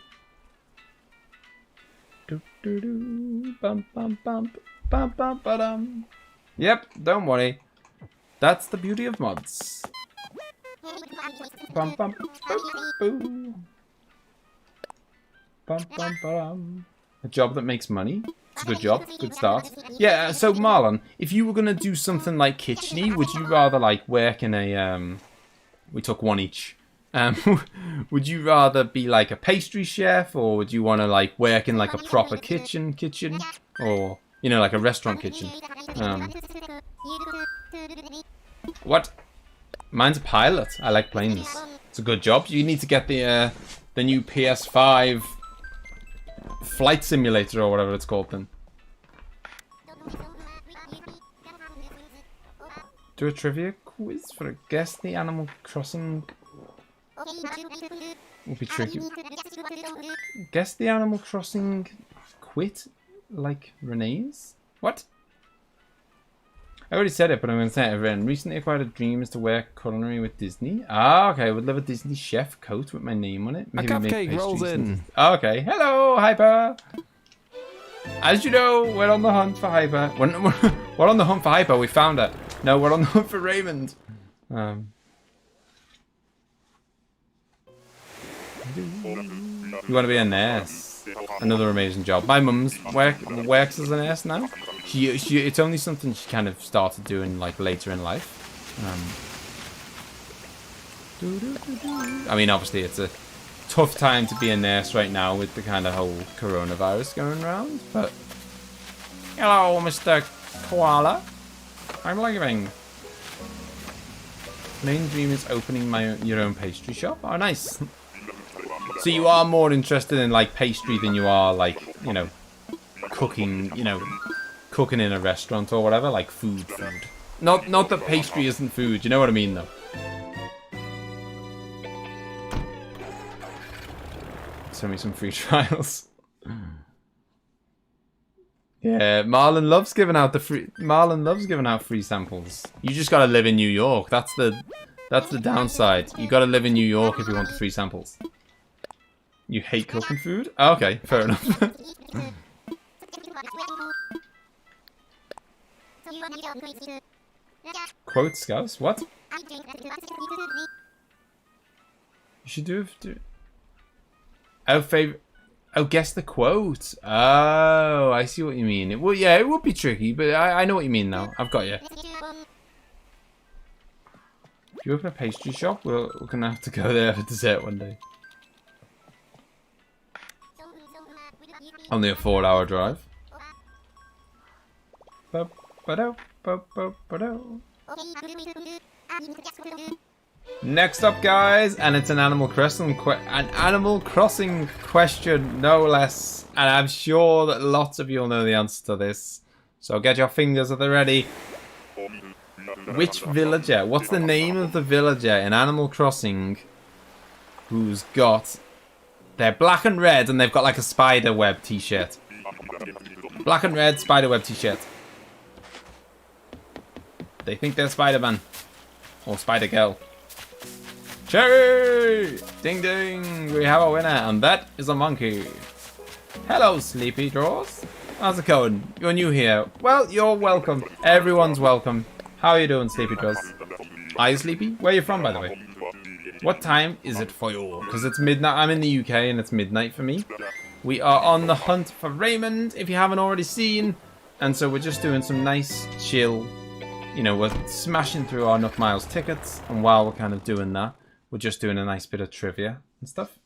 Speaker 1: do do do bum bum bum bum bum ba dum. Yep, don't worry. That's the beauty of mods. Bum bum boo. Bum bum bum. A job that makes money. It's a good job. Good start. Yeah. So Marlon, if you were gonna do something like kitcheny, would you rather like work in a We took one each. Would you rather be like a pastry chef, or would you want to like work in like a proper kitchen, or you know, like a restaurant kitchen? What? Mine's a pilot. I like planes. It's a good job. You need to get the new PS5 flight simulator or whatever it's called then. Do a trivia quiz for a guess the Animal Crossing. Would be tricky. Guess the Animal Crossing quit like Renee's? What? I already said it, but I'm going to say it again. Recently acquired a dream is to work culinary with Disney. Ah, okay. I would love a Disney chef coat with my name on it. Maybe
Speaker 2: a cupcake rolls in.
Speaker 1: Oh, okay. Hello, Hyper. As you know, we're on the hunt for Hyper. We're on the hunt for Hyper. We found her. No, we're on the hunt for Raymond. You want to be a nurse? Another amazing job. My mum's works as a nurse now. It's only something she kind of started doing like later in life. I mean, obviously it's a tough time to be a nurse right now with the kind of whole coronavirus going around. But hello, Mr. Koala. I'm leaving. Main dream is opening your own pastry shop. Oh, nice. So you are more interested in like pastry than you are like, you know, cooking, cooking in a restaurant or whatever, like food. Not that pastry isn't food, you know what I mean though. Send me some free trials. Yeah, Marlon loves giving out free samples. You just gotta live in New York. That's the downside. You gotta live in New York if you want the free samples. You hate cooking food? Oh, okay, fair enough. Quote Scouse? What? You should do it. Oh, guess the quote. Oh, I see what you mean. It would be tricky, but I know what you mean now. I've got you. If you open a pastry shop, we're gonna have to go there for dessert one day. Only a 4-hour drive. Next up, guys, and it's an Animal Crossing question, no less. And I'm sure that lots of you will know the answer to this. So get your fingers at the ready. Which villager? What's the name of the villager in Animal Crossing who's got... They're black and red, and they've got like a spider web t-shirt. Black and red spider web t-shirt. They think they're Spider-Man. Or Spider-Girl. Cherry! Ding ding! We have a winner, and that is a monkey. Hello, Sleepy Draws. How's it going? You're new here. Well, you're welcome. Everyone's welcome. How are you doing, Sleepy Draws? Are you sleepy? Where are you from, by the way? What time is it for you? Because it's midnight. I'm in the UK and it's midnight for me. We are on the hunt for Raymond, if you haven't already seen. And so we're just doing some nice, chill, we're smashing through our Nook Miles tickets. And while we're kind of doing that, we're just doing a nice bit of trivia and stuff.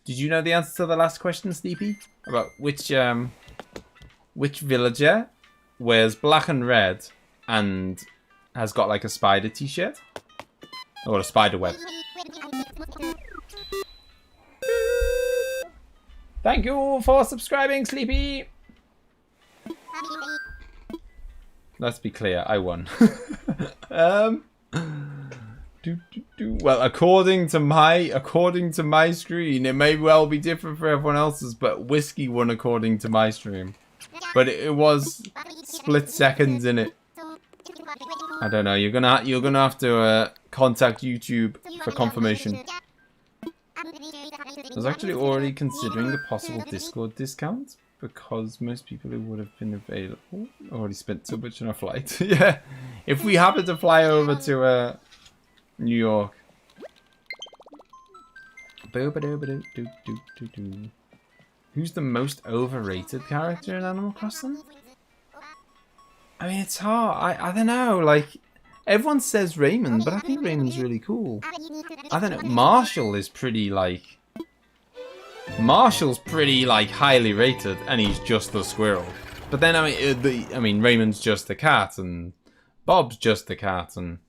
Speaker 1: Did you know the answer to the last question, Sleepy? About which villager wears black and red and has got like a spider t-shirt? Or a spider web. Thank you for subscribing, Sleepy. Let's be clear, I won. Well, according to my screen, it may well be different for everyone else's, but whiskey won according to my stream. But it was split seconds in it. I don't know. You're gonna have to contact YouTube for confirmation. I was actually already considering a possible Discord discount because most people who would have been available already spent so much on a flight. Yeah, if we happen to fly over to New York. Who's the most overrated character in Animal Crossing? I mean, it's hard. I don't know. Like, everyone says Raymond, but I think Raymond's really cool. I don't know. Marshall's pretty, like, highly rated, and he's just the squirrel. But then, I mean, Raymond's just the cat, and Bob's just the cat, and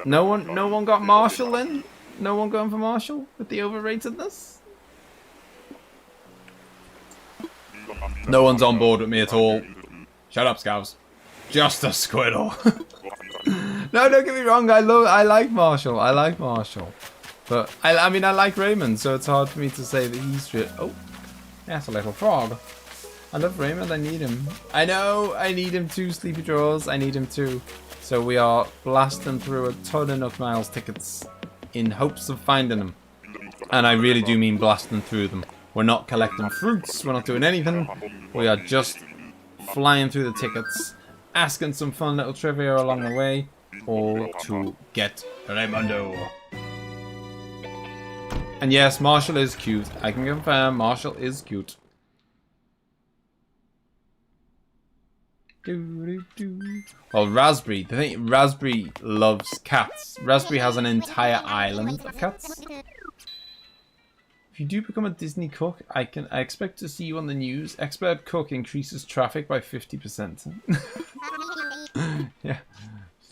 Speaker 1: no one got Marshall then? No one going for Marshall with the overratedness? No one's on board with me at all. Shut up, Scouse. Just a squirrel. No, don't get me wrong. I like Marshall. I like Marshall. But I mean, I like Raymond, so it's hard for me to say that he's real. Oh, that's a little frog. I love Raymond. I need him. I know. I need him too. Sleepy Draws. I need him too. So we are blasting through a ton of Nook Miles tickets in hopes of finding them. And I really do mean blasting through them. We're not collecting fruits. We're not doing anything. We are just flying through the tickets, asking some fun little trivia along the way, all to get Raymondo. And yes, Marshall is cute. I can confirm Marshall is cute. Well, Raspberry. The thing, Raspberry loves cats. Raspberry has an entire island of cats. If you do become a Disney cook, I expect to see you on the news. Expert cook increases traffic by 50%. Yeah.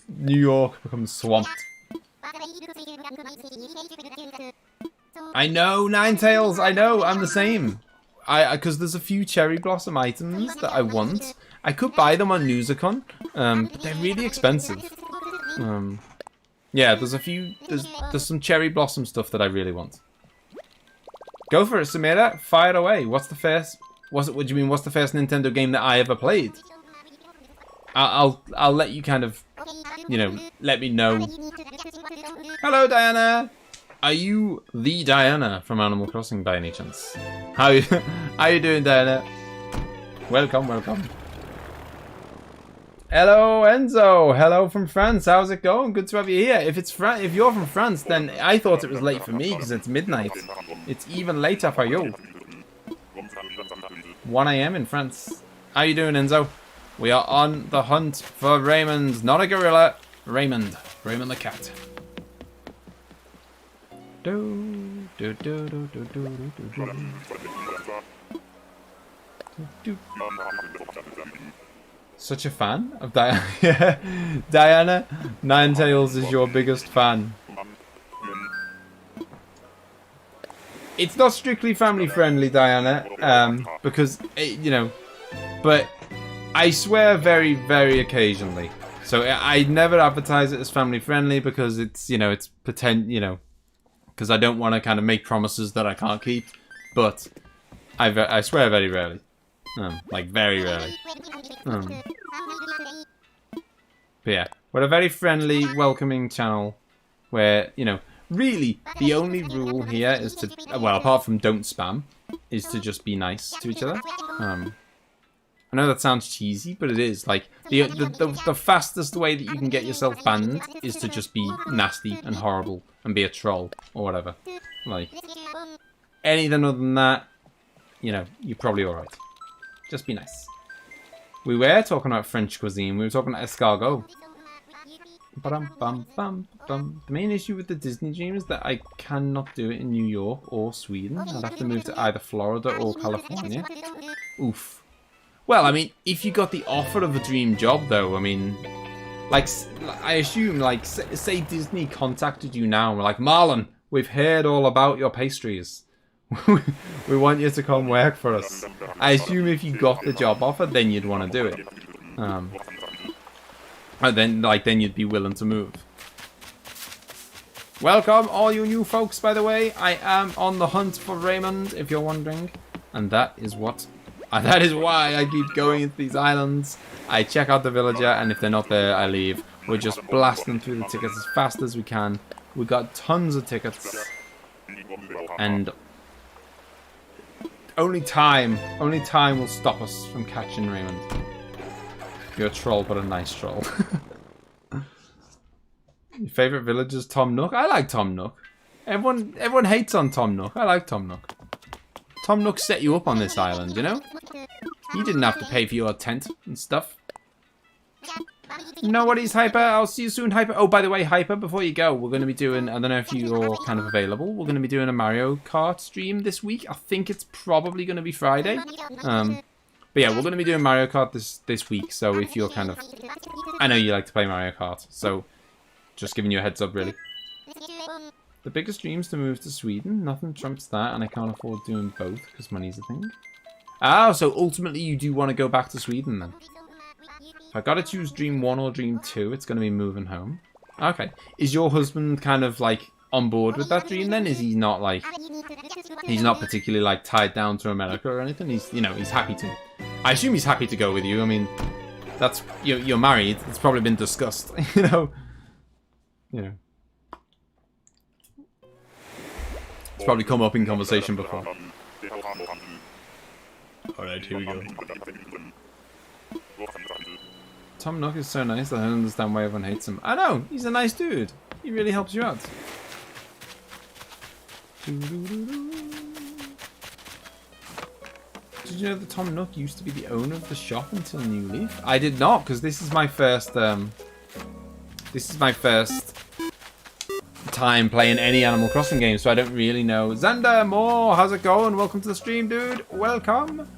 Speaker 1: New York becomes swamped. I know, Ninetales. I know. I'm the same. Because there's a few cherry blossom items that I want. I could buy them on Newsicon, but they're really expensive. Yeah, there's a few. There's some cherry blossom stuff that I really want. Go for it, Samira. Fire away. What's the first? What do you mean? What's the first Nintendo game that I ever played? I'll let you kind of, you know, let me know. Hello, Diana. Are you the Diana from Animal Crossing by any chance? How you doing, Diana? Welcome, welcome. Hello, Enzo. Hello from France. How's it going? Good to have you here. If you're from France, then I thought it was late for me because it's midnight. It's even later for you. 1 AM in France. How you doing, Enzo? We are on the hunt for Raymond, not a gorilla. Raymond. Raymond the cat. Such a fan of Diana. Yeah. Diana, Ninetales is your biggest fan. It's not strictly family friendly, Diana, because, you know, but I swear very, very occasionally. So I never advertise it as family friendly because it's, you know, it's you know, because I don't want to kind of make promises that I can't keep. But I swear very rarely. Like very rarely. But yeah, we're a very friendly, welcoming channel where, you know, really the only rule here is to, well, apart from don't spam, is to just be nice to each other. I know that sounds cheesy, but it is. Like, the fastest way that you can get yourself banned is to just be nasty and horrible and be a troll or whatever. Like, anything other than that, you know, you're probably alright. Just be nice. We were talking about French cuisine. We were talking about escargot. The main issue with the Disney dream is that I cannot do it in New York or Sweden. I'd have to move to either Florida or California. Oof. Well, I mean, if you got the offer of a dream job, though, I mean, like, I assume, like, say Disney contacted you now and were like, Marlon, we've heard all about your pastries. We want you to come work for us. I assume if you got the job offer, then you'd want to do it. And then you'd be willing to move. Welcome, all you new folks, by the way. I am on the hunt for Raymond, if you're wondering. And that is why I keep going into these islands. I check out the villager, and if they're not there, I leave. We're just blasting through the tickets as fast as we can. We got tons of tickets. And only time will stop us from catching Raymond. You're a troll, but a nice troll. Your favourite villager is Tom Nook? I like Tom Nook. Everyone hates on Tom Nook. I like Tom Nook. Tom Nook set you up on this island, you know? You didn't have to pay for your tent and stuff. No worries, Hyper. I'll see you soon, Hyper. Oh, by the way, Hyper, before you go, we're going to be doing, I don't know if you're kind of available, we're going to be doing a Mario Kart stream this week. I think it's probably going to be Friday. But yeah, we're going to be doing Mario Kart this week, so if you're kind of... I know you like to play Mario Kart, so just giving you a heads up, really. The biggest dreams to move to Sweden. Nothing trumps that, and I can't afford doing both because money's a thing. Ah, so ultimately you do want to go back to Sweden then. If I gotta choose dream 1 or dream 2, it's gonna be moving home. Okay. Is your husband kind of like on board with that dream then? Is he not like... He's not particularly like tied down to America or anything? He's, you know, he's happy to... I assume he's happy to go with you. I mean, that's... You're married. It's probably been discussed, you know? You know. It's probably come up in conversation before. Alright, here we go. Tom Nook is so nice that I don't understand why everyone hates him. I know! He's a nice dude. He really helps you out. Did you know that Tom Nook used to be the owner of the shop until New Leaf? I did not, because this is my first... this is my first time playing any Animal Crossing game, so I don't really know. Xander Moore, how's it going? Welcome to the stream, dude. Welcome.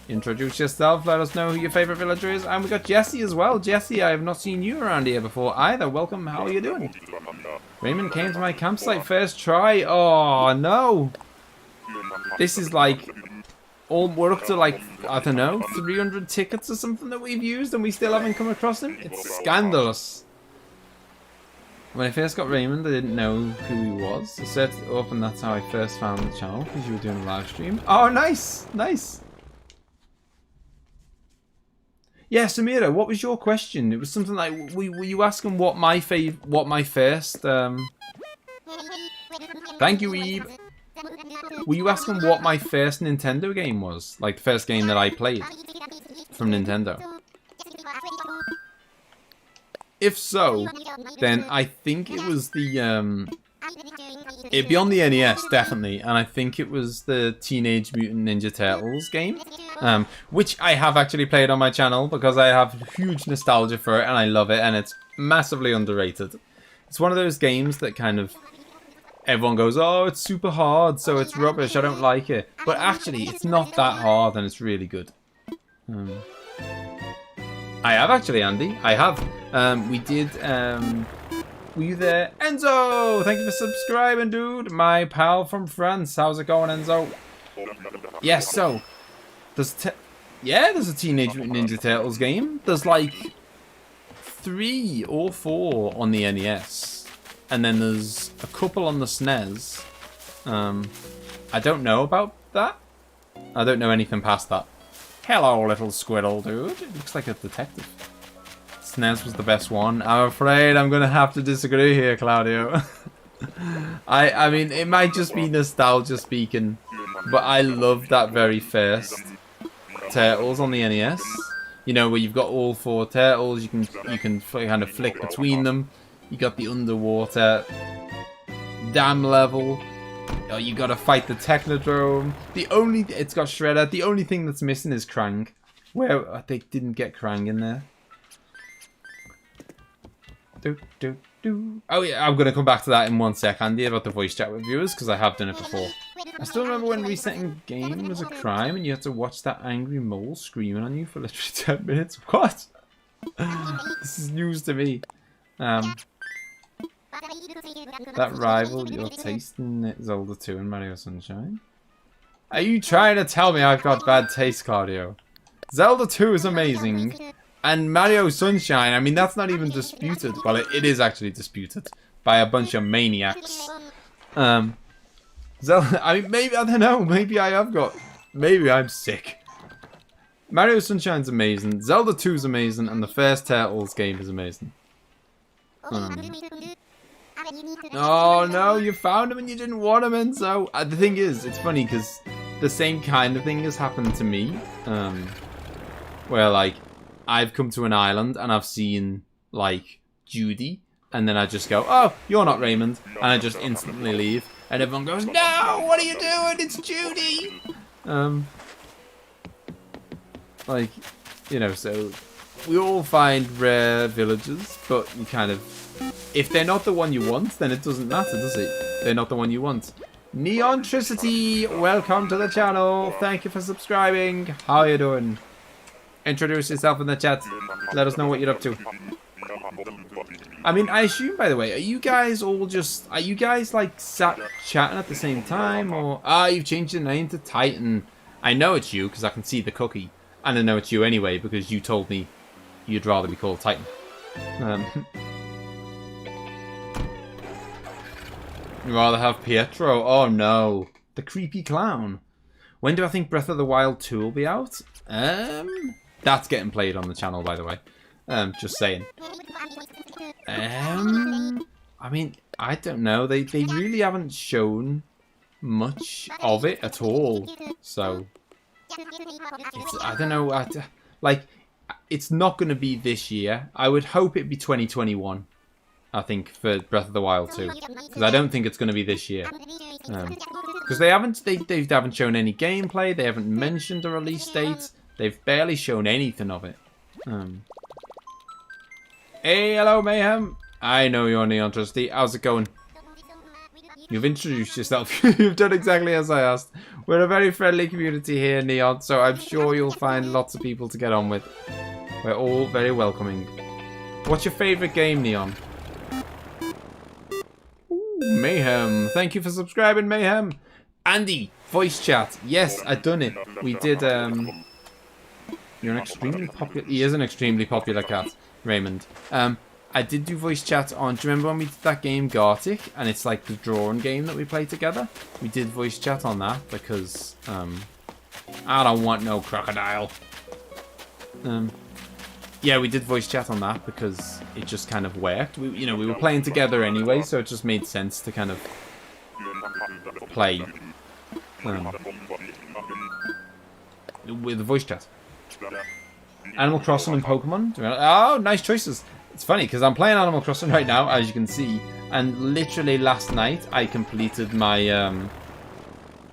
Speaker 1: Introduce yourself, let us know who your favourite villager is. And we got Jesse as well. Jesse, I have not seen you around here before either. Welcome, how are you doing? Raymond came to my campsite first try. Oh, no. This is like... we're up to like, I don't know, 300 tickets or something that we've used and we still haven't come across him. It's scandalous. When I first got Raymond, I didn't know who he was. I set it up and that's how I first found the channel, because you were doing a live stream. Oh, nice! Nice! Yeah, Samira, what was your question? It was something like, were you asking what my first, Thank you, Eve! Were you asking what my first Nintendo game was? Like, the first game that I played from Nintendo? If so, then I think it was the, it'd be on the NES, definitely, and I think it was the Teenage Mutant Ninja Turtles game, which I have actually played on my channel because I have huge nostalgia for it and I love it, and it's massively underrated. It's one of those games that kind of, everyone goes, oh, it's super hard, so it's rubbish, I don't like it. But actually, it's not that hard and it's really good. I have actually, Andy. I have. We did, were you there? Enzo! Thank you for subscribing, dude. My pal from France. How's it going, Enzo? Yes, so, there's a Teenage Mutant Ninja Turtles game. There's like 3 or 4 on the NES. And then there's a couple on the SNES. I don't know about that. I don't know anything past that. Hello, little squirrel, dude. It looks like a detective. SNES was the best one. I'm afraid I'm going to have to disagree here, Claudio. I mean, it might just be nostalgia speaking, but I love that very first Turtles on the NES. You know, where you've got all 4 turtles, you can kind of flick between them. You got the underwater dam level. Oh, you gotta fight the Technodrome. It's got Shredder. The only thing that's missing is Krang. Where they didn't get Krang in there. Oh yeah, I'm gonna come back to that in 1 sec, Andy, about the voice chat with viewers, because I have done it before. I still remember when resetting game was a crime and you had to watch that angry mole screaming on you for literally 10 minutes. What? This is news to me. That rivaled your taste in Zelda 2 and Mario Sunshine? Are you trying to tell me I've got bad taste, Claudio? Zelda 2 is amazing, And Mario Sunshine, I mean, that's not even disputed. Well, it is actually disputed by a bunch of maniacs. Zelda, I mean, maybe, I don't know, maybe maybe I'm sick. Mario Sunshine's amazing, Zelda 2's amazing, and the first Turtles game is amazing. Oh no, you found him and you didn't want him in, so... the thing is, it's funny, because the same kind of thing has happened to me. Where, like, I've come to an island and I've seen, like, Judy, and then I just go, oh, you're not Raymond, and I just instantly leave. And everyone goes, no, what are you doing? It's Judy! Like, you know, so we all find rare villagers, but you kind of... If they're not the one you want, then it doesn't matter, does it? They're not the one you want. Neontricity, welcome to the channel. Thank you for subscribing. How are you doing? Introduce yourself in the chat. Let us know what you're up to. I mean, I assume, by the way, are you guys all just... Are you guys, like, sat chatting at the same time? Or... Ah, you've changed your name to Titan. I know it's you, because I can see the cookie. And I know it's you anyway, because you told me you'd rather be called Titan. You'd rather have Pietro? Oh, no. The creepy clown. When do I think Breath of the Wild 2 will be out? That's getting played on the channel, by the way. Just saying. I mean, I don't know. They really haven't shown much of it at all. So, I don't know. Like, it's not going to be this year. I would hope it'd be 2021. I think for Breath of the Wild 2, because I don't think it's going to be this year. Because they haven't shown any gameplay. They haven't mentioned a release date. They've barely shown anything of it. Hey, hello, Mayhem. I know you're Neontricity. How's it going? You've introduced yourself. You've done exactly as I asked. We're a very friendly community here, Neon, so I'm sure you'll find lots of people to get on with. We're all very welcoming. What's your favourite game, Neon? Ooh, Mayhem. Thank you for subscribing, Mayhem. Andy, voice chat. Yes, I done it. We did, You're an extremely popular... He is an extremely popular cat, Raymond. I did do voice chat on... Do you remember when we did that game, Gartic? And it's like the drawing game that we played together? We did voice chat on that because... I don't want no crocodile. Yeah, we did voice chat on that because it just kind of worked. We were playing together anyway, so it just made sense to kind of play with the voice chat. Animal Crossing and Pokemon. Oh, nice choices. It's funny because I'm playing Animal Crossing right now, as you can see, and literally last night I completed my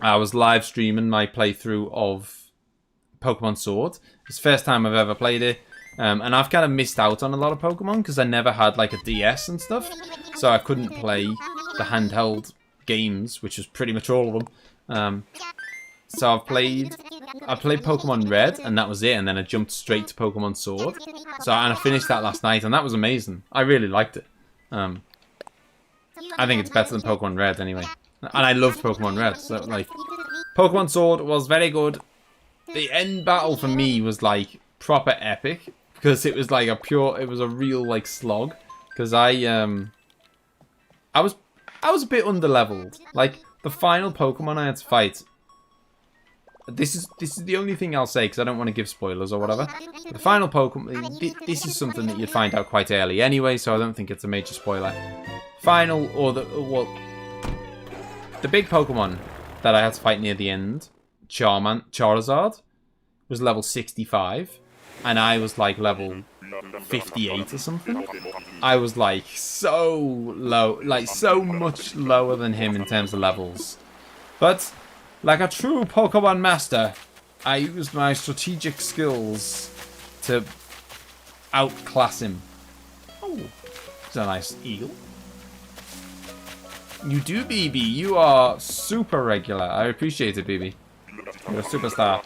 Speaker 1: I was live streaming my playthrough of Pokemon Sword. It's the first time I've ever played it, and I've kind of missed out on a lot of Pokemon because I never had like a DS and stuff, so I couldn't play the handheld games, which was pretty much all of them. So I played Pokemon Red, and that was it, and then I jumped straight to Pokemon Sword. And I finished that last night, and that was amazing. I really liked it. I think it's better than Pokemon Red, anyway. And I loved Pokemon Red, so, like... Pokemon Sword was very good. The end battle for me was, like, proper epic, because it was, like, it was a real, like, slog. Because I was a bit underleveled. Like, the final Pokemon I had to fight... This is the only thing I'll say because I don't want to give spoilers or whatever. The final Pokemon, this is something that you'd find out quite early anyway, so I don't think it's a major spoiler. The big Pokemon that I had to fight near the end, Charizard, was level 65, and I was like level 58 or something. I was like so low, like so much lower than him in terms of levels, but. Like a true Pokemon master, I used my strategic skills to outclass him. Oh, it's a nice eagle. You do, BB. You are super regular. I appreciate it, BB. You're a superstar.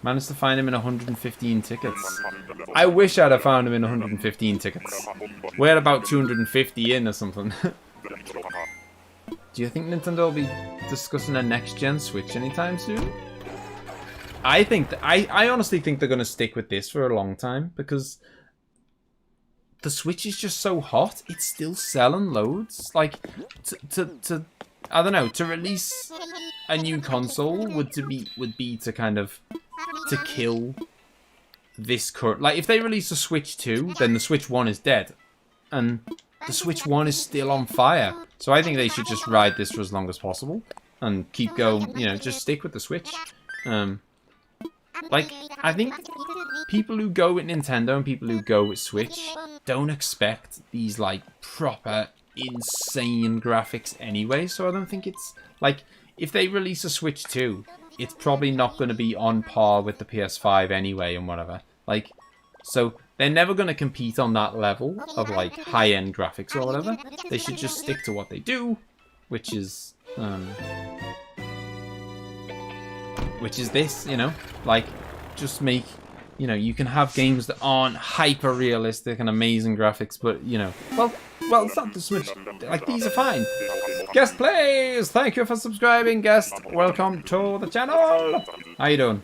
Speaker 1: Managed to find him in 115 tickets. I wish I'd have found him in 115 tickets. We're about 250 in or something. Do you think Nintendo will be discussing a next-gen Switch anytime soon? I honestly think they're going to stick with this for a long time because the Switch is just so hot. It's still selling loads. Like, I don't know, to release a new console would be to kind of to kill this current. Like, if they release a Switch 2, then the Switch 1 is dead, and the Switch 1 is still on fire. So I think they should just ride this for as long as possible and keep going. You know, just stick with the Switch. Like, I think people who go with Nintendo and people who go with Switch don't expect these, like, proper insane graphics anyway, so I don't think it's, like, if they release a Switch 2, it's probably not going to be on par with the PS5 anyway and whatever. Like, so they're never going to compete on that level of, like, high-end graphics or whatever. They should just stick to what they do, which is this, you know? Like, just make, you know, you can have games that aren't hyper-realistic and amazing graphics, but, you know, well, it's not the Switch. Like, these are fine. Guest plays! Thank you for subscribing, guest. Welcome to the channel. How you doing?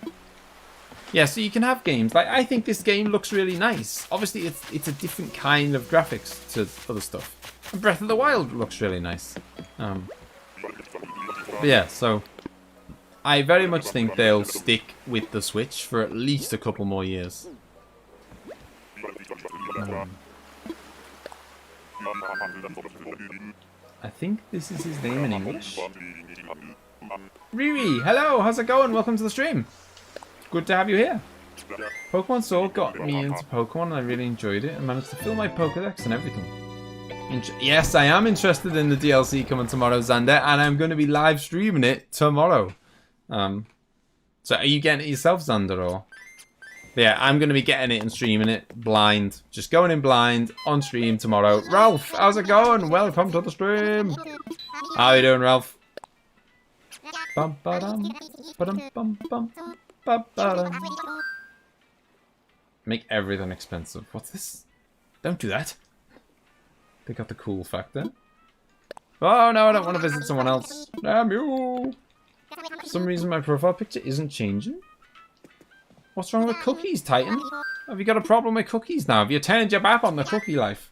Speaker 1: Yeah, so you can have games. Like, I think this game looks really nice. Obviously, it's a different kind of graphics to other stuff. And Breath of the Wild looks really nice. But yeah, so I very much think they'll stick with the Switch for at least a couple more years. I think this is his name in English. Riri, hello, how's it going? Welcome to the stream. Good to have you here. Pokemon Sword got me into Pokemon and I really enjoyed it and managed to fill my Pokedex and everything. Yes, I am interested in the DLC coming tomorrow, Xander, and I'm going to be live streaming it tomorrow. So are you getting it yourself, Xander, or? Yeah, I'm going to be getting it and streaming it blind. Just going in blind on stream tomorrow. Ralph, how's it going? Welcome to the stream. How you doing, Ralph? Bum, ba-dum, ba-dum, bum, bum, ba-ba-dum. Make everything expensive. What's this? Don't do that. They got the cool factor. Oh no, I don't want to visit someone else. Damn you. For some reason my profile picture isn't changing. What's wrong with cookies, Titan? Have you got a problem with cookies now? Have you turned your back on the cookie life?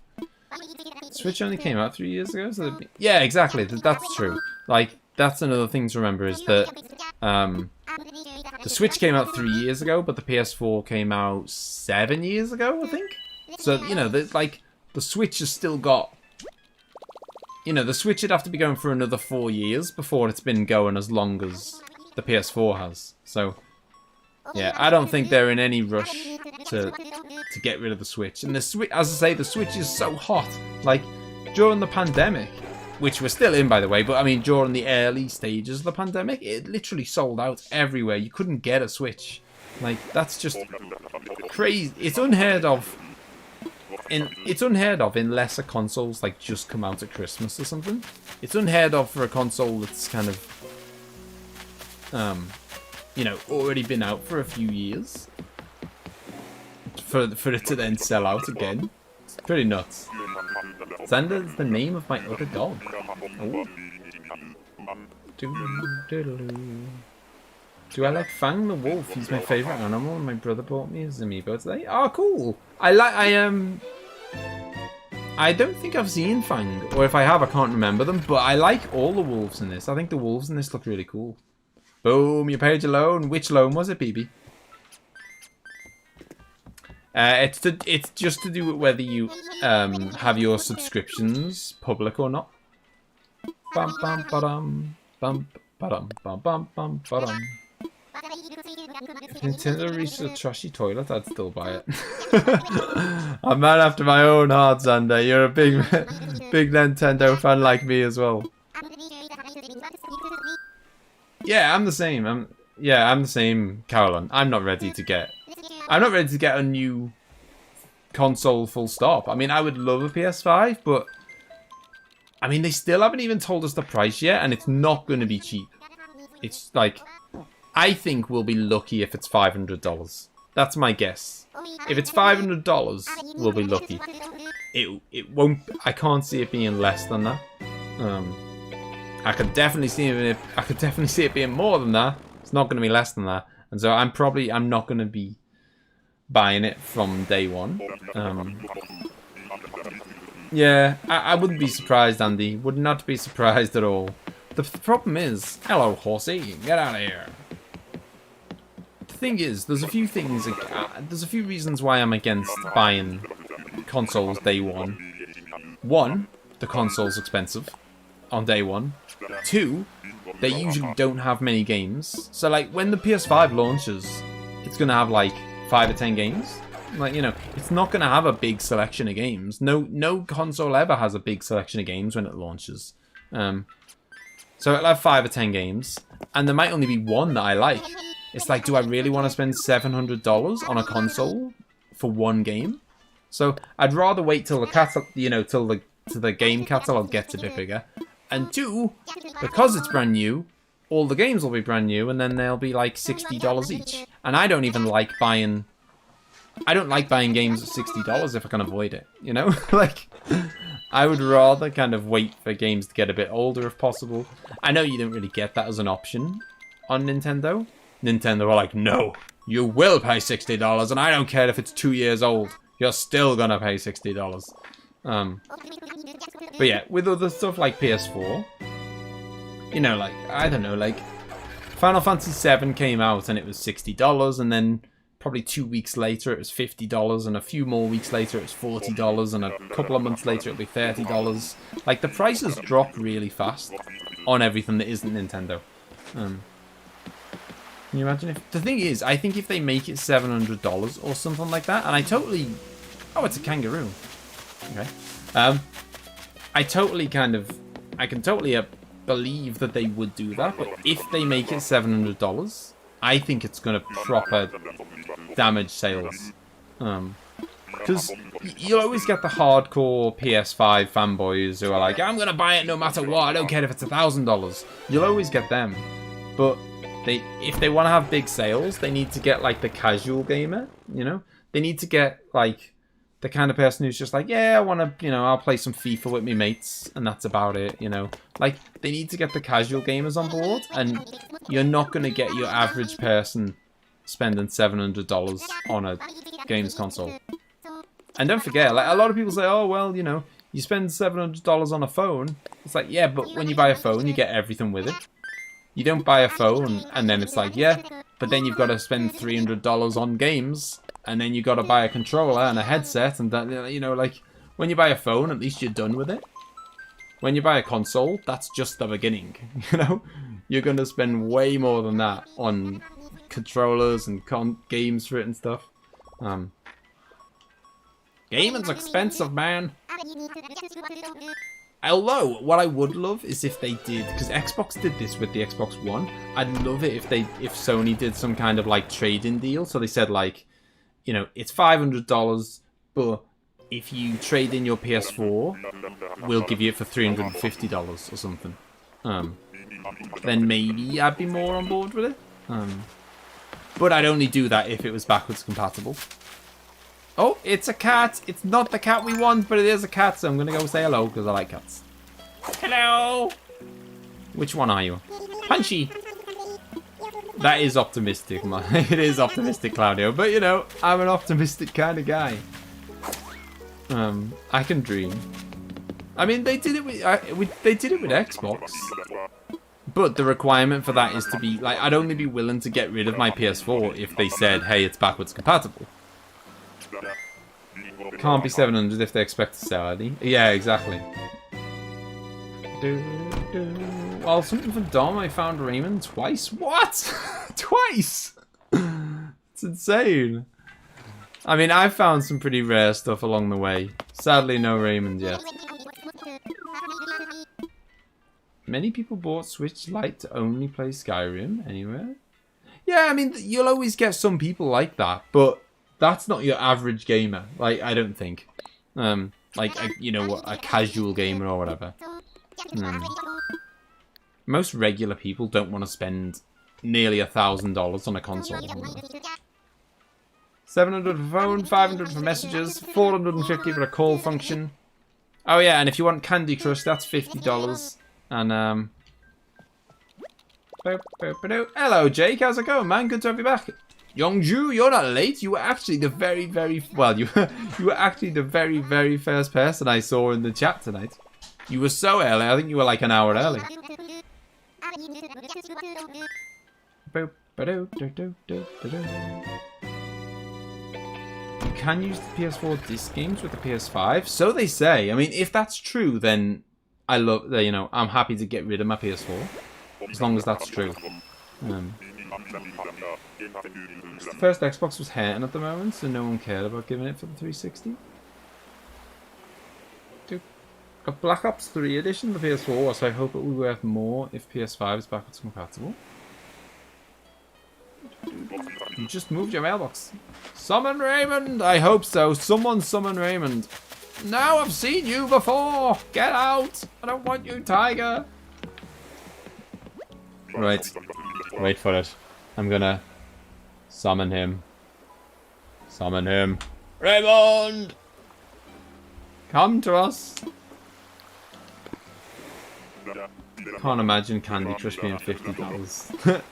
Speaker 1: Switch only came out 3 years ago, so yeah, exactly. That's true. Like, that's another thing to remember is that the Switch came out 3 years ago, but the PS4 came out 7 years ago, I think. So you know, the Switch has still got. You know, the Switch would have to be going for another 4 years before it's been going as long as the PS4 has. So. Yeah, I don't think they're in any rush to get rid of the Switch. And the Switch, as I say, the Switch is so hot. Like, during the pandemic, which we're still in, by the way, but I mean, during the early stages of the pandemic, it literally sold out everywhere. You couldn't get a Switch. Like, that's just crazy. It's unheard of. It's unheard of unless a console's, like, just come out at Christmas or something. It's unheard of for a console that's kind of, you know, already been out for a few years. For it to then sell out again. It's pretty nuts. Xander's the name of my other dog. Oh. Do I like Fang the wolf? He's my favourite animal and my brother bought me his amiibo today. Oh, cool! I don't think I've seen Fang, or if I have, I can't remember them, but I like all the wolves in this. I think the wolves in this look really cool. Boom, you paid your loan. Which loan was it, BB? It's just to do with whether you have your subscriptions public or not. Bum bum ba-dum, bum ba-dum, bum bum bum ba-dum. If Nintendo reached a trashy toilet, I'd still buy it. I'm a man after my own heart, Xander. You're a big Nintendo fan like me as well. Yeah, I'm the same. I'm the same, Caroline. I'm not ready to get a new console full stop. I mean, I would love a PS5, but I mean, they still haven't even told us the price yet, and it's not going to be cheap. It's like, I think we'll be lucky if it's $500. That's my guess. If it's $500, we'll be lucky. It won't. I can't see it being less than that. I could definitely see it. I could definitely see it being more than that. It's not going to be less than that. And so I'm not going to be buying it from day one. Yeah, I wouldn't be surprised, Andy. Would not be surprised at all. The problem is, hello, horsey, get out of here. The thing is, there's a few reasons why I'm against buying consoles day one. One, the console's expensive on day one. Two, they usually don't have many games. So, like, when the PS5 launches, it's gonna have like 5 or 10 games. Like, you know, it's not going to have a big selection of games. No console ever has a big selection of games when it launches. So it'll have 5 or 10 games, and there might only be one that I like. It's like, do I really want to spend $700 on a console for one game? So I'd rather wait till the the game catalog gets a bit bigger. And two, because it's brand new, all the games will be brand new, and then they'll be like $60 each. And I don't like buying games at $60 if I can avoid it, you know? Like, I would rather kind of wait for games to get a bit older if possible. I know you don't really get that as an option on Nintendo. Nintendo are like, no, you will pay $60, and I don't care if it's 2 years old. You're still gonna pay $60. But yeah, with other stuff like PS4, you know, like, I don't know, like, Final Fantasy VII came out and it was $60, and then probably 2 weeks later it was $50, and a few more weeks later it was $40, and a couple of months later it'll be $30. Like, the prices drop really fast on everything that isn't Nintendo. Can you imagine if... The thing is, I think if they make it $700 or something like that, and I totally... Oh, it's a kangaroo. Okay. I can totally believe that they would do that, but if they make it $700, I think it's going to proper damage sales. Because you'll always get the hardcore PS5 fanboys who are like, I'm going to buy it no matter what, I don't care if it's $1,000. You'll always get them. But if they want to have big sales, they need to get like the casual gamer, you know? They need to get like the kind of person who's just like, yeah, I want to, you know, I'll play some FIFA with me mates, and that's about it, you know? Like, they need to get the casual gamers on board, and you're not going to get your average person spending $700 on a games console. And don't forget, like, a lot of people say, oh, well, you know, you spend $700 on a phone. It's like, yeah, but when you buy a phone, you get everything with it. You don't buy a phone, and then it's like, yeah, but then you've got to spend $300 on games, and then you got to buy a controller and a headset, and that, you know, like, when you buy a phone, at least you're done with it. When you buy a console, that's just the beginning, you know? You're going to spend way more than that on controllers and games for it and stuff. Gaming's expensive, man. Although, what I would love is if they did, because Xbox did this with the Xbox One. I'd love it if Sony did some kind of like trade-in deal. So they said like, you know, it's $500, but if you trade in your PS4, we'll give you it for $350 or something. Then maybe I'd be more on board with it. But I'd only do that if it was backwards compatible. Oh, it's a cat. It's not the cat we want, but it is a cat, so I'm going to go say hello because I like cats. Hello! Which one are you? Punchy! That is optimistic, man. It is optimistic, Claudio. But, you know, I'm an optimistic kind of guy. I can dream. I mean, they did it with Xbox. But the requirement for that is to be, like, I'd only be willing to get rid of my PS4 if they said, hey, it's backwards compatible. Can't be 700 if they expect to sell, Eddie. Yeah, exactly. Well, something for Dom, I found Raymond twice. What? Twice? It's insane. I mean, I found some pretty rare stuff along the way. Sadly, no Raymond yet. Many people bought Switch Lite to only play Skyrim anywhere. Yeah, I mean, you'll always get some people like that, but that's not your average gamer. Like, I don't think. You know, a casual gamer or whatever. Most regular people don't want to spend nearly $1,000 on a console. 700 for phone, 500 for messages, 450 for a call function. Oh yeah, and if you want Candy Crush, that's $50. And Hello, Jake. How's it going, man? Good to have you back. Youngju, you're not late. You were actually the very well. You were actually the very first person I saw in the chat tonight. You were so early. I think you were like an hour early. You can use the PS4 disc games with the PS5, so they say. I mean, if that's true, then I love. You know, I'm happy to get rid of my PS4 as long as that's true. The first Xbox was hating at the moment, so no one cared about giving it for the 360. A Black Ops 3 edition for PS4, so I hope it will be worth more if PS5 is backwards compatible. You just moved your mailbox. Summon Raymond! I hope so. Someone summon Raymond. No, I've seen you before! Get out! I don't want you, tiger! Right. Wait for it. I'm gonna summon him. Summon him. Raymond! Come to us! Can't imagine Candy Crush being $50.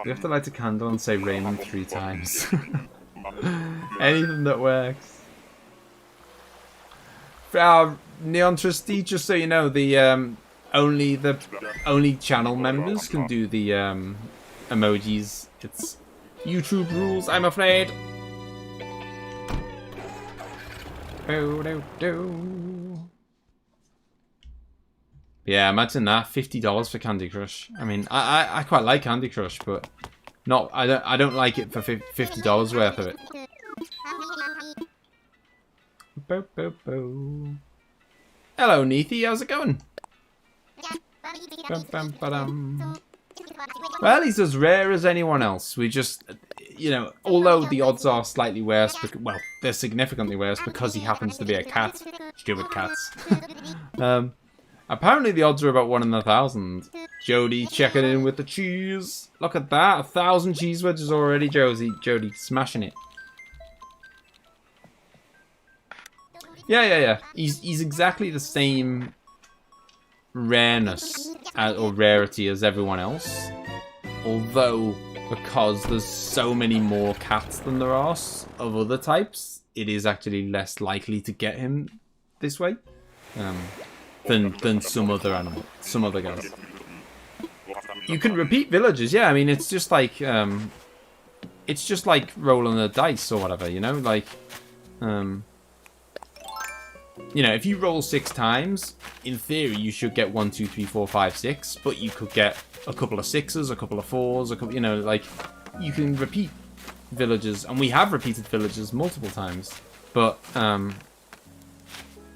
Speaker 1: We have to light a candle and say Raymond 3 times. Anything that works. Neon Trusty, just so you know, the only channel members can do the emojis. It's YouTube rules, I'm afraid. Yeah, imagine that, $50 for Candy Crush. I mean, I quite like Candy Crush, but not. I don't like it for $50 worth of it. Hello, Neethi. How's it going? Well, he's as rare as anyone else. We just, you know, although the odds are slightly worse, well, they're significantly worse because he happens to be a cat. Stupid cats. Apparently the odds are about 1 in 1,000. Jody checking in with the cheese. Look at that, 1,000 cheese wedges already, Jody smashing it. Yeah. He's exactly the same rareness or rarity as everyone else. Although, because there's so many more cats than there are of other types, it is actually less likely to get him this way than some other animal, some other guys. You can repeat villages, yeah. I mean, it's just like rolling the dice or whatever, you know, like. You know, if you roll 6 times, in theory, you should get 1, 2, 3, 4, 5, 6. But you could get a couple of 6s, a couple of 4s, a couple, you know, like you can repeat villages, and we have repeated villages multiple times. But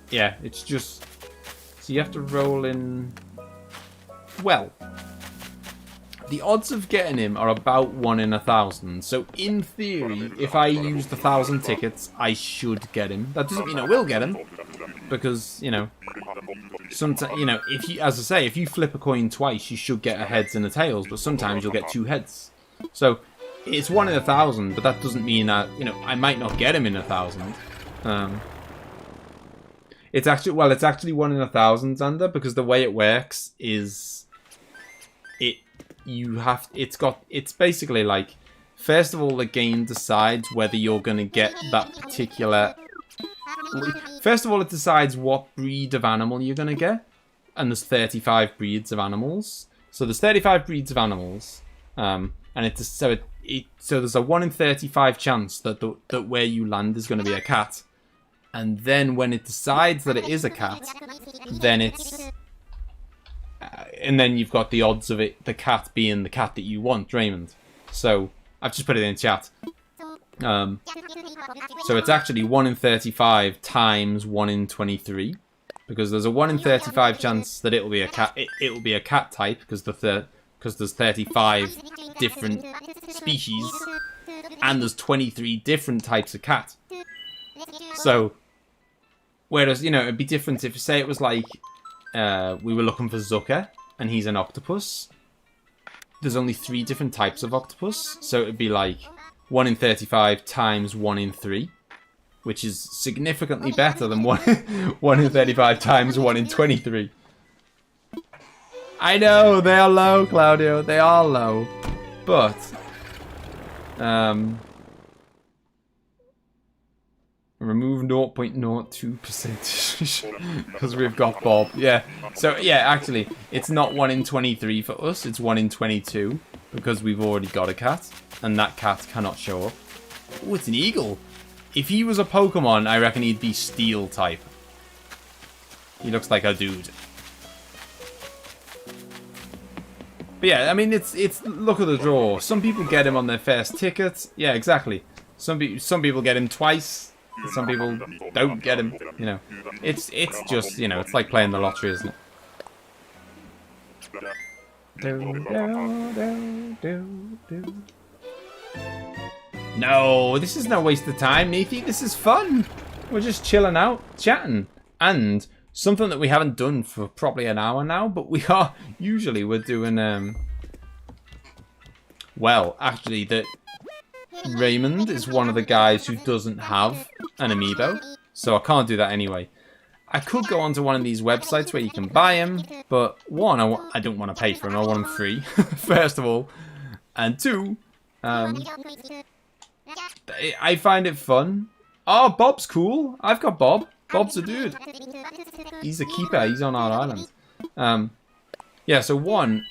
Speaker 1: yeah, it's just so you have to roll in. Well, the odds of getting him are about 1 in 1,000. So in theory, if I use the 1,000 tickets, I should get him. That doesn't mean I will get him. Because, you know, sometimes, you know, if you, as I say, if you flip a coin twice, you should get a heads and a tails, but sometimes you'll get 2 heads. So it's 1 in 1,000, but that doesn't mean that, you know, I might not get him in 1,000. It's actually 1 in 1,000, Xander, because the way it works is it's basically like, first of all, the game decides whether you're going to get that particular. First of all, it decides what breed of animal you're going to get. And there's 35 breeds of animals. So there's 35 breeds of animals. And so there's a 1 in 35 chance that that where you land is going to be a cat. And then when it decides that it is a cat, then it's. And then you've got the odds of the cat being the cat that you want, Raymond. So I've just put it in chat. So it's actually 1 in 35 times 1 in 23, because there's a 1 in 35 chance that it'll be a cat. It'll be a cat type because there's 35 different species, and there's 23 different types of cat. So, whereas, you know, it'd be different if, say, it was like we were looking for Zucker and he's an octopus. There's only 3 different types of octopus, so it'd be like 1 in 35 times 1 in 3. which is significantly better than 1 in 35 times 1 in 23. I know, they are low, Claudio. They are low. But, remove 0.02% because we've got Bob. Yeah. So, yeah, actually, it's not 1 in 23 for us. It's 1 in 22 because we've already got a cat. And that cat cannot show up. Oh, it's an eagle. If he was a Pokemon, I reckon he'd be Steel type. He looks like a dude. But yeah, I mean, it's look at the draw. Some people get him on their first ticket. Yeah, exactly. Some people get him twice. Some people don't get him. You know, it's just, you know, it's like playing the lottery, isn't it? No, this is no waste of time, Nathy. This is fun. We're just chilling out, chatting, and something that we haven't done for probably an hour now, but we are usually we're doing well, actually, that Raymond is one of the guys who doesn't have an amiibo, so I can't do that anyway. I could go onto one of these websites where you can buy him, but one, I don't want to pay for him. I want him free, first of all, and two, I find it fun. Oh, Bob's cool. I've got Bob. Bob's a dude. He's a keeper. He's on our island. Yeah, so one,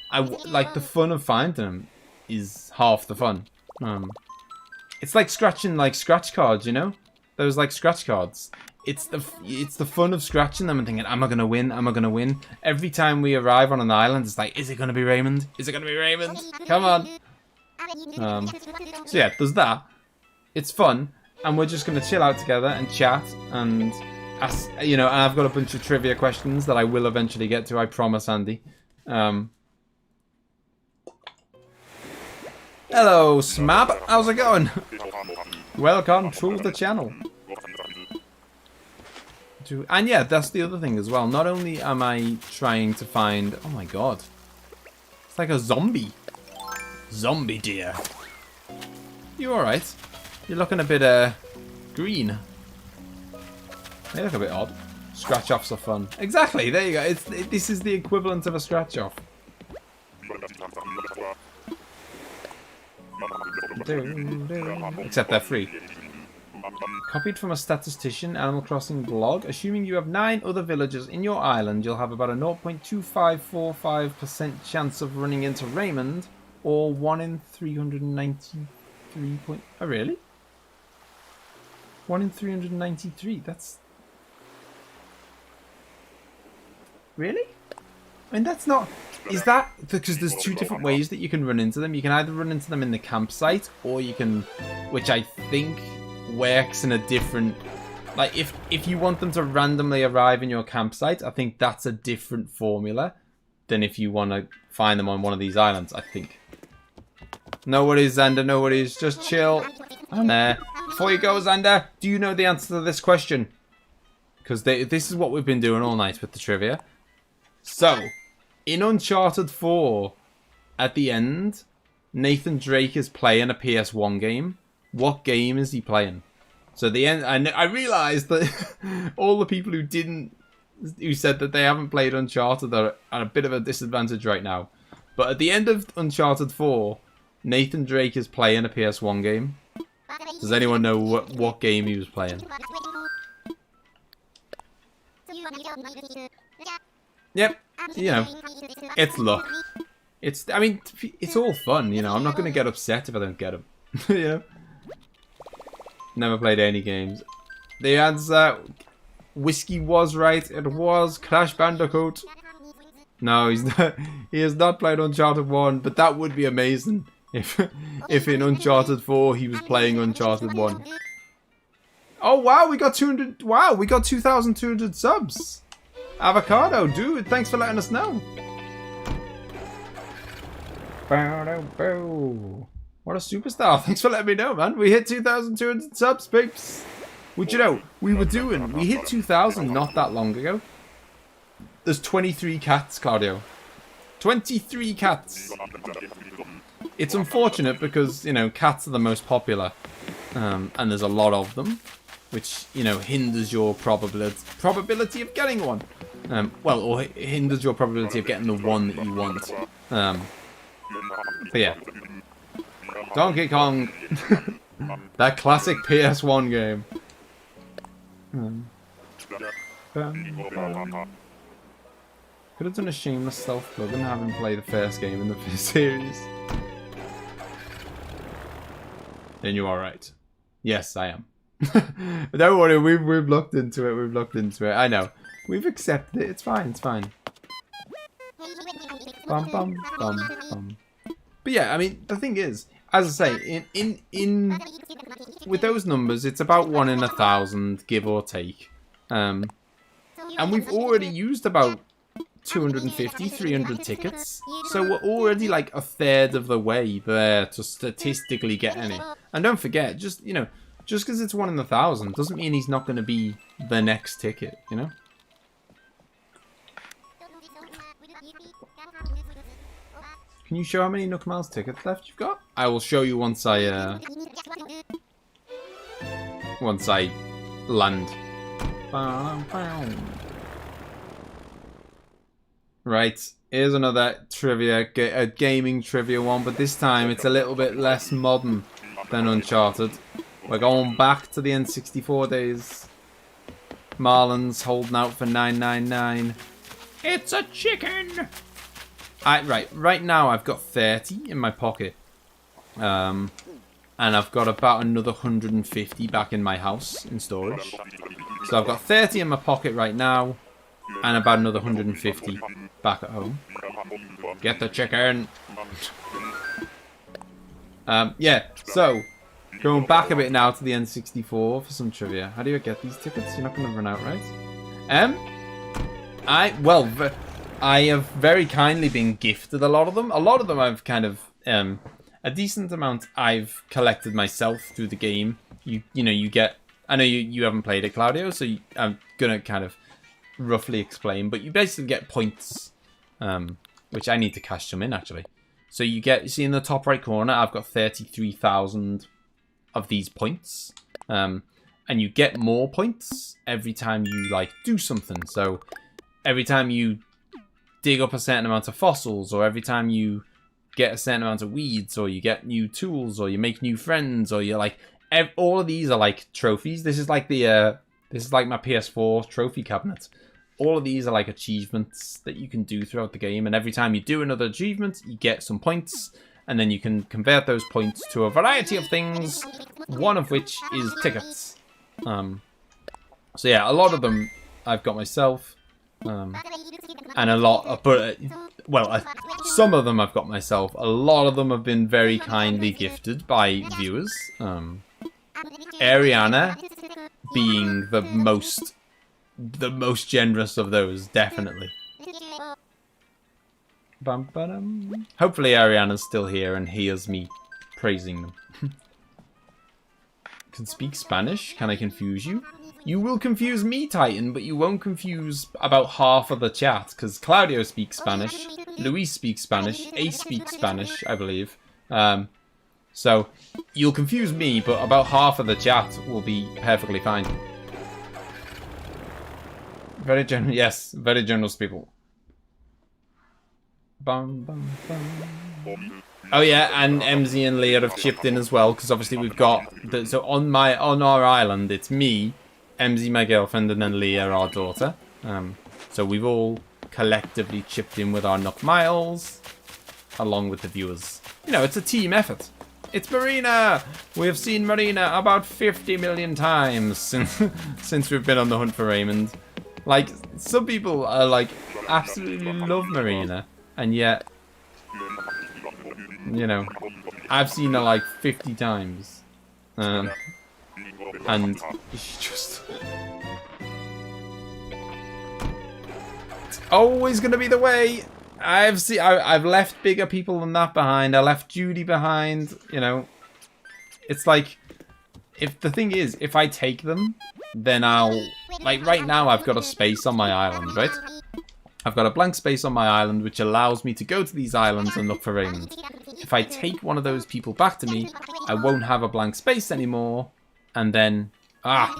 Speaker 1: like the fun of finding him is half the fun. It's like scratching like scratch cards, you know? Those like scratch cards. It's the fun of scratching them and thinking, am I gonna win? Am I gonna win? Every time we arrive on an island, it's like, is it gonna be Raymond? Is it gonna be Raymond? Come on. So yeah, there's that. It's fun, and we're just gonna chill out together and chat and ask, you know. And I've got a bunch of trivia questions that I will eventually get to. I promise, Andy. Hello, Smab. How's it going? Welcome to the channel. And yeah, that's the other thing as well. Not only am I trying to find... Oh my god. It's like a zombie. Zombie deer. You alright? You're looking a bit green. They look a bit odd. Scratch offs are fun. Exactly, there you go. This is the equivalent of a scratch off. Except they're free. Copied from a statistician, Animal Crossing blog. Assuming you have 9 other villagers in your island, you'll have about a 0.2545% chance of running into Raymond, or 1 in 393 point... Oh, really? 1 in 393, that's... Really? I mean, that's not... Is that... Because there's 2 different ways that you can run into them. You can either run into them in the campsite, or you can... Which I think works in a different... Like, if you want them to randomly arrive in your campsite, I think that's a different formula than if you want to find them on one of these islands, I think. No worries, Xander, no worries. Just chill. And before you go, Xander, do you know the answer to this question? Because this is what we've been doing all night with the trivia. So, in Uncharted 4, at the end, Nathan Drake is playing a PS1 game. What game is he playing? So at the end, I realised that all the people who said that they haven't played Uncharted are at a bit of a disadvantage right now. But at the end of Uncharted 4, Nathan Drake is playing a PS1 game. Does anyone know what game he was playing? Yep, you know, it's luck. I mean, it's all fun, you know. I'm not going to get upset if I don't get them. You know? Never played any games. The answer, Whiskey was right. It was Crash Bandicoot. No, he's not. He has not played Uncharted 1, but that would be amazing if in Uncharted 4 he was playing Uncharted 1. Oh wow, we got 200. Wow, we got 2,200 subs. Avocado, dude, thanks for letting us know. What a superstar. Thanks for letting me know, man. We hit 2,200 subs, peeps. Which, you know, we hit 2,000 not that long ago. There's 23 cats, Claudio. 23 cats. It's unfortunate because, you know, cats are the most popular. And there's a lot of them. which, you know, hinders your probability of getting one. Well, or hinders your probability of getting the one that you want. But yeah. Donkey Kong. That classic PS1 game. Could have done a shameless self-plug and have him play the first game in the series. Then you are right. Yes, I am. Don't worry, we've looked into it. We've looked into it. I know. We've accepted it. It's fine. It's fine. Bum bum bum bum. But yeah, I mean, the thing is, as I say, in with those numbers, it's about 1 in 1,000, give or take. And we've already used about 250, 300 tickets, so we're already like a third of the way there to statistically get any. And don't forget, just, you know, just because it's 1 in 1,000 doesn't mean he's not going to be the next ticket, you know? Can you show how many Nook Miles tickets left you've got? I will show you once I land. Right, here's another trivia, a gaming trivia one, but this time it's a little bit less modern than Uncharted. We're going back to the N64 days. Marlin's holding out for 999. It's a chicken! Right now I've got 30 in my pocket. And I've got about another 150 back in my house in storage. So I've got 30 in my pocket right now, and about another 150 back at home. Get the chicken! Yeah, so, going back a bit now to the N64 for some trivia. How do you get these tickets? You're not going to run out, right? I have very kindly been gifted a lot of them. A lot of them I've kind of, a decent amount I've collected myself through the game. You know, you get, I know you haven't played it, Claudio, so I'm going to kind of roughly explain, but you basically get points, which I need to cash them in, actually. So you see in the top right corner, I've got 33,000 of these points, and you get more points every time you, like, do something. So every time you dig up a certain amount of fossils, or every time you get a certain amount of weeds, or you get new tools, or you make new friends, or you're like, all of these are like trophies. This is like my PS4 trophy cabinet. All of these are like achievements that you can do throughout the game, and every time you do another achievement, you get some points, and then you can convert those points to a variety of things, one of which is tickets. So yeah, a lot of them I've got myself. And a lot, some of them I've got myself. A lot of them have been very kindly gifted by viewers. Ariana being the most generous of those, definitely. Hopefully Ariana's still here and hears me praising them. Can speak Spanish? Can I confuse you? You will confuse me, Titan, but you won't confuse about half of the chat, because Claudio speaks Spanish, Luis speaks Spanish, Ace speaks Spanish, I believe. So, you'll confuse me, but about half of the chat will be perfectly fine. Very generous, yes, very generous people. Bum, bum, bum. Oh yeah, and emzee and Leah have chipped in as well, because obviously we've got, so on our island, it's me, emzee, my girlfriend, and then Leah, our daughter. So we've all collectively chipped in with our Nook Miles, along with the viewers. You know, it's a team effort. It's Marina! We have seen Marina about 50 million times since we've been on the hunt for Raymond. Like, some people are like, absolutely love Marina, and yet, you know, I've seen her like 50 times. And it's just... It's always gonna be the way. I've left bigger people than that behind. I left Judy behind, you know. It's like, if the thing is, if I take them, then I'll, like right now I've got a space on my island, right? I've got a blank space on my island which allows me to go to these islands and look for Raymond. If I take one of those people back to me, I won't have a blank space anymore, and then Ah!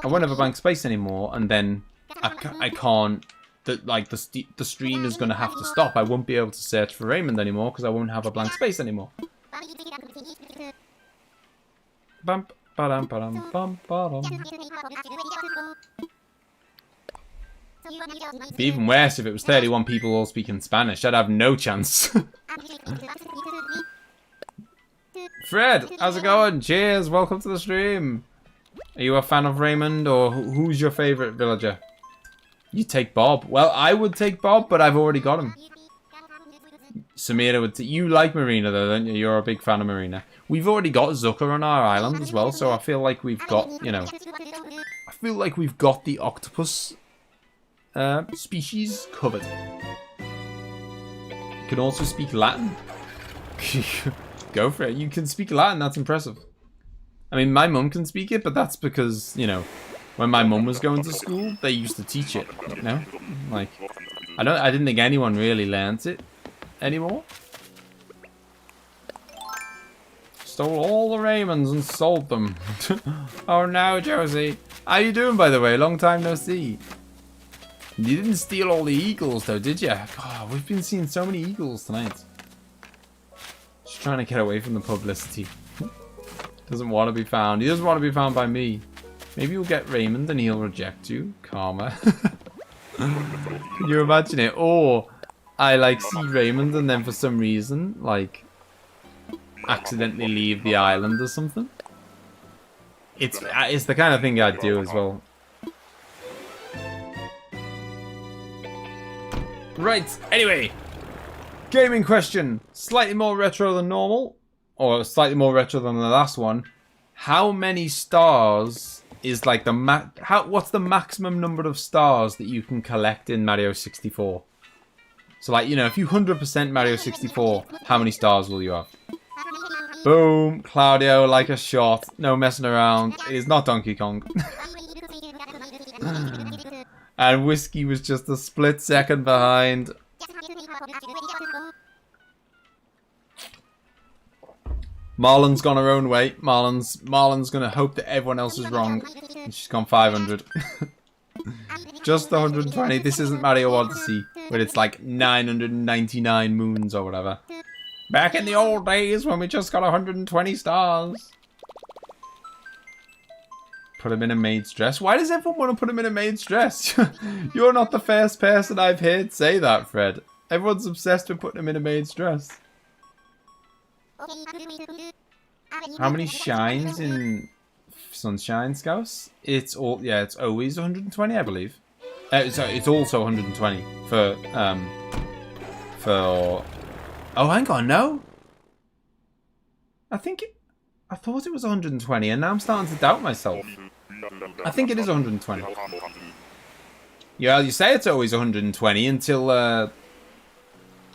Speaker 1: I won't have a blank space anymore, and then I can't... the stream is going to have to stop. I won't be able to search for Raymond anymore because I won't have a blank space anymore. Bump, ba-dum, ba-dum, bum, ba-dum. It'd be even worse if it was 31 people all speaking Spanish. I'd have no chance. Fred, how's it going? Cheers, welcome to the stream. Are you a fan of Raymond, or who's your favourite villager? You take Bob. Well, I would take Bob, but I've already got him. Samira would... You like Marina, though, don't you? You're a big fan of Marina. We've already got Zucker on our island as well, so I feel like we've got, you know... I feel like we've got the octopus species covered. You can also speak Latin. Go for it. You can speak Latin, that's impressive. I mean, my mum can speak it, but that's because, you know... When my mum was going to school, they used to teach it, you know? Like, I didn't think anyone really learnt it anymore. Stole all the Raymonds and sold them. Oh no, Josie. How you doing, by the way? Long time no see. You didn't steal all the eagles, though, did you? God, we've been seeing so many eagles tonight. Just trying to get away from the publicity. Doesn't want to be found. He doesn't want to be found by me. Maybe you'll get Raymond and he'll reject you. Karma. Can you imagine it? Or I like see Raymond and then for some reason like accidentally leave the island or something. It's the kind of thing I'd do as well. Right, anyway. Gaming question. Slightly more retro than normal. Or slightly more retro than the last one. How many stars is like the what's the maximum number of stars that you can collect in Mario 64? So like, you know, if you 100% Mario 64, how many stars will you have? Boom, Claudio like a shot. No messing around. It is not Donkey Kong. And Whiskey was just a split second behind. Marlin's gone her own way. Marlin's gonna hope that everyone else is wrong. And she's gone 500. Just 120. This isn't Mario Odyssey, where it's like 999 moons or whatever. Back in the old days when we just got 120 stars. Put him in a maid's dress. Why does everyone want to put him in a maid's dress? You're not the first person I've heard say that, Fred. Everyone's obsessed with putting him in a maid's dress. How many shines in Sunshine, Scouse? It's always 120, I believe. So it's also 120 for oh, hang on, no. I thought it was 120, and now I'm starting to doubt myself. I think it is 120. Yeah, you say it's always 120 until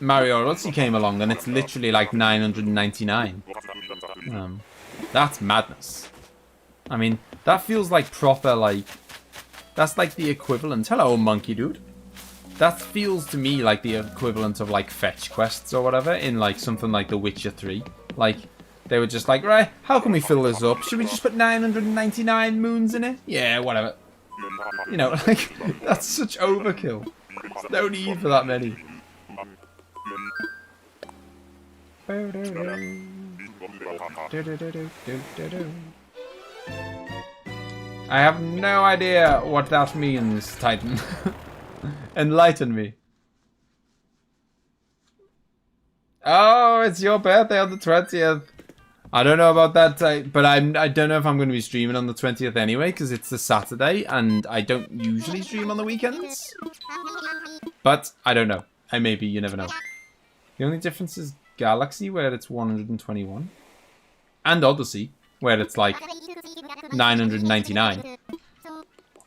Speaker 1: Mario Odyssey came along, and it's literally like 999. That's madness. I mean, that feels like proper, like... That's like the equivalent... Hello, monkey dude. That feels to me like the equivalent of like fetch quests or whatever in like something like The Witcher 3. Like, they were just like, right, how can we fill this up? Should we just put 999 moons in it? Yeah, whatever. You know, like, that's such overkill. There's no need for that many. I have no idea what that means, Titan. Enlighten me. Oh, it's your birthday on the 20th. I don't know about that, but I don't know if I'm going to be streaming on the 20th anyway, because it's a Saturday, and I don't usually stream on the weekends. But I don't know. I may be, you never know. The only difference is Galaxy, where it's 121. And Odyssey, where it's like 999.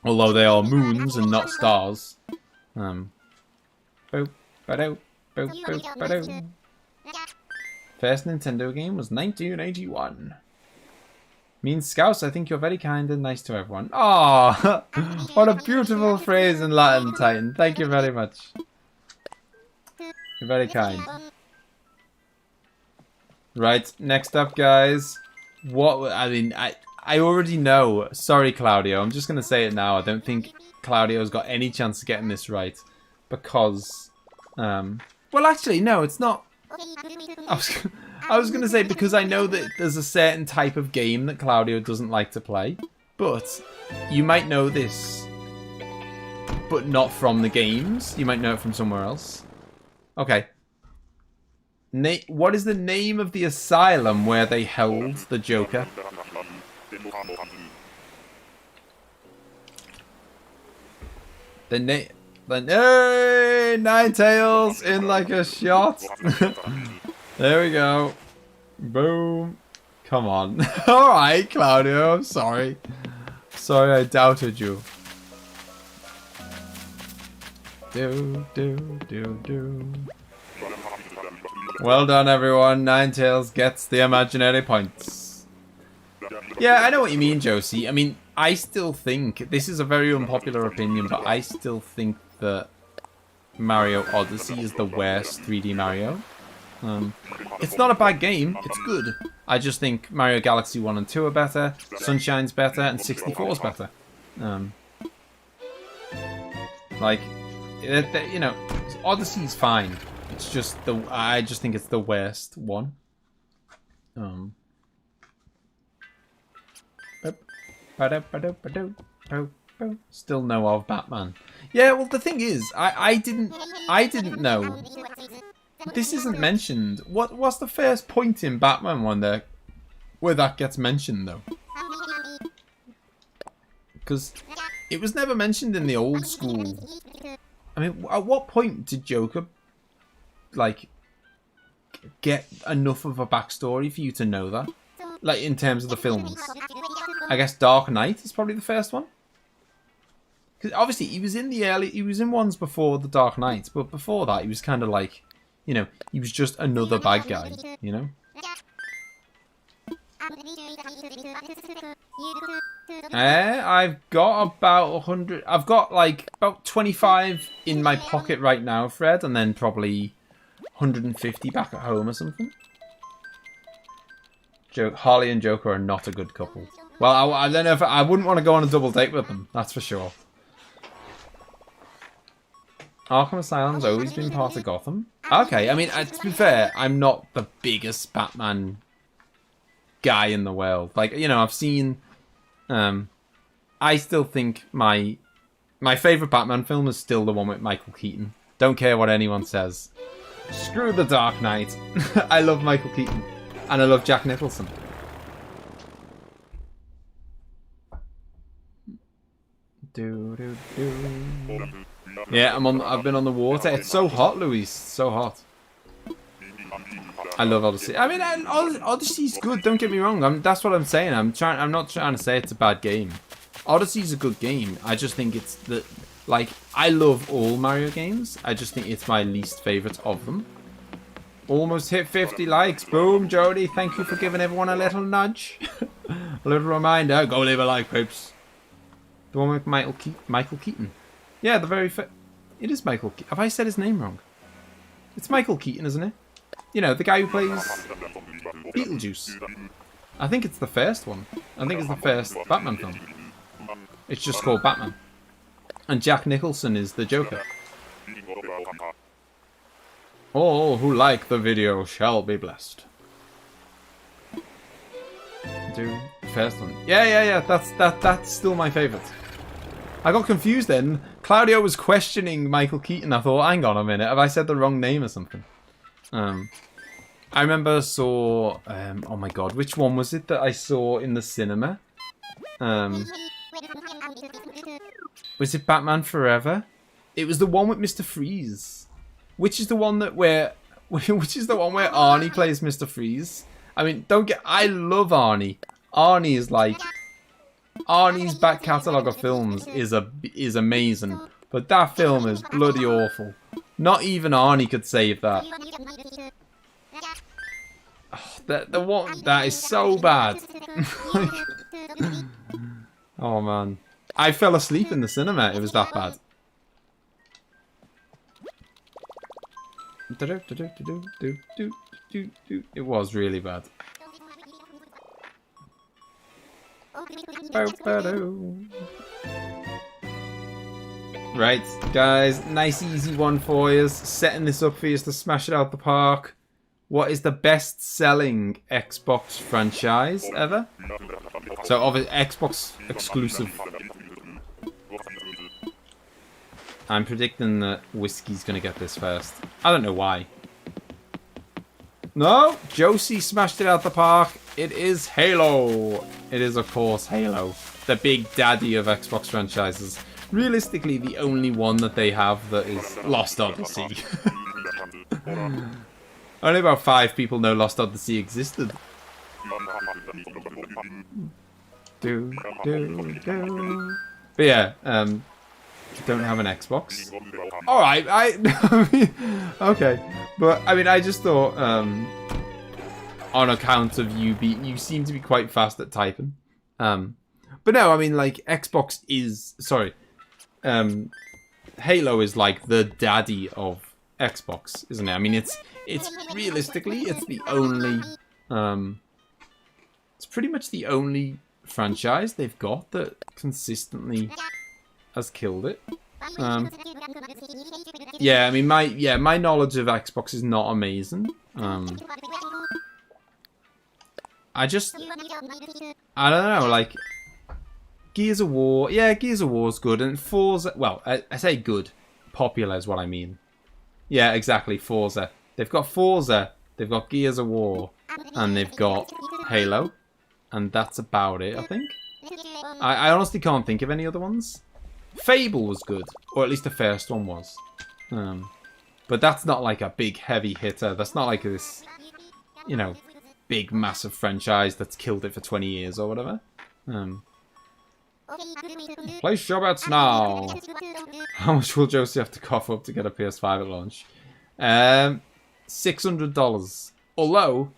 Speaker 1: Although they are moons and not stars. Boop, ba-do, boop, boop, ba-do. First Nintendo game was 1981. Means Scouse, I think you're very kind and nice to everyone. Ah, what a beautiful phrase in Latin, Titan. Thank you very much. You're very kind. Right, next up, guys. What I mean, I already know. Sorry, Claudio. I'm just going to say it now. I don't think Claudio's got any chance of getting this right. Because, well, actually, no, it's not. I was going to say because I know that there's a certain type of game that Claudio doesn't like to play. But you might know this, but not from the games. You might know it from somewhere else. Okay. What is the name of the asylum where they held the Joker? Hey, Ninetales in like a shot. There we go. Boom. Come on. Alright, Claudio. I'm sorry. Sorry I doubted you. Do. Well done, everyone. Ninetales gets the imaginary points. Yeah, I know what you mean, Josie. I mean, I still think, this is a very unpopular opinion, but I still think that Mario Odyssey is the worst 3D Mario. It's not a bad game, it's good. I just think Mario Galaxy 1 and 2 are better, Sunshine's better, and 64's better. Like, you know, Odyssey's fine. It's just I just think it's the worst one. Still no of Batman. Yeah, well the thing is, I didn't know. This isn't mentioned. What's the first point in Batman one there where that gets mentioned though? Because it was never mentioned in the old school. I mean, at what point did Joker like get enough of a backstory for you to know that? Like in terms of the films. I guess Dark Knight is probably the first one. Because obviously he was in ones before the Dark Knight, but before that he was kind of like, you know, he was just another bad guy, you know? I've got about 100, I've got like about 25 in my pocket right now, Fred, and then probably 150 back at home or something. Harley and Joker are not a good couple. Well, I don't know if I wouldn't want to go on a double date with them, that's for sure. Arkham Asylum's always been part of Gotham. Okay, I mean, to be fair, I'm not the biggest Batman guy in the world. Like, you know, I've seen... I still think my favourite Batman film is still the one with Michael Keaton. Don't care what anyone says. Screw the Dark Knight. I love Michael Keaton. And I love Jack Nicholson. Yeah, I've been on the water. It's so hot, Louise. So hot. I love Odyssey. I mean, Odyssey's good. Don't get me wrong. That's what I'm saying. I'm not trying to say it's a bad game. Odyssey's a good game. I just think it's like, I love all Mario games. I just think it's my least favorite of them. Almost hit 50 likes. Boom, Jody. Thank you for giving everyone a little nudge. A little reminder. Go leave a like, peeps. The one with Michael Keaton. Yeah, the very it is Michael Keaton. Have I said his name wrong? It's Michael Keaton, isn't it? You know, the guy who plays Beetlejuice. I think it's the first one. I think it's the first Batman film. It's just called Batman. And Jack Nicholson is the Joker. All who like the video shall be blessed. First one. Yeah. That's still my favourite. I got confused then. Claudio was questioning Michael Keaton. I thought, hang on a minute, have I said the wrong name or something? I remember I saw, oh my god, which one was it that I saw in the cinema? Was it Batman Forever? It was the one with Mr. Freeze. Which is the one where Arnie plays Mr. Freeze? I mean, I love Arnie. Arnie's back catalogue of films is amazing, but that film is bloody awful. Not even Arnie could save that. Oh, that is so bad. Oh man, I fell asleep in the cinema. It was that bad. It was really bad. Right, guys, nice easy one for you. Setting this up for you to smash it out the park. What is the best-selling Xbox franchise ever? So, obviously, Xbox exclusive. I'm predicting that Whiskey's going to get this first. I don't know why. No! Josie smashed it out the park. It is Halo. It is, of course, Halo. The big daddy of Xbox franchises. Realistically, the only one that they have that is Lost Odyssey. Only about 5 people know Lost Odyssey existed. But yeah, don't have an Xbox. Alright, okay. But, I mean, I just thought, on account of you seem to be quite fast at typing. But no, I mean, like, Xbox is, sorry, Halo is like the daddy of Xbox, isn't it? I mean, it's realistically, it's the only, it's pretty much the only franchise they've got that consistently has killed it. Yeah, I mean, my knowledge of Xbox is not amazing. I don't know, like, Gears of War, yeah, Gears of War is good, and Forza, well, I say good, popular is what I mean. Yeah, exactly, Forza. They've got Forza, they've got Gears of War, and they've got Halo, and that's about it, I think. I honestly can't think of any other ones. Fable was good, or at least the first one was. But that's not like a big heavy hitter, that's not like this, you know, big massive franchise that's killed it for 20 years or whatever. Place your bets now. How much will Josie have to cough up to get a PS5 at launch? $600. Although,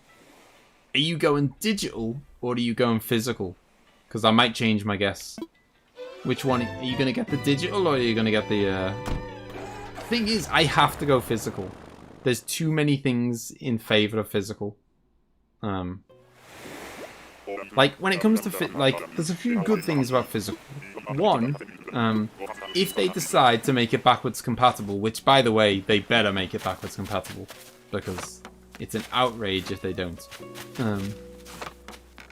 Speaker 1: are you going digital or are you going physical? Because I might change my guess. Which one? Are you going to get the digital or are you going to get the... Thing is, I have to go physical. There's too many things in favour of physical. Like, when it comes to there's a few good things about physical. One, if they decide to make it backwards compatible, which, by the way, they better make it backwards compatible, because it's an outrage if they don't.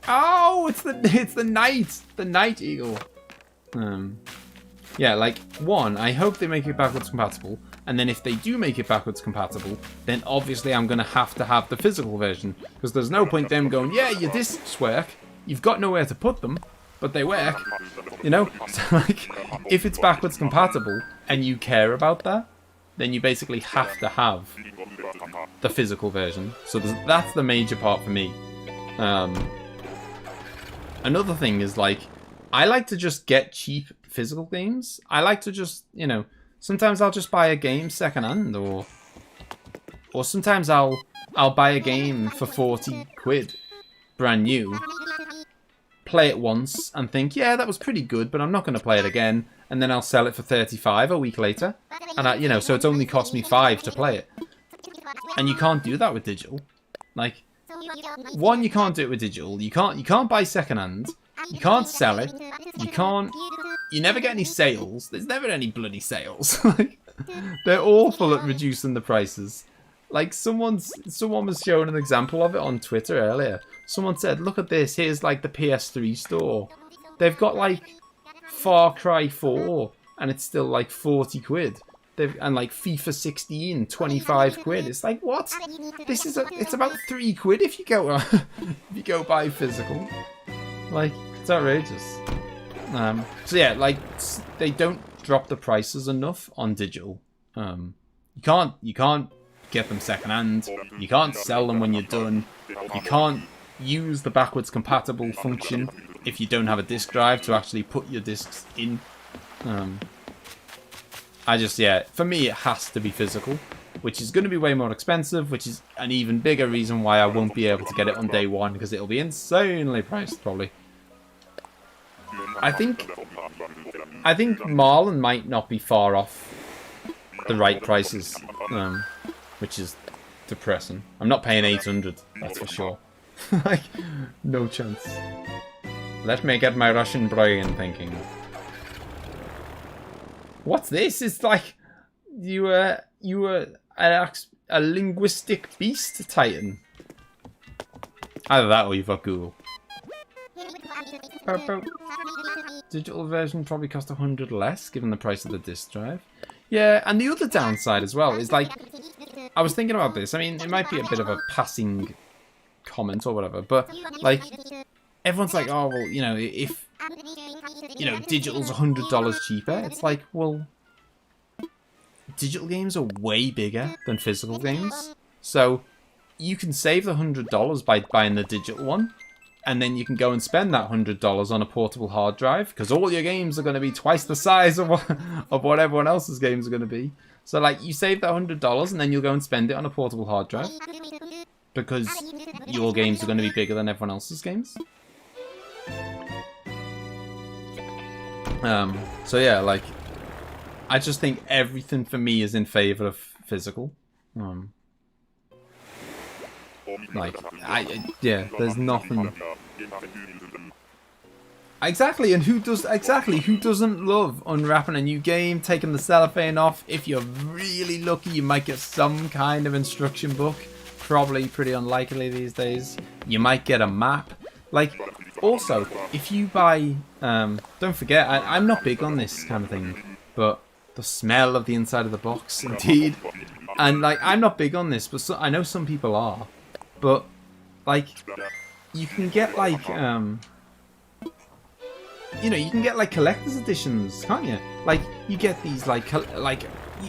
Speaker 1: Oh, it's the night eagle. Yeah, like, one, I hope they make it backwards compatible, and then if they do make it backwards compatible, then obviously I'm going to have the physical version, because there's no point them going, yeah, your discs work, you've got nowhere to put them, but they work, you know? So, like, if it's backwards compatible, and you care about that, then you basically have to have the physical version. So that's the major part for me. Another thing is, like, I like to just get cheap physical games. I like to just, you know, sometimes I'll just buy a game secondhand, or sometimes I'll buy a game for 40 quid, brand new, play it once and think, yeah, that was pretty good, but I'm not going to play it again, and then I'll sell it for 35 a week later, and you know, so it's only cost me 5 to play it. And you can't do that with digital. Like, one, you can't do it with digital. You can't buy secondhand. You can't sell it. You never get any sales. There's never any bloody sales. Like, they're awful at reducing the prices. Like, someone was showing an example of it on Twitter earlier. Someone said, look at this, here's like the PS3 store. They've got like Far Cry 4 and it's still like 40 quid. And like FIFA 16, 25 quid. It's like, what? It's about 3 quid if you go buy physical. Like, it's outrageous. So yeah, like, they don't drop the prices enough on digital. You can't get them secondhand. You can't sell them when you're done. You can't use the backwards compatible function if you don't have a disk drive to actually put your discs in. Yeah, for me it has to be physical, which is going to be way more expensive, which is an even bigger reason why I won't be able to get it on day one, because it'll be insanely priced probably. I think Marlin might not be far off the right prices, which is depressing. I'm not paying 800, that's for sure. Like, no chance. Let me get my Russian brain thinking. What's this? It's like you were a linguistic beast titan. Either that or you've got Google. Digital version probably cost 100 less given the price of the disc drive. Yeah, and the other downside as well is like, I was thinking about this. I mean, it might be a bit of a passing comment or whatever, but like, everyone's like, oh, well, you know, if, you know, digital's $100 cheaper, it's like, well, digital games are way bigger than physical games. So you can save the $100 by buying the digital one, and then you can go and spend that $100 on a portable hard drive, because all your games are going to be twice the size of what everyone else's games are going to be. So, like, you save that $100, and then you'll go and spend it on a portable hard drive, because your games are going to be bigger than everyone else's games. So yeah, like, I just think everything for me is in favor of physical. Like, yeah, there's nothing. Exactly, and who doesn't love unwrapping a new game, taking the cellophane off? If you're really lucky, you might get some kind of instruction book. Probably pretty unlikely these days. You might get a map. Like, also, if you buy, don't forget, I'm not big on this kind of thing, but the smell of the inside of the box, indeed. And, like, I'm not big on this, but I know some people are. But, like, you can get, like, you know, you can get, like, collector's editions, can't you? Like, you get these, like,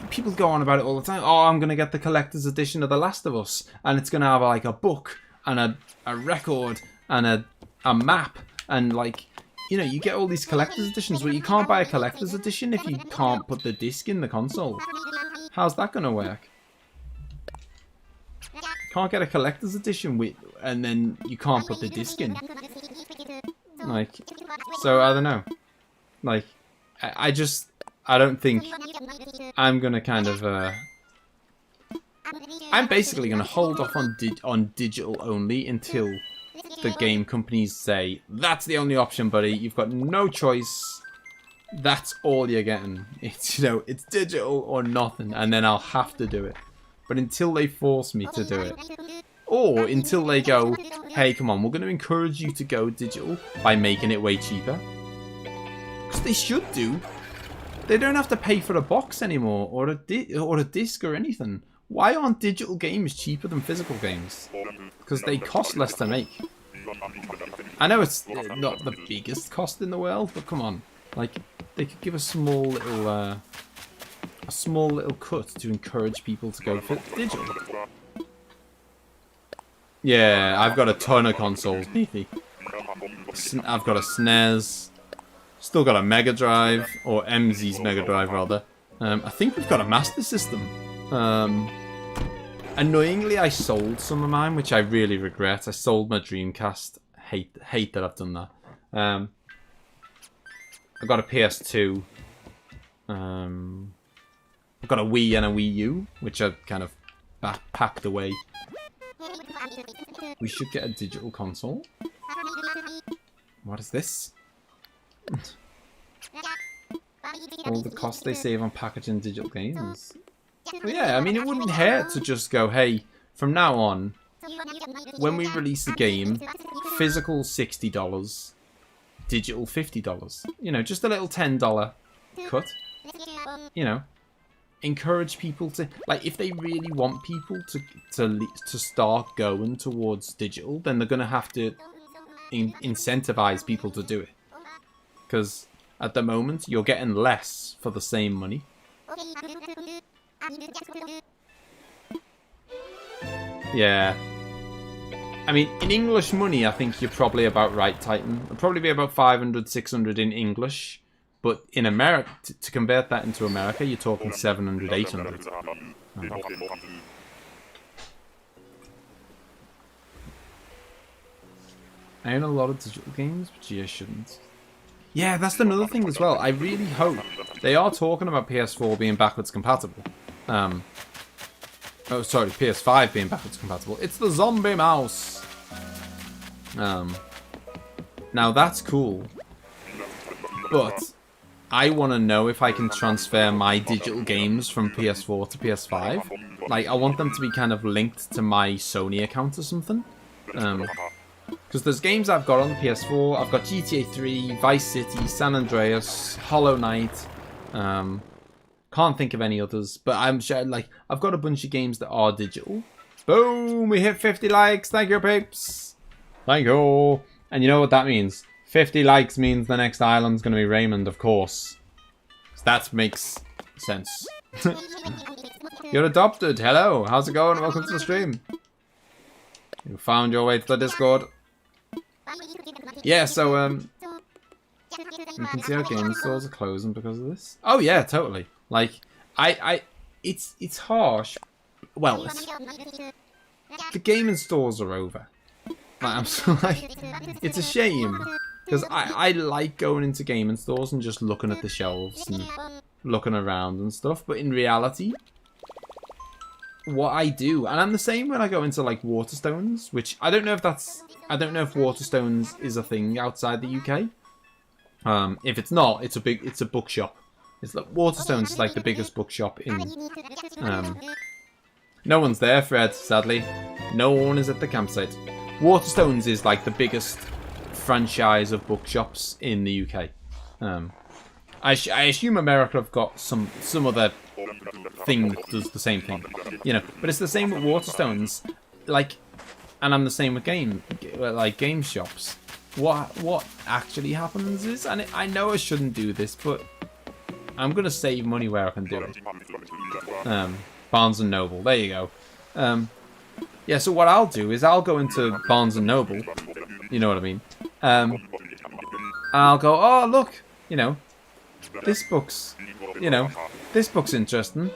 Speaker 1: people go on about it all the time. Oh, I'm going to get the collector's edition of The Last of Us. And it's going to have, like, a book and a record and a map. And, like, you know, you get all these collector's editions, but you can't buy a collector's edition if you can't put the disc in the console. How's that going to work? Can't get a collector's edition with, and then you can't put the disc in. Like, so I don't know. Like, I don't think I'm gonna kind of. I'm basically gonna hold off on digital only until the game companies say that's the only option, buddy. You've got no choice. That's all you're getting. It's, you know, it's digital or nothing, and then I'll have to do it. But until they force me to do it, or until they go, hey, come on, we're going to encourage you to go digital by making it way cheaper. Because they should do. They don't have to pay for a box anymore, or a disc or anything. Why aren't digital games cheaper than physical games? Because they cost less to make. I know it's not the biggest cost in the world, but come on. Like, they could give a small little cut to encourage people to go for digital. Yeah, I've got a ton of consoles, beefy. I've got a SNES, still got a Mega Drive, or emzee's Mega Drive rather. I think we've got a Master System. Annoyingly, I sold some of mine, which I really regret. I sold my Dreamcast. Hate that I've done that. I've got a PS2. I've got a Wii and a Wii U, which I've kind of packed away. We should get a digital console. What is this? All the cost they save on packaging digital games. Well, yeah, I mean, it wouldn't hurt to just go, hey, from now on, when we release a game, physical $60, digital $50. You know, just a little $10 cut. You know. Encourage people to, like, if they really want people to start going towards digital, then they're going to have to incentivize people to do it. Because at the moment, you're getting less for the same money. Yeah. I mean, in English money, I think you're probably about right, Titan. It'll probably be about 500, 600 in English. But in America, to convert that into America, you're talking 700, 800. I own a lot of digital games, but gee, I shouldn't. Yeah, that's another thing as well. I really hope they are talking about PS4 being backwards compatible. Oh, sorry, PS5 being backwards compatible. It's the zombie mouse. Now that's cool, but I want to know if I can transfer my digital games from PS4 to PS5. Like, I want them to be kind of linked to my Sony account or something. Because there's games I've got on the PS4. I've got GTA 3, Vice City, San Andreas, Hollow Knight. Can't think of any others, but I'm sure, like, I've got a bunch of games that are digital. Boom! We hit 50 likes. Thank you, peeps. Thank you. And you know what that means? 50 likes means the next island's going to be Raymond, of course. That makes sense. You're adopted. Hello. How's it going? Welcome to the stream. You found your way to the Discord. Yeah, so, you can see how game stores are closing because of this. Oh, yeah, totally. Like, it's harsh. Well, the gaming stores are over. Like, I'm so, like, it's a shame. Because I like going into gaming stores and just looking at the shelves and looking around and stuff. But in reality, what I do, and I'm the same when I go into like Waterstones, which I don't know if Waterstones is a thing outside the UK. If it's not, it's a bookshop. It's like Waterstones is like the biggest bookshop in. No one's there, Fred. Sadly, no one is at the campsite. Waterstones is like the biggest franchise of bookshops in the UK. I assume America have got some other thing that does the same thing, you know. But it's the same with Waterstones, like, and I'm the same with game shops. What actually happens is, and I know I shouldn't do this, but I'm gonna save money where I can do it. Barnes and Noble, there you go. Yeah, so what I'll do is I'll go into Barnes and Noble, you know what I mean. And I'll go, oh look, you know, this book's interesting.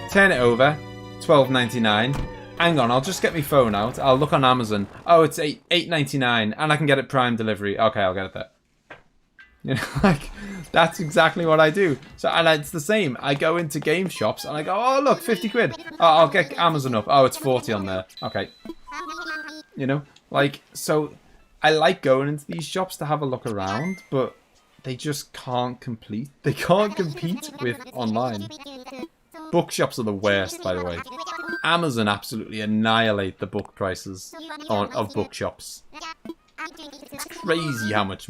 Speaker 1: Turn it over, $12.99. Hang on, I'll just get my phone out. I'll look on Amazon. Oh, it's $8.99, and I can get it Prime delivery. Okay, I'll get it there. You know, like, that's exactly what I do. So, and it's the same. I go into game shops and I go, oh look, 50 quid. Oh, I'll get Amazon up. Oh, it's 40 on there. Okay. You know, like, so I like going into these shops to have a look around, but they just can't compete. They can't compete with online. Bookshops are the worst, by the way. Amazon absolutely annihilate the book prices of bookshops. It's crazy how much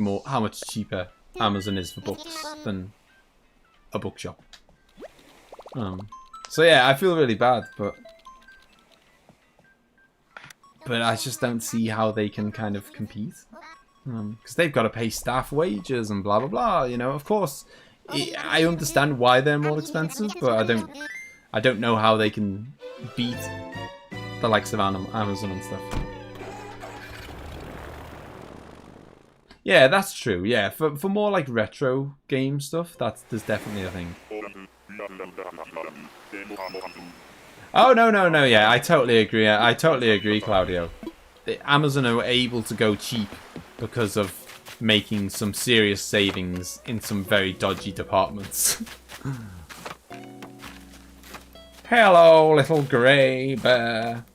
Speaker 1: cheaper Amazon is for books than a bookshop. So yeah, I feel really bad, but I just don't see how they can kind of compete, because they've got to pay staff wages and blah blah blah. You know, of course, I understand why they're more expensive, but I don't know how they can beat the likes of Amazon and stuff. Yeah, that's true. Yeah, for more like retro game stuff, there's definitely a thing. Oh no, yeah, I totally agree, Claudio. Amazon are able to go cheap because of making some serious savings in some very dodgy departments. Hello, little grey bear.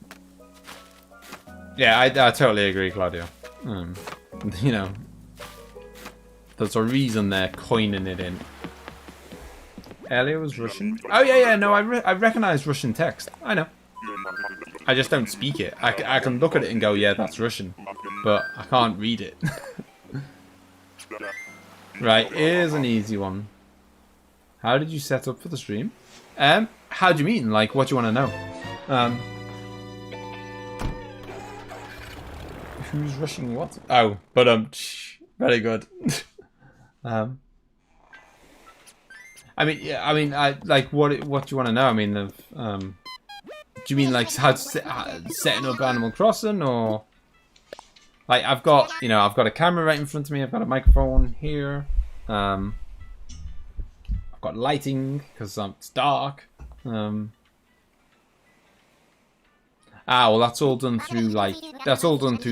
Speaker 1: Yeah, I totally agree, Claudio. You know, there's a reason they're coining it in. Earlier was Russian? Oh, yeah, no, I recognize Russian text. I know. I just don't speak it. I can look at it and go, yeah, that's Russian. But I can't read it. Right, here's an easy one. How did you set up for the stream? How do you mean? Like, what do you want to know? Who's rushing what? Oh, but very good. I mean, yeah, I like what do you want to know? I mean, do you mean like how setting up Animal Crossing, or like I've got a camera right in front of me. I've got a microphone here. I've got lighting because it's dark. Well, that's all done through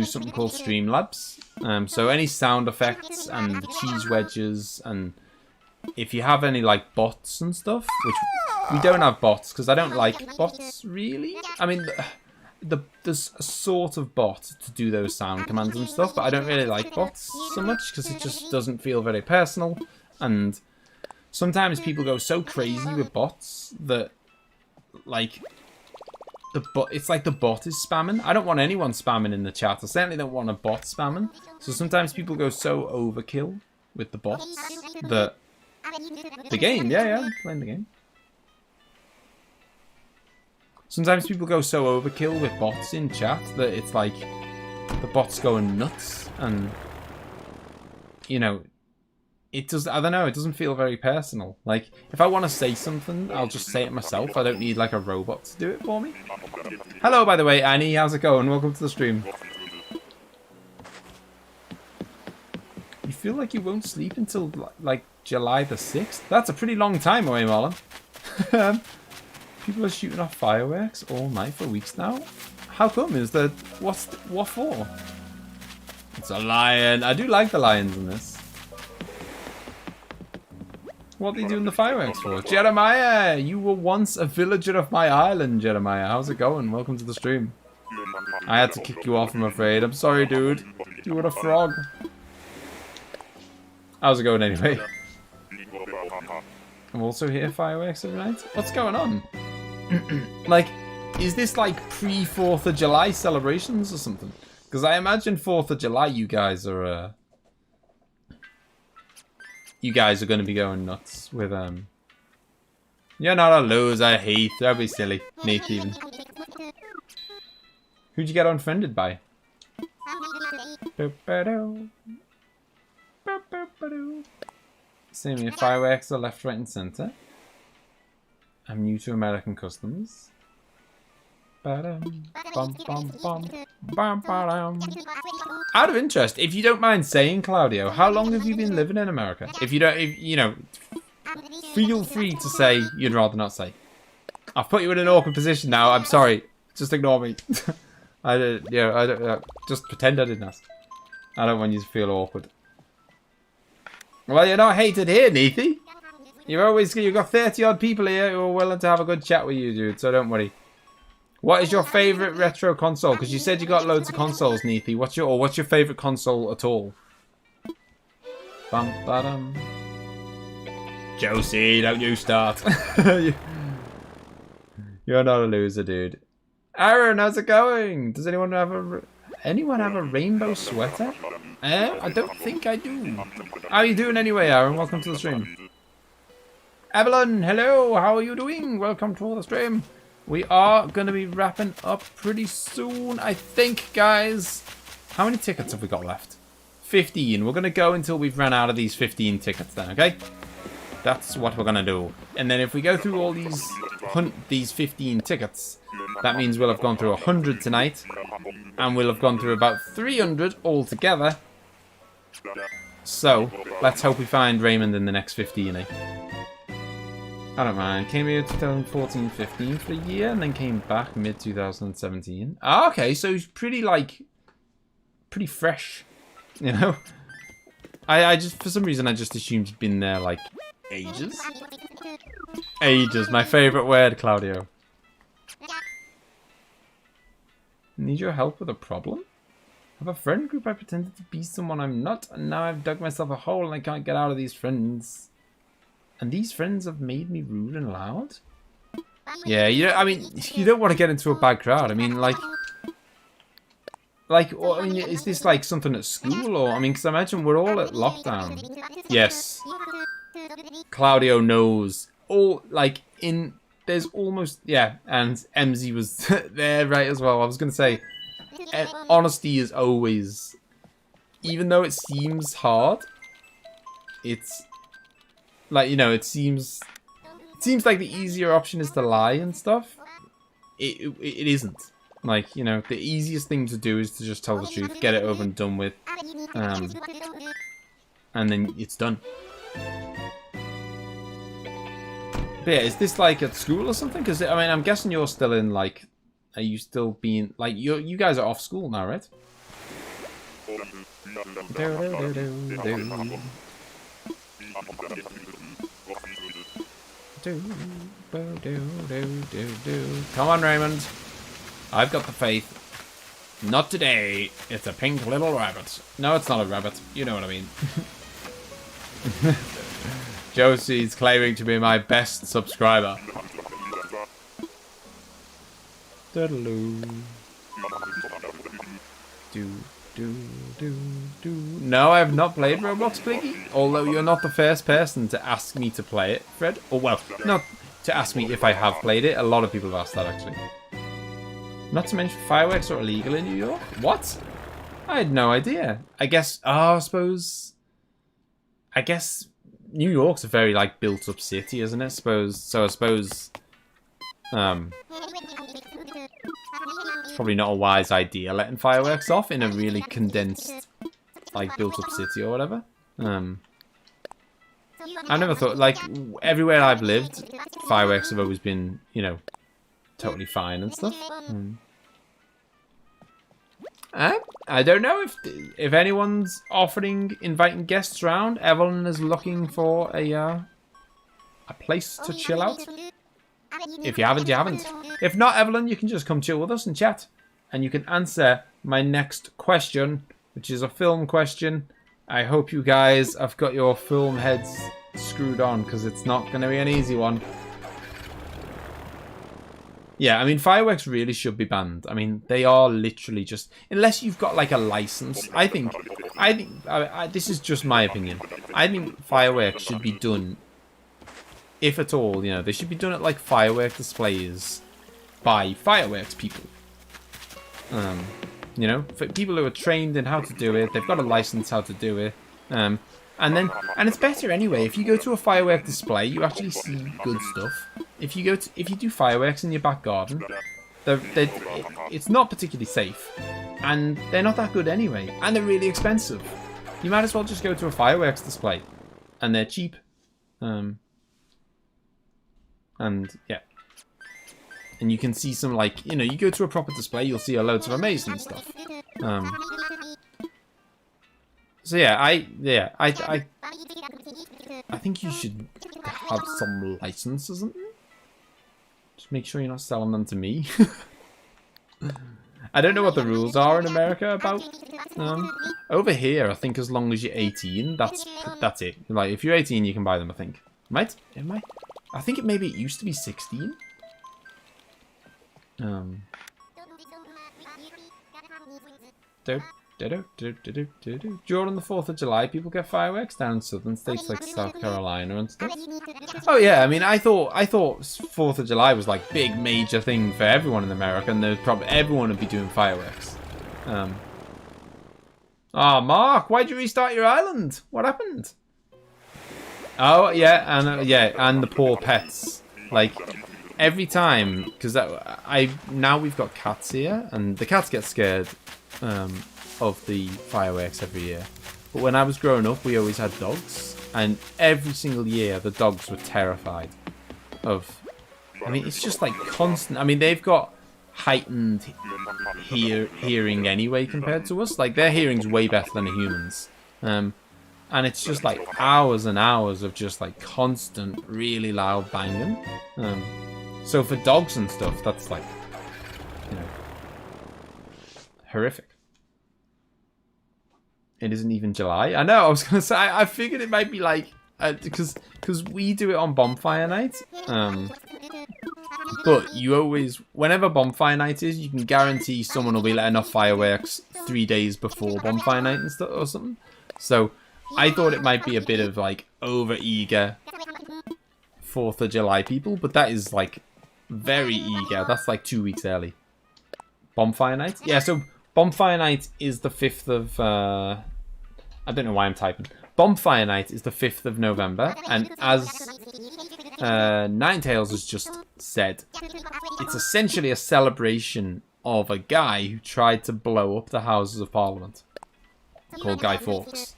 Speaker 1: something called Streamlabs. So any sound effects and the cheese wedges, and if you have any like bots and stuff, which we don't have bots because I don't like bots really. I mean, there's a sort of bot to do those sound commands and stuff, but I don't really like bots so much because it just doesn't feel very personal. And sometimes people go so crazy with bots that, like, it's like the bot is spamming. I don't want anyone spamming in the chat. I certainly don't want a bot spamming. So sometimes people go so overkill with the bots that the game, yeah, I'm playing the game. Sometimes people go so overkill with bots in chat that it's like the bot's going nuts, and you know, it does. I don't know. It doesn't feel very personal. Like if I want to say something, I'll just say it myself. I don't need like a robot to do it for me. Hello, by the way, Annie. How's it going? Welcome to the stream. You feel like you won't sleep until like July the 6th? That's a pretty long time away, Marlon. People are shooting off fireworks all night for weeks now. How come? Is that what for? It's a lion. I do like the lions in this. What are they doing the fireworks for? Jeremiah, you were once a villager of my island, Jeremiah. How's it going? Welcome to the stream. I had to kick you off, I'm afraid. I'm sorry, dude. You were a frog. How's it going anyway? I'm also here fireworks every night. What's going on? Like, is this like pre-4th of July celebrations or something? Because I imagine 4th of July you guys are going to be going nuts with You're not a loser, Heath. That'd be silly. Nate even. Who'd you get unfriended by? Same here. Fireworks are left, right, and center. I'm new to American customs. Out of interest, if you don't mind saying, Claudio, how long have you been living in America? If you don't, you know, feel free to say you'd rather not say. I've put you in an awkward position now. I'm sorry. Just ignore me. I don't. Just pretend I didn't ask. I don't want you to feel awkward. Well, you're not hated here, Neethy. You've got 30 odd people here who are willing to have a good chat with you, dude. So don't worry. What is your favorite retro console? Because you said you got loads of consoles, Neethy. What's your favorite console at all? Bum ba-dum. Josie, don't you start. You're not a loser, dude. Aaron, how's it going? Does anyone have a rainbow sweater? I don't think I do. How are you doing anyway, Aaron? Welcome to the stream. Evelyn, hello. How are you doing? Welcome to the stream. We are going to be wrapping up pretty soon, I think, guys. How many tickets have we got left? 15. We're going to go until we've run out of these 15 tickets then, okay? That's what we're going to do. And then if we go through all these 15 tickets, that means we'll have gone through 100 tonight. And we'll have gone through about 300 altogether. So, let's hope we find Raymond in the next 15, eh? I don't mind. Came here 2014-15 for a year and then came back mid-2017. Ah, okay, so he's pretty fresh, you know? I just, for some reason, I just assumed he'd been there, like, ages. Ages, my favourite word, Claudio. Need your help with a problem? I have a friend group. I pretended to be someone I'm not, and now I've dug myself a hole and I can't get out of these friends. And these friends have made me rude and loud? Yeah, I mean, you don't want to get into a bad crowd. I mean, is this like something at school? Or, I mean, because I imagine we're all at lockdown. Yes. Claudio knows. There's almost, yeah, and emzee was there right as well. I was going to say, honesty is always, even though it seems hard, it's, like, you know, it seems like the easier option is to lie and stuff. It isn't. Like, you know, the easiest thing to do is to just tell the truth, get it over and done with, and then it's done. But yeah, is this like at school or something? Because, I mean, I'm guessing you're still in, like, are you still being, like, you guys are off school now, right? Come on, Raymond. I've got the faith. Not today. It's a pink little rabbit. No, it's not a rabbit. You know what I mean. Josie's claiming to be my best subscriber. No, I have not played Roblox, Bliggy. Although you're not the first person to ask me to play it, Fred. Or, well, not to ask me if I have played it. A lot of people have asked that, actually. Not to mention fireworks are illegal in New York. What? I had no idea. I guess, I guess New York's a very, like, built-up city, isn't it? I suppose, it's probably not a wise idea letting fireworks off in a really condensed, like, built-up city or whatever. I never thought, like, everywhere I've lived, fireworks have always been, you know, totally fine and stuff. I don't know if anyone's offering inviting guests round. Evelyn is looking for a place to chill out. If you haven't, you haven't. If not, Evelyn, you can just come chill with us and chat, and you can answer my next question, which is a film question. I hope you guys have got your film heads screwed on, because it's not going to be an easy one. Yeah, I mean, fireworks really should be banned. I mean, they are literally just... Unless you've got, like, a license. I think this is just my opinion. I think fireworks should be done, if at all, you know, they should be done at, like, firework displays by fireworks people. You know, for people who are trained in how to do it, they've got a license how to do it. And it's better anyway. If you go to a firework display, you actually see good stuff. If you do fireworks in your back garden, it's not particularly safe, and they're not that good anyway, and they're really expensive. You might as well just go to a fireworks display, and they're cheap. And yeah, and you can see some, like, you know, you go to a proper display, you'll see loads of amazing stuff. So yeah, I think you should have some license or something. Just make sure you're not selling them to me. I don't know what the rules are in America about. Over here, I think as long as you're 18, that's it. Like, if you're 18, you can buy them, I think. I think maybe it used to be 16. During the 4th of July, people get fireworks down in southern states like South Carolina and stuff. Oh yeah, I mean, I thought 4th of July was like big major thing for everyone in America, and there's probably everyone would be doing fireworks. Mark, why'd you restart your island? What happened? Oh yeah, and the poor pets. Like every time, because now we've got cats here, and the cats get scared. Of the fireworks every year. But when I was growing up, we always had dogs, and every single year the dogs were terrified of... I mean, it's just like constant... I mean, they've got heightened hearing anyway compared to us. Like, their hearing's way better than a human's. And it's just like hours and hours of just like constant, really loud banging. So for dogs and stuff, that's like, you know, horrific. It isn't even July. I know, I was going to say, I figured it might be like, because we do it on bonfire night. But you always, whenever bonfire night is, you can guarantee someone will be letting off fireworks 3 days before bonfire night and stuff or something. So I thought it might be a bit of like over-eager 4th of July people, but that is like very eager. That's like 2 weeks early. Bonfire night? Yeah, so bonfire night is the 5th of... I don't know why I'm typing. Bonfire night is the 5th of November, and as Ninetales has just said, it's essentially a celebration of a guy who tried to blow up the Houses of Parliament, called Guy Fawkes.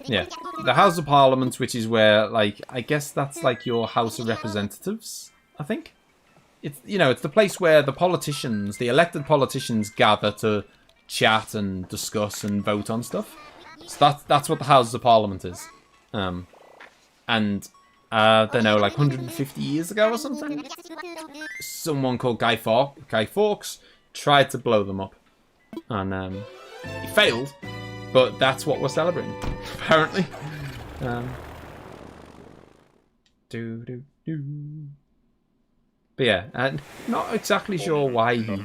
Speaker 1: Yeah, the House of Parliament, which is where, like, I guess that's like your House of Representatives, I think. It's, you know, it's the place where the politicians, the elected politicians, gather to chat and discuss and vote on stuff. So that's what the Houses of Parliament is. And don't know, like 150 years ago or something. Someone called Guy Fawkes tried to blow them up, and he failed. But that's what we're celebrating, apparently. But yeah, and not exactly sure why he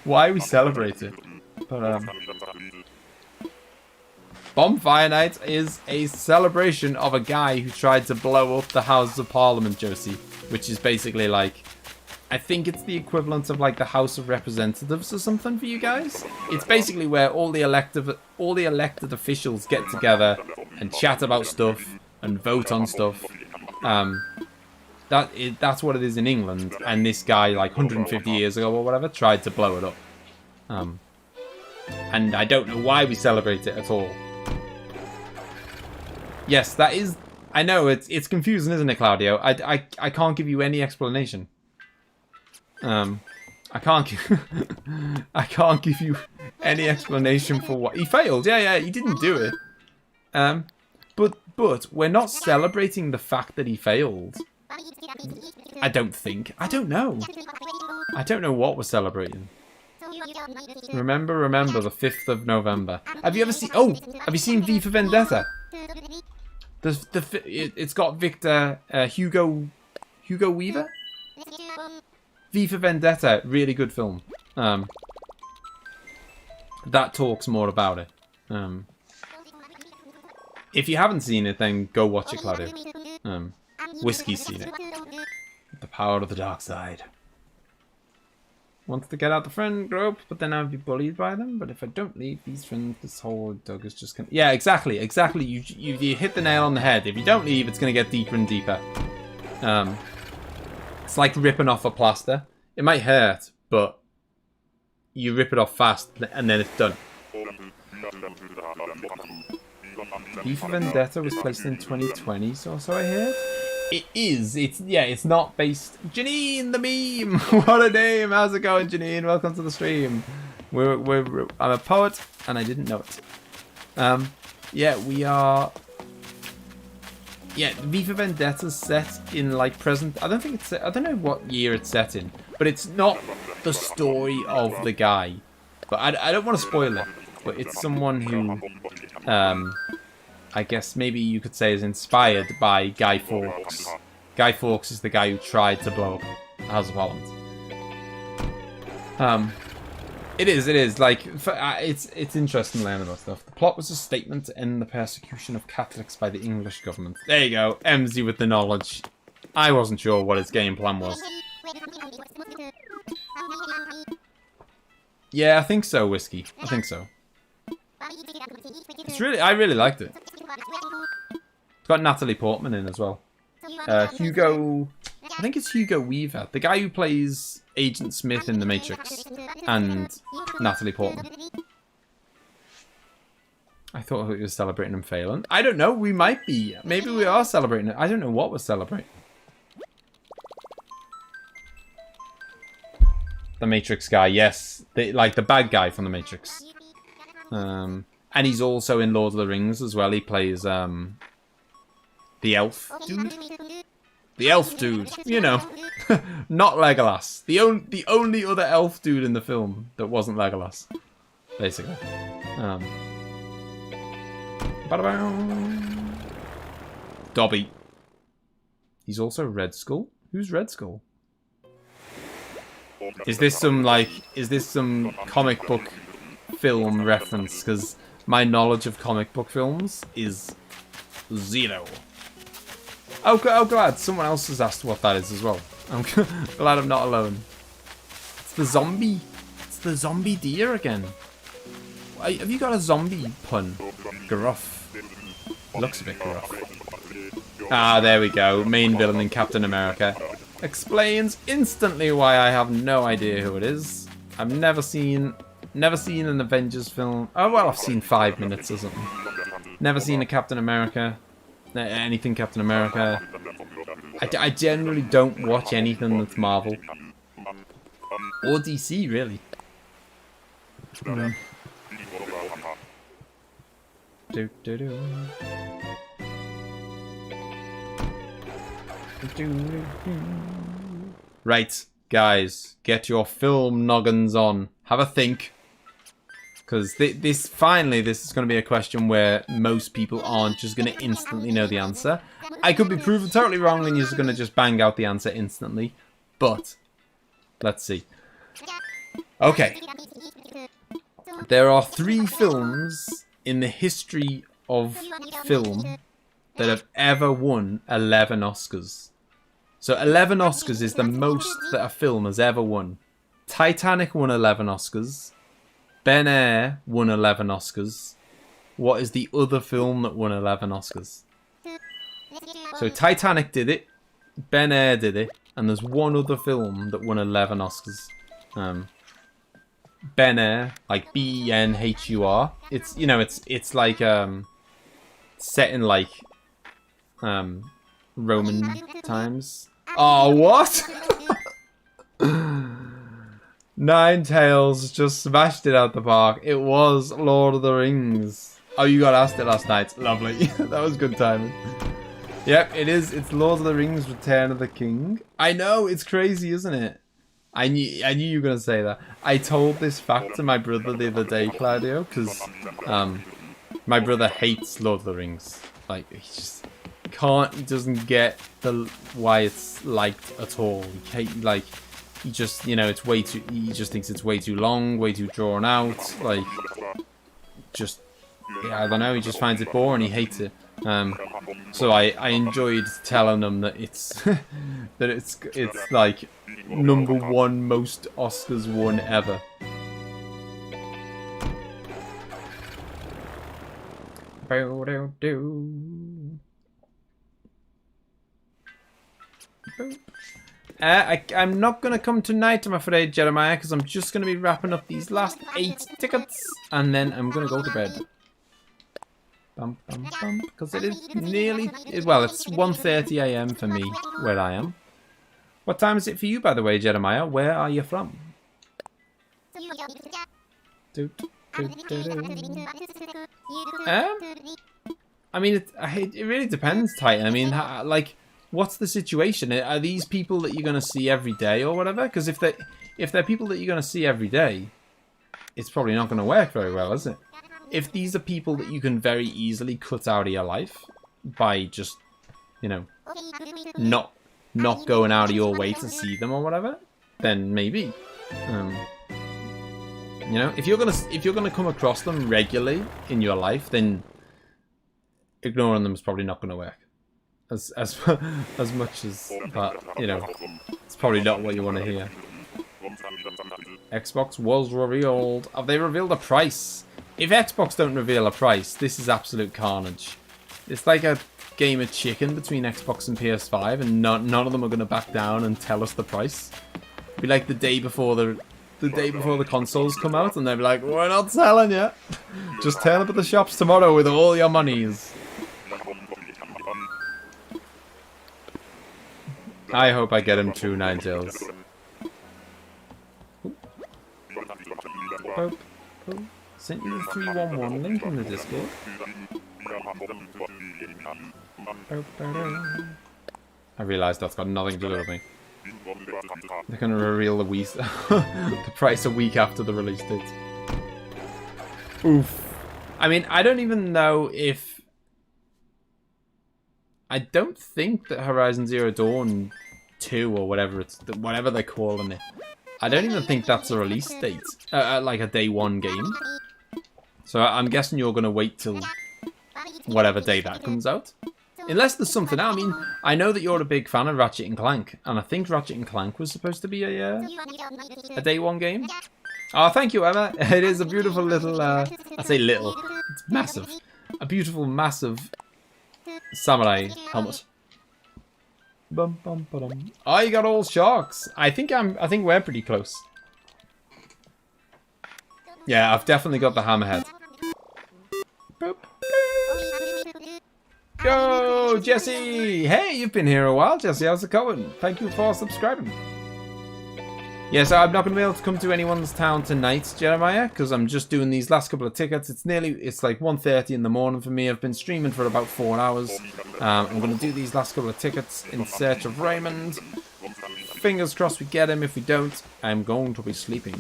Speaker 1: why we celebrate it. But Bonfire Night is a celebration of a guy who tried to blow up the Houses of Parliament, Josie, which is basically like, I think it's the equivalent of like the House of Representatives or something for you guys. It's basically where all the elected officials get together and chat about stuff and vote on stuff. That's what it is in England, and this guy, like 150 years ago or whatever, tried to blow it up. And I don't know why we celebrate it at all. Yes, that is... I know, it's confusing, isn't it, Claudio? I can't give you any explanation. I can't give you any explanation for what... He failed, yeah, he didn't do it. But we're not celebrating the fact that he failed. I don't think. I don't know. I don't know what we're celebrating. Remember the 5th of November. Have you ever seen... Oh! Have you seen V for Vendetta? It's got Victor... Hugo Weaver? V for Vendetta. Really good film. That talks more about it. If you haven't seen it, then go watch it, Claudio. Whiskey's seen it. The power of the dark side. Wants to get out the friend group, but then I'll be bullied by them. But if I don't leave these friends, this whole dog is just gonna... Yeah, exactly. You hit the nail on the head. If you don't leave, it's gonna get deeper and deeper. It's like ripping off a plaster. It might hurt, but you rip it off fast, and then it's done. V for Vendetta was placed in 2020, so I heard. It is. It's not based. Janine the meme. What a name. How's it going, Janine? Welcome to the stream. I'm a poet, and I didn't know it. Yeah, we are. Yeah, V for Vendetta's set in like present. I don't know what year it's set in, but it's not the story of the guy. But I don't want to spoil it. But it's someone who, I guess maybe you could say is inspired by Guy Fawkes. Guy Fawkes is the guy who tried to blow up the House of Parliament. It is like it's interesting learning about stuff. The plot was a statement to end the persecution of Catholics by the English government. There you go, emzee with the knowledge. I wasn't sure what his game plan was. Yeah, I think so, Whiskey. I think so. I really liked it. It's got Natalie Portman in as well. Hugo, I think it's Hugo Weaver, the guy who plays Agent Smith in The Matrix, and Natalie Portman. I thought we were celebrating him failing. I don't know, we might be. Maybe we are celebrating it. I don't know what we're celebrating. The Matrix guy, yes. Like the bad guy from The Matrix. And he's also in Lord of the Rings as well. He plays the elf dude. The elf dude, you know. Not Legolas. The only other elf dude in the film that wasn't Legolas. Basically. Dobby. He's also Red Skull. Who's Red Skull? Is this some comic book film reference? Because my knowledge of comic book films is zero. Oh, glad someone else has asked what that is as well. I'm glad I'm not alone. It's the zombie. It's the zombie deer again. Have you got a zombie pun? Gruff. Looks a bit gruff. Ah, there we go. Main villain in Captain America. Explains instantly why I have no idea who it is. I've never seen an Avengers film. Oh, well, I've seen 5 minutes or something. Never seen a Captain America. Anything Captain America. I generally don't watch anything that's Marvel. Or DC, really. Right, guys, get your film noggins on. Have a think. Because this is going to be a question where most people aren't just going to instantly know the answer. I could be proven totally wrong and you're just going to just bang out the answer instantly. But, let's see. Okay. There are 3 films in the history of film that have ever won 11 Oscars. So 11 Oscars is the most that a film has ever won. Titanic won 11 Oscars. Ben Hur won 11 Oscars. What is the other film that won 11 Oscars? So Titanic did it. Ben Hur did it. And there's one other film that won 11 Oscars. Ben Hur, like Benhur. It's, you know, it's like set in like Roman times. Oh, what? Nine Tails just smashed it out the park. It was Lord of the Rings. Oh, you got asked it last night. Lovely. That was good timing. Yep, it is. It's Lord of the Rings: Return of the King. I know, it's crazy, isn't it? I knew you were gonna say that. I told this fact to my brother the other day, Claudio, because my brother hates Lord of the Rings. Like, he just he doesn't get why it's liked at all. He just, you know, it's way too, he just thinks it's way too long, way too drawn out, like, just, yeah, I don't know, he just finds it boring, he hates it. So I enjoyed telling him that it's, that it's like, #1 most Oscars won ever. I'm not going to come tonight, I'm afraid, Jeremiah, because I'm just going to be wrapping up these last 8 tickets, and then I'm going to go to bed. Because it is nearly, well, it's 1:30 AM for me, where I am. What time is it for you, by the way, Jeremiah? Where are you from? I mean, it really depends, Titan. I mean, like, what's the situation? Are these people that you're going to see every day or whatever? Because if they're people that you're going to see every day, it's probably not going to work very well, is it? If these are people that you can very easily cut out of your life by just, you know, not going out of your way to see them or whatever, then maybe. You know, if you're gonna come across them regularly in your life, then ignoring them is probably not gonna work. As much as that, you know, it's probably not what you want to hear. Xbox was revealed. Have they revealed a price? If Xbox don't reveal a price, this is absolute carnage. It's like a game of chicken between Xbox and PS5, and none of them are going to back down and tell us the price. It'll be like the day before the consoles come out, and they'll be like, "We're not selling yet. Just turn up at the shops tomorrow with all your monies." I hope I get him through Nine Tails. Oh. Sent you the 311 link in the Discord. I realised that's got nothing to do with me. They're going to reveal the price a week after the release date. Oof. I mean, I don't even know if... I don't think that Horizon Zero Dawn 2 or whatever they're calling it. I don't even think that's a release date. Like a day 1 game. So I'm guessing you're going to wait till whatever day that comes out. Unless there's something else. I mean, I know that you're a big fan of Ratchet & Clank. And I think Ratchet & Clank was supposed to be a day 1 game. Oh, thank you, Emma. It is a beautiful little, I say little. It's massive. A beautiful, massive samurai helmet. Bum, bum, ba-dum. Oh, you got all sharks. I think we're pretty close. Yeah, I've definitely got the hammerhead. Boop. Go, Jesse! Hey, you've been here a while, Jesse. How's it going? Thank you for subscribing. Yeah, so I'm not going to be able to come to anyone's town tonight, Jeremiah, because I'm just doing these last couple of tickets. It's like 1:30 in the morning for me. I've been streaming for about 4 hours. I'm going to do these last couple of tickets in search of Raymond. Fingers crossed we get him. If we don't, I'm going to be sleeping.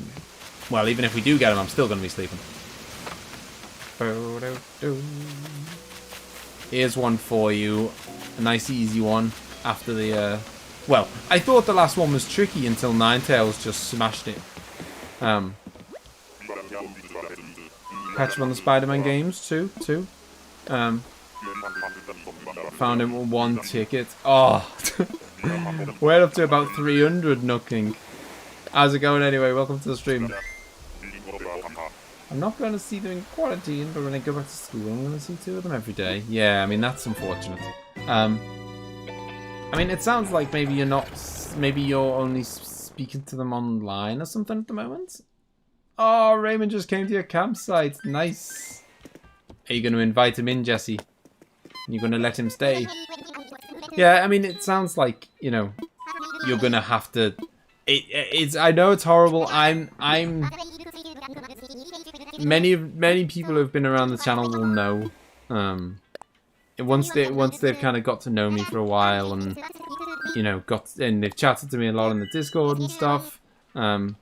Speaker 1: Well, even if we do get him, I'm still going to be sleeping. Here's one for you. A nice easy one after the... Well, I thought the last one was tricky until Ninetales just smashed it. Catch him on the Spider-Man games too. Found him with 1 ticket. Oh, we're up to about 300 Nooking. How's it going anyway? Welcome to the stream. I'm not going to see them in quarantine, but when I go back to school, I'm going to see 2 of them every day. Yeah, I mean, that's unfortunate. I mean, it sounds like maybe you're not... Maybe you're only speaking to them online or something at the moment. Oh, Raymond just came to your campsite. Nice. Are you going to invite him in, Jesse? You're going to let him stay? Yeah, I mean, it sounds like, you know, you're going to have to... It's... I know it's horrible. Many people who've been around the channel will know. Once they've kind of got to know me for a while, and you know, and they've chatted to me a lot on the Discord and stuff. People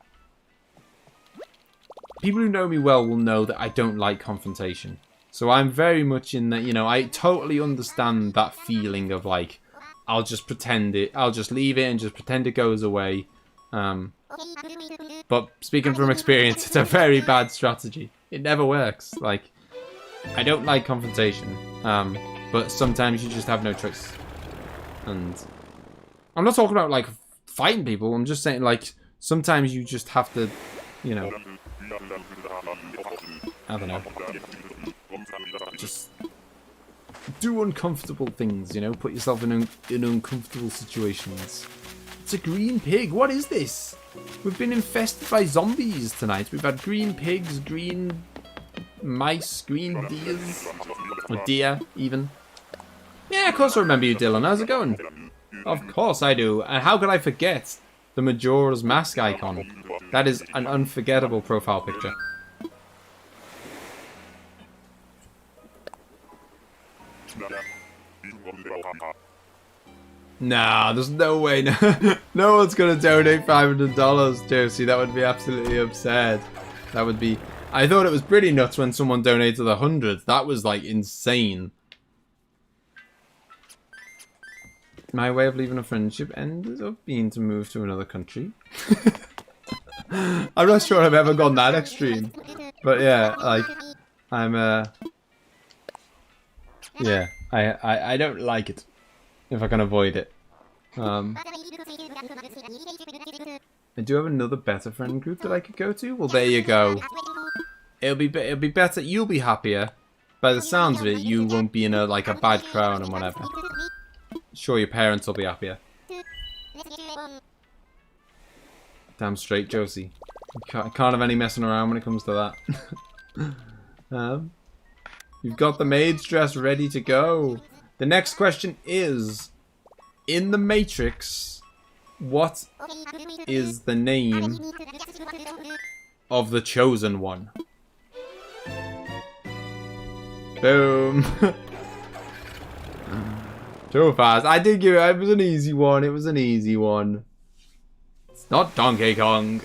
Speaker 1: who know me well will know that I don't like confrontation. So I'm very much in that, you know, I totally understand that feeling of like, I'll just pretend it, I'll just leave it and just pretend it goes away. But speaking from experience, it's a very bad strategy. It never works. Like, I don't like confrontation. But sometimes you just have no choice. And I'm not talking about like fighting people. I'm just saying like sometimes you just have to, you know, I don't know, just do uncomfortable things, you know, put yourself in uncomfortable situations. It's a green pig. What is this? We've been infested by zombies tonight. We've had green pigs, green mice, green deers, or deer even. Yeah, of course I remember you, Dylan. How's it going? Of course I do. And how could I forget the Majora's Mask icon? That is an unforgettable profile picture. Nah, there's no way. No one's going to donate $500, Josie. That would be absolutely absurd. That would be... I thought it was pretty nuts when someone donated 100. That was, like, insane. My way of leaving a friendship ended up being to move to another country. I'm not sure I've ever gone that extreme. But, yeah, like, I'm, yeah, I don't like it. If I can avoid it. I do have another better friend group that I could go to. Well, there you go. It'll be better. You'll be happier. By the sounds of it, you won't be in a like a bad crowd and whatever. Sure, your parents will be happier. Damn straight, Josie. You can't have any messing around when it comes to that. You've got the maid's dress ready to go. The next question is, in the Matrix, what is the name of the chosen one? Boom. Too fast. I did give it. It was an easy one. It was an easy one. It's not Donkey Kong.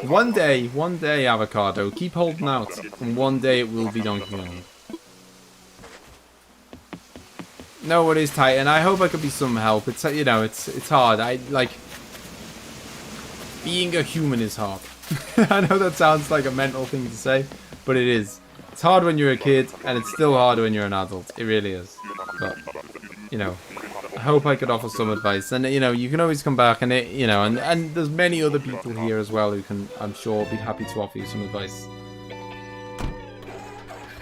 Speaker 1: One day, Avocado. Keep holding out, and one day it will be Donkey Kong. No, it is tight, and I hope I could be some help. It's, you know, it's hard. I like being a human is hard. I know that sounds like a mental thing to say, but it is. It's hard when you're a kid, and it's still hard when you're an adult. It really is. But you know, I hope I could offer some advice, and you know, you can always come back, and you know, and there's many other people here as well who can, I'm sure, be happy to offer you some advice.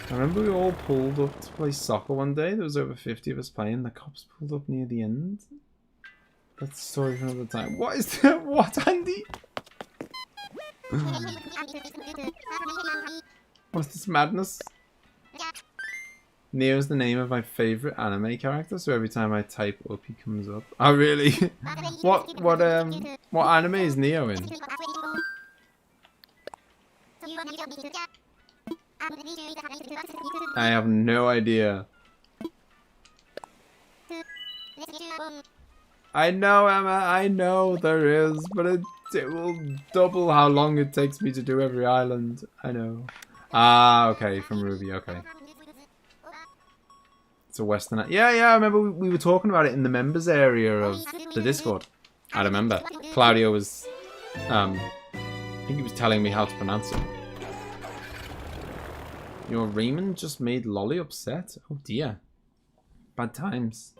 Speaker 1: I remember we all pulled up to play soccer one day. There was over 50 of us playing. The cops pulled up near the end. That's a story for another time. What is that? What, Andy? What's this madness? Neo's the name of my favorite anime character, so every time I type up, he comes up. Oh, really? What anime is Neo in? I have no idea. I know, Emma, I know there is, but it will double how long it takes me to do every island. I know. Ah, okay, from Ruby, okay. It's a Western... Yeah, I remember we were talking about it in the members area of the Discord. I remember. Claudio was... I think he was telling me how to pronounce it. Your Raymond just made Lolly upset? Oh dear. Bad times.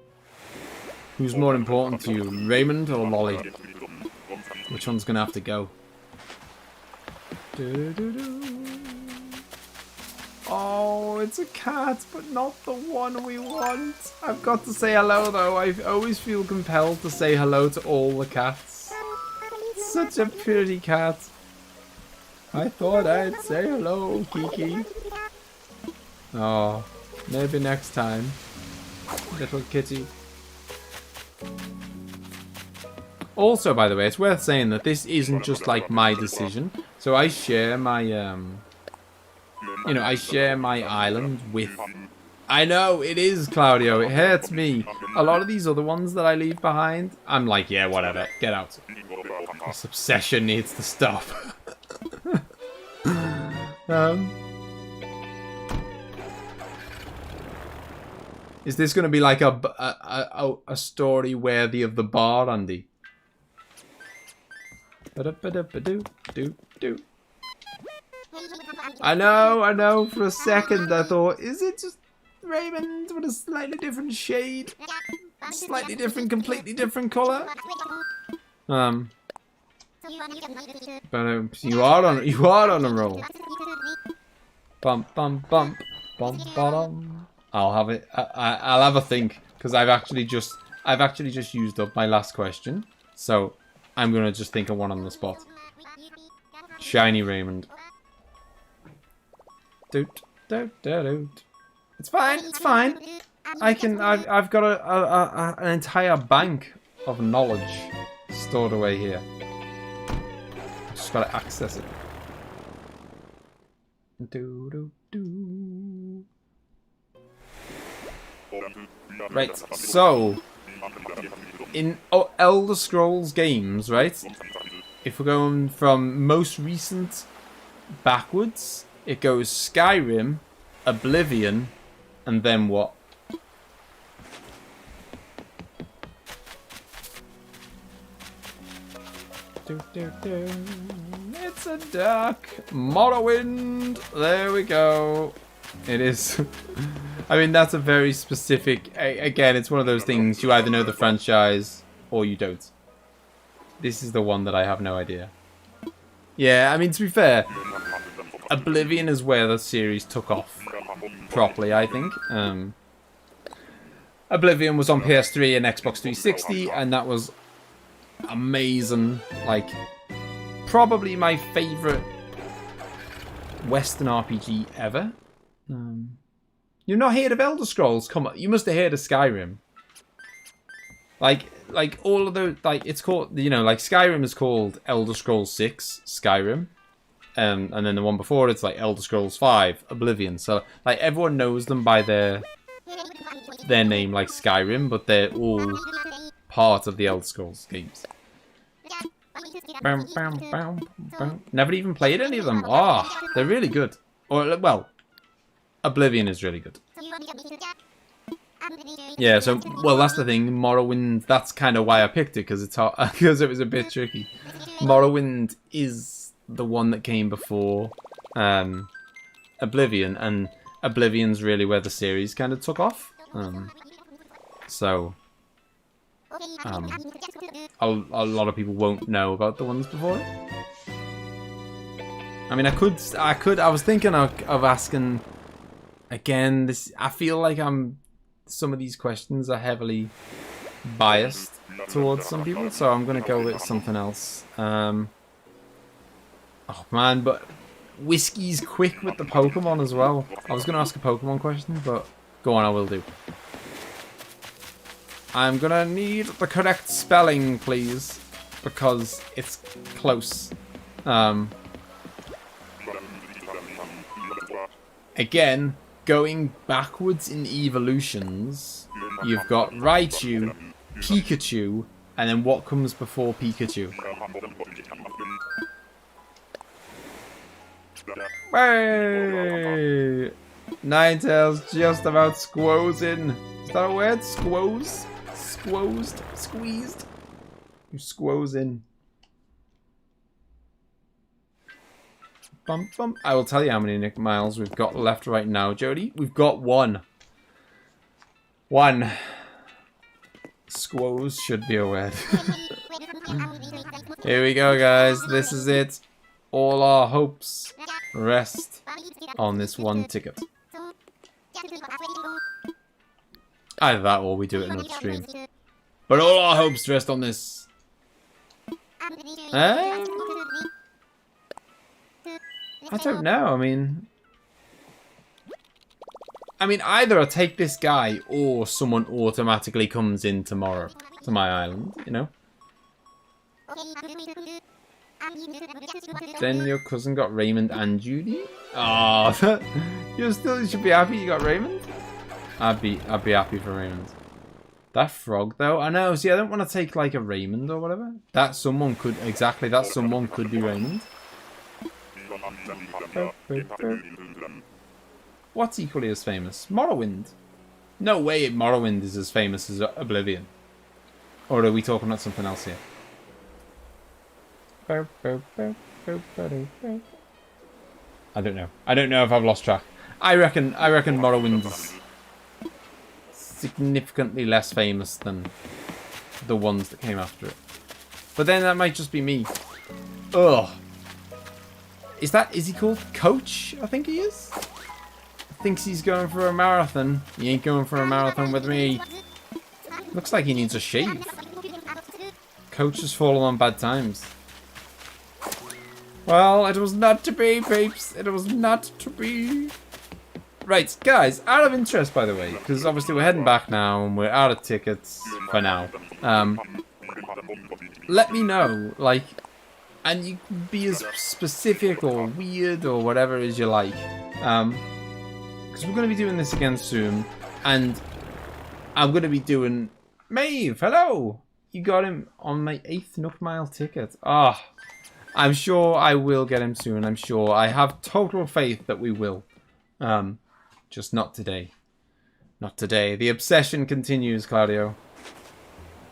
Speaker 1: Who's more important to you, Raymond or Lolly? Which one's gonna have to go? Oh, it's a cat, but not the one we want. I've got to say hello though. I always feel compelled to say hello to all the cats. Such a pretty cat. I thought I'd say hello, Kiki. Oh, maybe next time, little kitty. Also, by the way, it's worth saying that this isn't just like my decision. So I share my, you know, I share my island with... I know, it is, Claudio. It hurts me. A lot of these other ones that I leave behind, I'm like, yeah, whatever. Get out. This obsession needs to stop. Is this going to be like a story worthy of the bar, Andy? I know, for a second I thought, is it just Raymond with a slightly different shade? Slightly different, completely different colour? But you are on a roll. Bump, bump, bump, bump, bottom. I'll have it. I'll have a think, because I've actually just used up my last question, so I'm gonna just think of one on the spot. Shiny Raymond. Doot, doot, doot, doot. It's fine. It's fine. I've got an entire bank of knowledge stored away here. Just gotta access it. Do do do. Right, so in Elder Scrolls games, right? If we're going from most recent backwards, it goes Skyrim, Oblivion, and then what? It's a duck. Morrowind. There we go. It is. I mean, that's a very specific... Again, it's one of those things, you either know the franchise or you don't. This is the one that I have no idea. Yeah, I mean, to be fair, Oblivion is where the series took off properly, I think. Oblivion was on PS3 and Xbox 360, and that was amazing. Like, probably my favourite Western RPG ever. You've not heard of Elder Scrolls? Come on, you must have heard of Skyrim. Like all of those, like it's called, you know, like Skyrim is called Elder Scrolls 6 Skyrim, and then the one before it's like Elder Scrolls 5 Oblivion. So like everyone knows them by their name, like Skyrim, but they're all part of the Elder Scrolls games. Never even played any of them. Oh, they're really good. Or well, Oblivion is really good. Yeah, so, well, that's the thing. Morrowind, that's kind of why I picked it, because it's hard, because it was a bit tricky. Morrowind is the one that came before Oblivion, and Oblivion's really where the series kind of took off. So, a lot of people won't know about the ones before it. I mean, I was thinking of asking... Again, I feel like some of these questions are heavily biased towards some people, so I'm going to go with something else. Oh man, but Whiskey's quick with the Pokemon as well. I was going to ask a Pokemon question, but Go on, I will do. I'm gonna need the correct spelling, please. Because it's close. Again, going backwards in evolutions, you've got Raichu, Pikachu, and then what comes before Pikachu? Hey! Ninetales just about squozing. Is that a word? Squoze? Squozed? Squeezed? You squozing. Bum, bum. I will tell you how many Nook Miles we've got left right now, Jody. We've got one. One. Squoze should be a word. Here we go, guys. This is it. All our hopes rest on this one ticket. Either that or we do it another stream. But all our hopes rest on this. I don't know. I mean, either I take this guy or someone automatically comes in tomorrow to my island, you know? Then your cousin got Raymond and Judy? Oh, you should be happy you got Raymond? I'd be happy for Raymond. That frog though, I know, see I don't want to take like a Raymond or whatever. That someone could be Raymond. What's equally as famous? Morrowind. No way Morrowind is as famous as Oblivion. Or are we talking about something else here? I don't know. I don't know if I've lost track. I reckon Morrowind is significantly less famous than the ones that came after it. But then that might just be me. Ugh. Is he called Coach? I think he is. Thinks he's going for a marathon. He ain't going for a marathon with me. Looks like he needs a shave. Coach has fallen on bad times. Well, it was not to be, peeps. It was not to be. Right, guys, out of interest, by the way, because obviously we're heading back now and we're out of tickets for now. Let me know, like, and you can be as specific or weird or whatever as you like. Because we're going to be doing this again soon, and I'm going to be doing... Maeve, hello! You got him on my 8th Nook Mile ticket. Ah, I'm sure I will get him soon, I'm sure. I have total faith that we will. Just not today. Not today. The obsession continues, Claudio.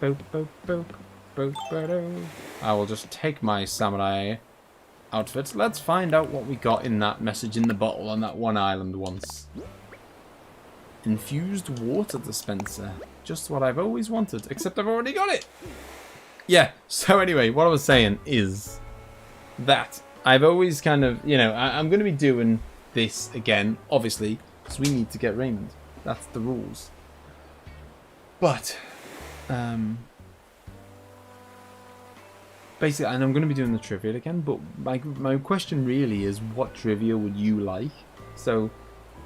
Speaker 1: Boop, boop, boop, boop, boop. I will just take my samurai outfit. Let's find out what we got in that message in the bottle on that one island once. Infused water dispenser. Just what I've always wanted, except I've already got it. Yeah, so anyway, what I was saying is that I've always kind of, you know, I'm going to be doing this again, obviously, because we need to get Raymond. That's the rules. But, basically, and I'm going to be doing the trivia again, but my question really is, what trivia would you like? So,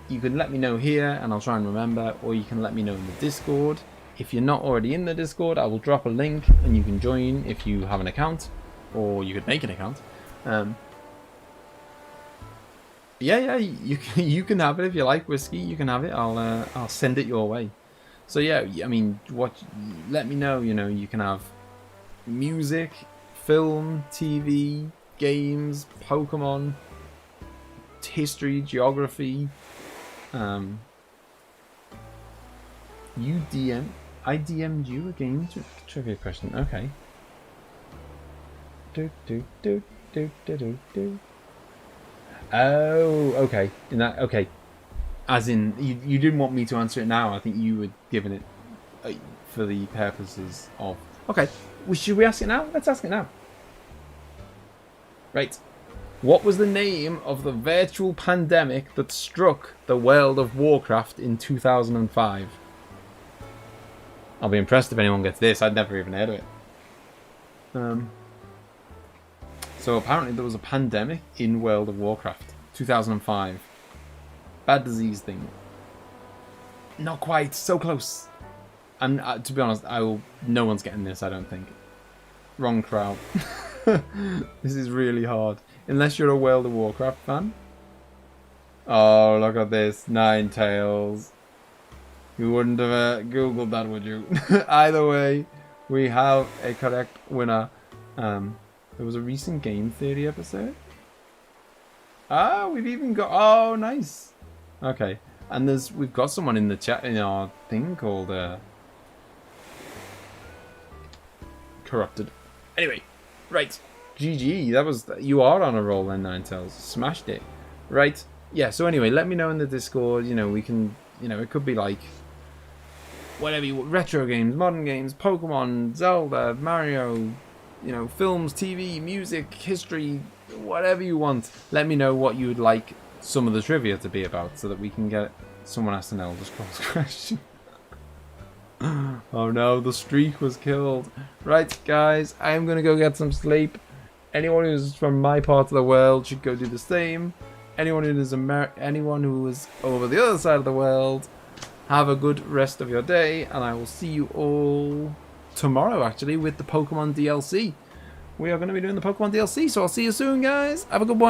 Speaker 1: you can let me know here, and I'll try and remember, or you can let me know in the Discord. If you're not already in the Discord, I will drop a link, and you can join if you have an account, or you could make an account. Yeah, you can have it if you like whiskey. You can have it. I'll send it your way. So yeah, I mean, let me know. You know, you can have music, film, TV, games, Pokemon, history, geography. I DM'd you a game trivia question. Okay. Oh, okay. Okay. As in, you didn't want me to answer it now. I think you were giving it for the purposes of... Okay. Well, should we ask it now? Let's ask it now. Right. What was the name of the virtual pandemic that struck the world of Warcraft in 2005? I'll be impressed if anyone gets this. I'd never even heard of it. So apparently there was a pandemic in World of Warcraft, 2005. Bad disease thing. Not quite. So close. And to be honest, no one's getting this, I don't think. Wrong crowd. This is really hard. Unless you're a World of Warcraft fan. Oh, look at this. Ninetales. You wouldn't have Googled that, would you? Either way, we have a correct winner. There was a recent game theory episode. Ah, we've even got... Oh, nice. Okay. And we've got someone in the chat in our thing called... Corrupted. Anyway, right. GG. That was... You are on a roll then, Ninetales. Smashed it. Right. Yeah, so anyway, let me know in the Discord. You know, we can... You know, it could be like... Whatever you want. Retro games, modern games, Pokemon, Zelda, Mario... You know, films, TV, music, history, whatever you want. Let me know what you would like some of the trivia to be about so that we can get someone asked an Elder Scrolls question. Oh no, the streak was killed. Right, guys, I am going to go get some sleep. Anyone who's from my part of the world should go do the same. Anyone who is anyone who is over the other side of the world, have a good rest of your day, and I will see you all tomorrow, actually, with the Pokemon DLC. We are going to be doing the Pokemon DLC, so I'll see you soon, guys. Have a good one.